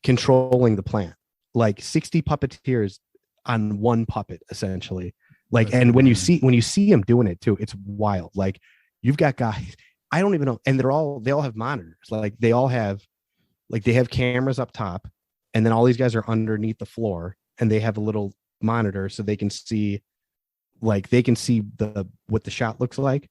controlling the plant, like 60 puppeteers on one puppet, essentially. Like, that's and when you see him doing it too, it's wild. Like you've got guys, I don't even know, and they all have monitors. Like they have cameras up top, and then all these guys are underneath the floor, and they have a little monitor so they can see what the shot looks like.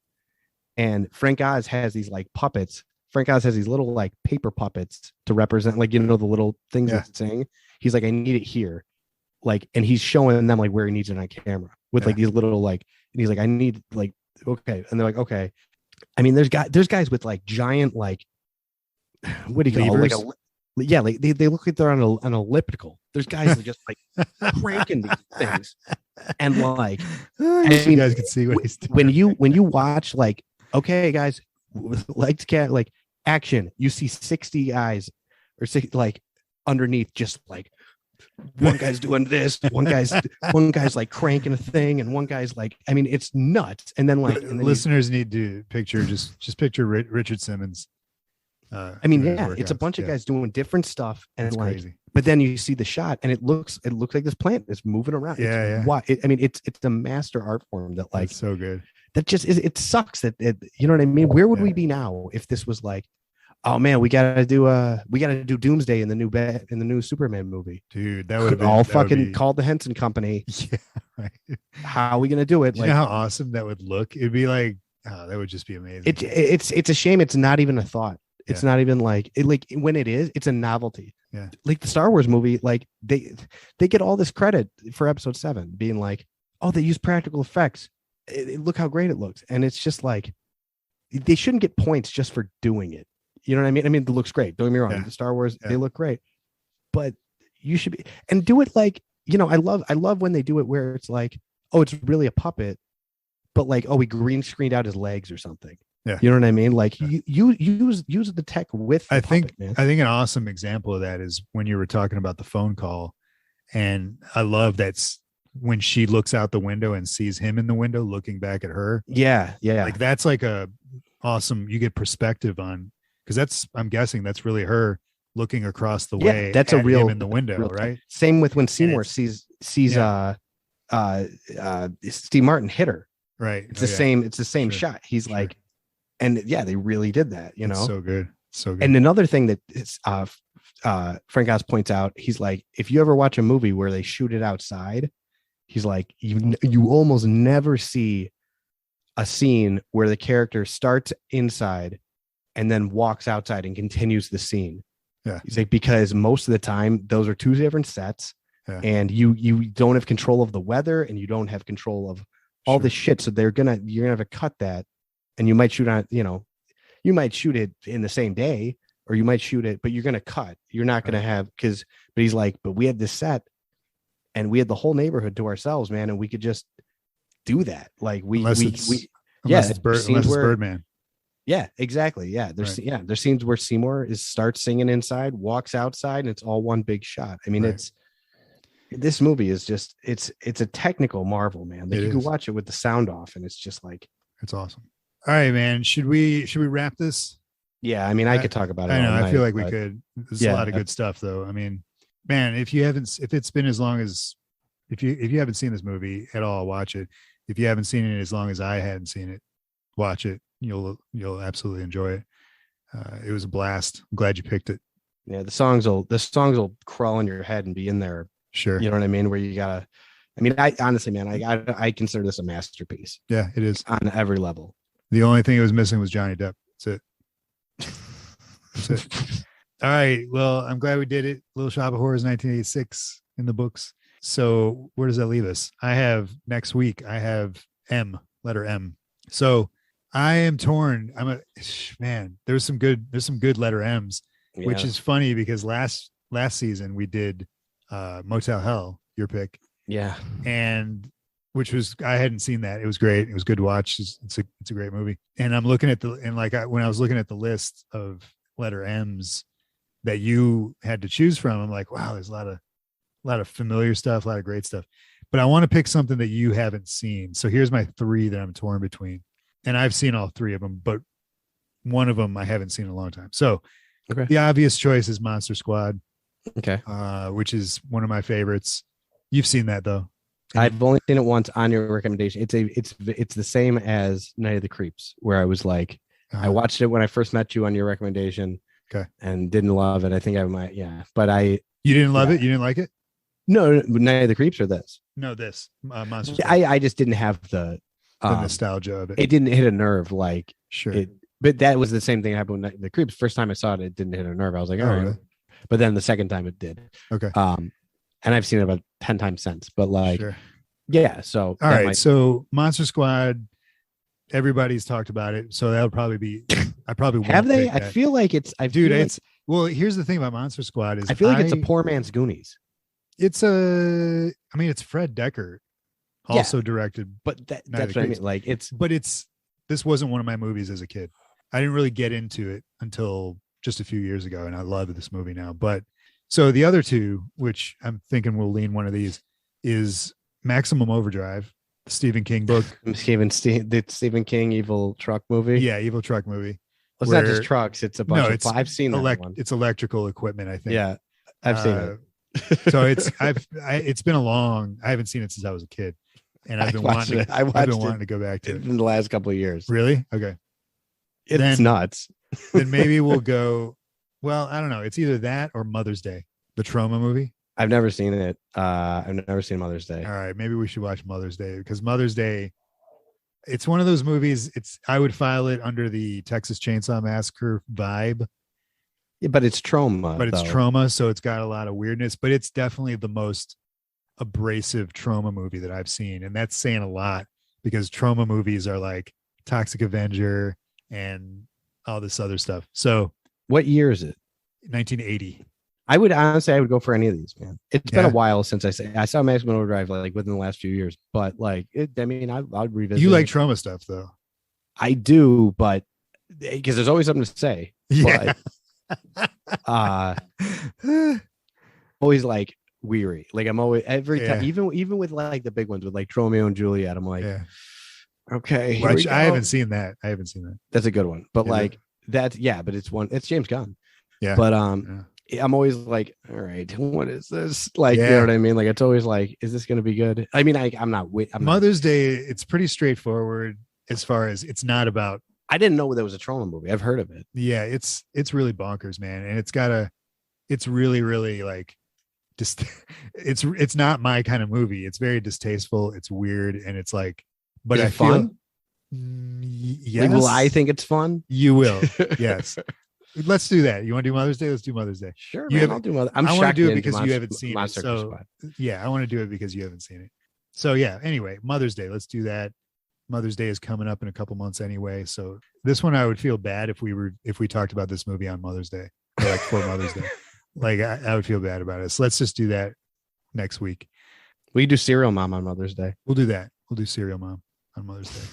And Frank Oz has these like puppets. Frank Oz has these little like paper puppets to represent, like, the little things that's saying. He's like, I need it here. Like, and he's showing them like where he needs it on camera with like these little like, and he's like, I need like, okay. And they're like, okay. I mean, there's guys with like giant, like, what do you call it? Like they look like they're on an elliptical. There's guys that just like cranking these things, and like, you guys can see what he's doing. when you watch, like, okay, guys, like action, you see 60 guys or 60 like underneath, just like one guy's doing this, one guy's like cranking a thing, and one guy's like, I mean, it's nuts. And then like, listeners need to picture just picture Richard Simmons. I mean, it's a bunch of guys doing different stuff, and it's like, crazy. But then you see the shot, and it looks like this plant is moving around. I mean, it's a master art form that, like, it's so good. That just is. It sucks that you know what I mean. Where would we be now if this was like, oh man, we gotta do Doomsday in the new Superman movie, dude? That would have all fucking called the Henson Company. Yeah, Right. How are we gonna do it? You know how awesome that would look? It'd be like, oh, that would just be amazing. It's a shame it's not even a thought. It's not even like it, like when it is, it's a novelty. Yeah. Like the Star Wars movie, like they get all this credit for episode 7 being like, oh, they use practical effects. Look how great it looks. And it's just like, they shouldn't get points just for doing it. You know what I mean? I mean, it looks great. Don't get me wrong. Yeah. The Star Wars, they look great, but you should be, and do it like, you know, I love when they do it where it's like, oh, it's really a puppet, but like, oh, we green screened out his legs or something. Yeah. You know what I mean? Like you use the tech with the puppet, man. I think an awesome example of that is when you were talking about the phone call. And I love that's when she looks out the window and sees him in the window looking back at her. Yeah. Like that's like a awesome, you get perspective on, because I'm guessing that's really her looking across the way. That's a real him in the window, right? Same with when Seymour sees Steve Martin hit her. Right. It's the same shot. He's like, and yeah, they really did that, you know. It's so good. So good. And another thing that is Frank Oz points out, he's like, if you ever watch a movie where they shoot it outside, he's like, you almost never see a scene where the character starts inside and then walks outside and continues the scene. Yeah. He's like, because most of the time those are two different sets, and you don't have control of the weather and you don't have control of all this shit. So you're gonna have to cut that, and you might shoot on, you know, you might shoot it in the same day, or you might shoot it, but you're gonna cut. You're not gonna have but he's like, but we had this set and we had the whole neighborhood to ourselves, man, and we could just do that. Like unless it's Birdman. Yeah, exactly. Yeah, there's scenes where Seymour starts singing inside, walks outside, and it's all one big shot. I mean, this movie is just it's a technical marvel, man. Like you can watch it with the sound off, and it's just like, it's awesome. All right, man. Should we wrap this? Yeah, I mean, I could talk about it. I know. I feel like we could. There's a lot of good stuff, though. I mean, man, if it's been as long as if you haven't seen this movie at all, watch it. If you haven't seen it as long as I hadn't seen it, watch it. You'll absolutely enjoy it. It was a blast. I'm glad you picked it. Yeah, the songs will crawl in your head and be in there. Sure. You know what I mean? Where you gotta. I mean, I honestly, man, I consider this a masterpiece. Yeah, it is on every level. The only thing it was missing was Johnny Depp. That's it. That's it. All right. Well, I'm glad we did it. Little Shop of Horrors 1986 in the books. So where does that leave us? Next week, I have letter M. So I am torn. There's some good letter M's, which is funny because last season we did Motel Hell, your pick. Yeah. And which was, I hadn't seen that. It was great. It was good to watch. It's a great movie. And I'm looking at when I was looking at the list of letter M's that you had to choose from, I'm like, wow, there's a lot of familiar stuff, a lot of great stuff. But I want to pick something that you haven't seen. So here's my 3 that I'm torn between. And I've seen all 3 of them, but one of them I haven't seen in a long time. So the obvious choice is Monster Squad. Okay. Which is one of my favorites. You've seen that though. I've only seen it once on your recommendation. It's the same as Night of the Creeps, where I was like, I watched it when I first met you on your recommendation. Okay. And didn't love it. I think I might, but you didn't love it? You didn't like it? No, Night of the Creeps or this? No, this Monster Squad. I just didn't have the nostalgia of it. It didn't hit a nerve like sure. But that was the same thing happened with the Creeps. First time I saw it, it didn't hit a nerve. I was like, all right. Really? But then the second time it did. Okay. And I've seen it about 10 times since. But like, yeah. So all right. So Monster Squad, everybody's talked about it. So that'll probably be. I probably have they. I feel like it's. Well, here's the thing about Monster Squad is I feel like it's a poor man's Goonies. It's Fred Decker also directed, but that's what I mean. Like this wasn't one of my movies as a kid. I didn't really get into it until just a few years ago, and I love this movie now. But so the other 2, which I'm thinking will lean one of these, is Maximum Overdrive, the Stephen King book. The Stephen King evil truck movie. Yeah, evil truck movie. Well, it's not just trucks; it's a bunch of. I've seen that one. It's electrical equipment, I think. Yeah, I've seen it. So it's been I haven't seen it since I was a kid, and I've been wanting to go back to it in the last couple of years. Really? Okay. It's nuts. Then maybe we'll go. Well, I don't know. It's either that or Mother's Day, the Trauma movie. I've never seen it. I've never seen Mother's Day. All right, maybe we should watch Mother's Day, because Mother's Day, it's one of those movies. I would file it under the Texas Chainsaw Massacre vibe, Yeah, but it's trauma. but it's though. trauma, so it's got a lot of weirdness. But it's definitely the most abrasive trauma movie that I've seen, and that's saying a lot, because trauma movies are like Toxic Avenger and all this other stuff. So What year is it? 1980. I would go for any of these, man. It's been Yeah. a while since I saw Maximum Overdrive like within the last few years, but like I'd revisit. You like it. trauma stuff, though. I do, but because there's always something to say. Yeah. But always like weary. Like I'm always every time, Yeah. even with like the big ones with like Romeo and Juliet. I'm like, Yeah. okay, here we Which I go. haven't seen that. That's a good one, but Yeah. like that's but it's James Gunn. Yeah. But Yeah. I'm always like, all right, what is this? Like, you Yeah. know what I mean? Like, it's always like, is this going to be good? I mean, I'm not. Mother's Day, it's pretty straightforward as far as it's not about. I didn't know there was a trauma movie. I've heard of it. Yeah, it's really bonkers, man, and it's really, really like, just it's not my kind of movie. It's very distasteful. It's weird, and it's like, but Is it I feel fun? Yes, Like, will I think it's fun? You will. Yes. Let's do that. You want to do Mother's Day? Let's do Mother's Day. Sure, You man. have- I'll do Mother. I'm I want to shocked do it into because you haven't seen it. Monster So Squad. yeah, I want to do it because you haven't seen it. So yeah. Anyway, Mother's Day. Let's do that. Mother's Day is coming up in a couple months anyway. So this one, I would feel bad if we talked about this movie on Mother's Day, or like for Mother's Day. Like I would feel bad about it. So let's just do that next week. We do Serial Mom on Mother's Day. We'll do that. We'll do Serial Mom on Mother's Day.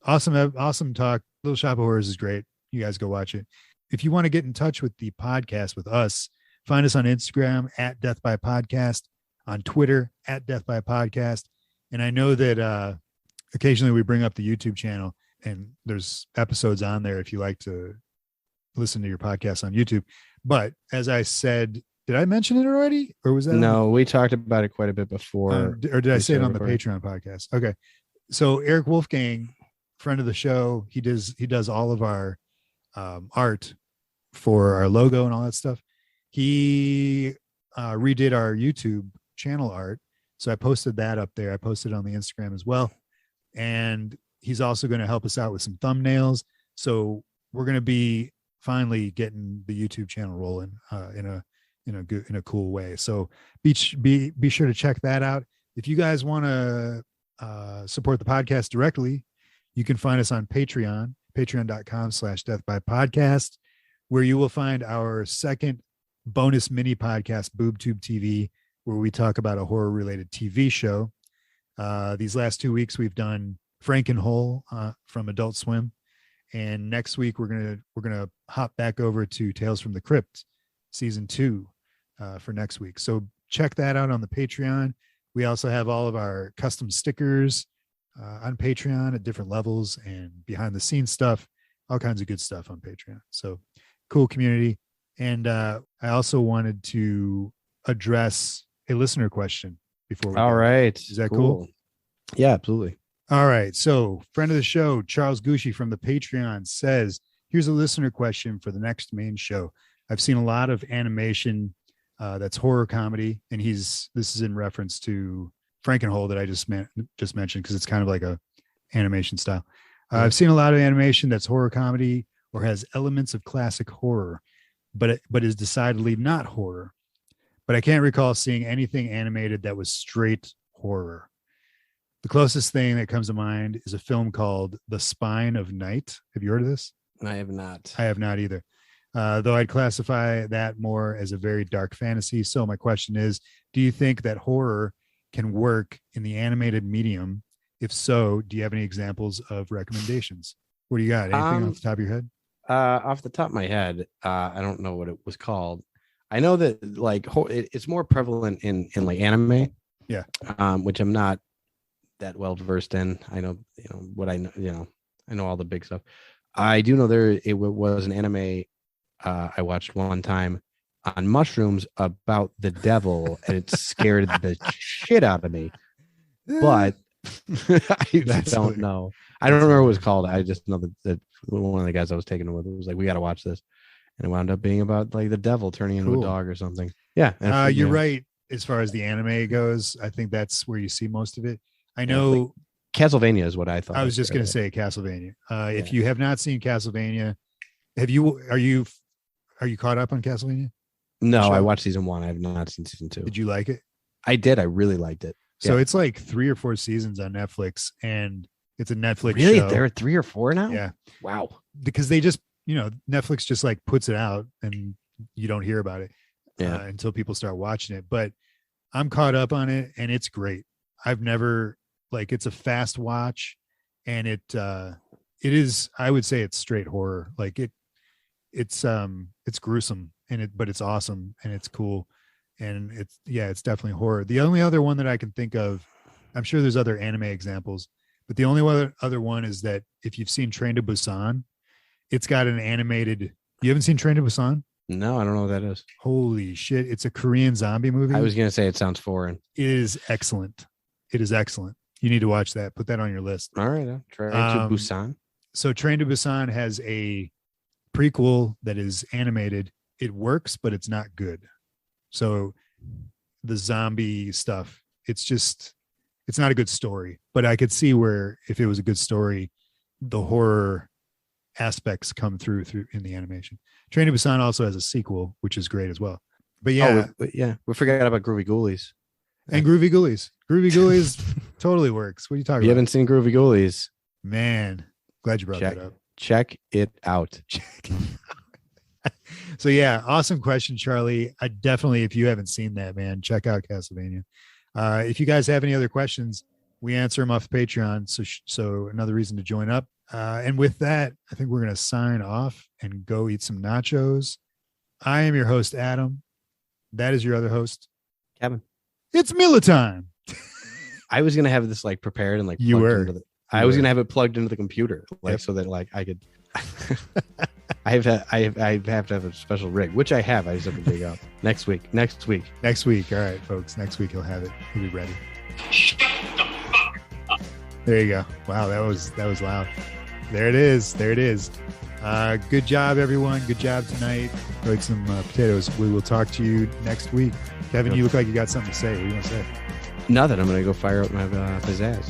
Awesome talk. Little Shop of Horrors is great. You guys go watch it. If you want to get in touch with the podcast with us, find us on Instagram at Death by Podcast, on Twitter at Death by Podcast. And I know that occasionally we bring up the YouTube channel, and there's episodes on there if you like to listen to your podcast on YouTube. But as I said, did I mention it already? Or was that? No, we talked about it quite a bit before. Or did I say it on the before. Patreon podcast? Okay. So Eric Wolfgang, friend of the show, he does all of our art for our logo and all that stuff. He redid our YouTube channel art. So I posted that up there. I posted it on the Instagram as well. And he's also going to help us out with some thumbnails. So we're going to be finally getting the YouTube channel rolling in a cool way. So be sure to check that out. If you guys want to support the podcast directly, you can find us on Patreon, patreon.com/deathbypodcast, where you will find our second bonus mini podcast, BoobTube TV, where we talk about a horror related TV show. These last 2 weeks we've done Frankenhole from Adult Swim, and next week we're gonna hop back over to Tales from the Crypt season 2 for next week. So check that out on the Patreon. We also have all of our custom stickers on Patreon at different levels, and behind the scenes stuff, all kinds of good stuff on Patreon. So cool community. And I also wanted to address a listener question before we All go. right. Is that cool? Yeah, absolutely. All right. So friend of the show, Charles Gucci from the Patreon says, here's a listener question for the next main show. I've seen a lot of animation that's horror comedy, and this is in reference to Frankenhole that I just mentioned, because it's kind of like a animation style. I've seen a lot of animation that's horror comedy or has elements of classic horror, but is decidedly not horror. But I can't recall seeing anything animated that was straight horror. The closest thing that comes to mind is a film called The Spine of Night. Have you heard of this? I have not. I have not either. Though I'd classify that more as a very dark fantasy. So my question is, do you think that horror can work in the animated medium? If so, do you have any examples of recommendations? What do you got? Anything off the top of your head? Off the top of my head, I don't know what it was called. I know that like it's more prevalent in like anime. Yeah. Which I'm not that well versed in. I know, what I know, I know all the big stuff. I do know it was an anime I watched one time on mushrooms about the devil, and it scared the shit out of me. But I don't know. I don't remember what it was called. I just know that one of the guys I was taking it with was like, we got to watch this. And it wound up being about like the devil turning into a dog or something. Yeah. You're right. as far as the anime goes. I think that's where you see most of it. I know Castlevania is what I thought. I was just going to say Castlevania. If you have not seen Castlevania, are you caught up on Castlevania? No, I watched season 1. I have not seen season 2. Did you like it? I did. I really liked it. So it's like 3 or 4 seasons on Netflix, and it's a Netflix really? show. There are 3 or 4 now? Yeah. Wow. Because they just, Netflix just like puts it out and you don't hear about it until people start watching it. But I'm caught up on it and it's great. I've never it's a fast watch, and it is, I would say it's straight horror. Like it's gruesome but it's awesome and it's cool. And it's definitely horror. The only other one that I can think of, I'm sure there's other anime examples, but the only other one is that if you've seen Train to Busan, it's got an animated. You haven't seen Train to Busan? No, I don't know what that is. Holy shit. It's a Korean zombie movie. I was going to say it sounds foreign. It is excellent. It is excellent. You need to watch that. Put that on your list. All right. I'll try to Busan. So Train to Busan has a prequel that is animated. It works, but it's not good. So the zombie stuff, it's not a good story, but I could see where if it was a good story, the horror aspects come through in the animation. Train to Busan also has a sequel, which is great as well. But we forgot about Groovy Ghoulies. And Groovy Ghoulies. Groovy Ghoulies totally works. What are you talking about? You haven't seen Groovy Ghoulies? Man, glad you brought that up. Check it out. So yeah, awesome question, Charlie. I definitely, if you haven't seen that, man, check out Castlevania. If you guys have any other questions, we answer them off Patreon. So another reason to join up. And with that, I think we're going to sign off and go eat some nachos. I am your host, Adam. That is your other host, Kevin. It's Mila time. I was going to have this prepared and you were. I was going to have it plugged into the computer, so that I could. I have to have a special rig, which I have. I just have to dig up next week. All right, folks. Next week he'll have it. He'll be ready. There you go. Wow, that was loud. There it is. Good job, everyone. Good job tonight. Cooked some potatoes. We will talk to you next week. Kevin, you look like you got something to say. What do you want to say? Nothing. I'm going to go fire up my pizzazz.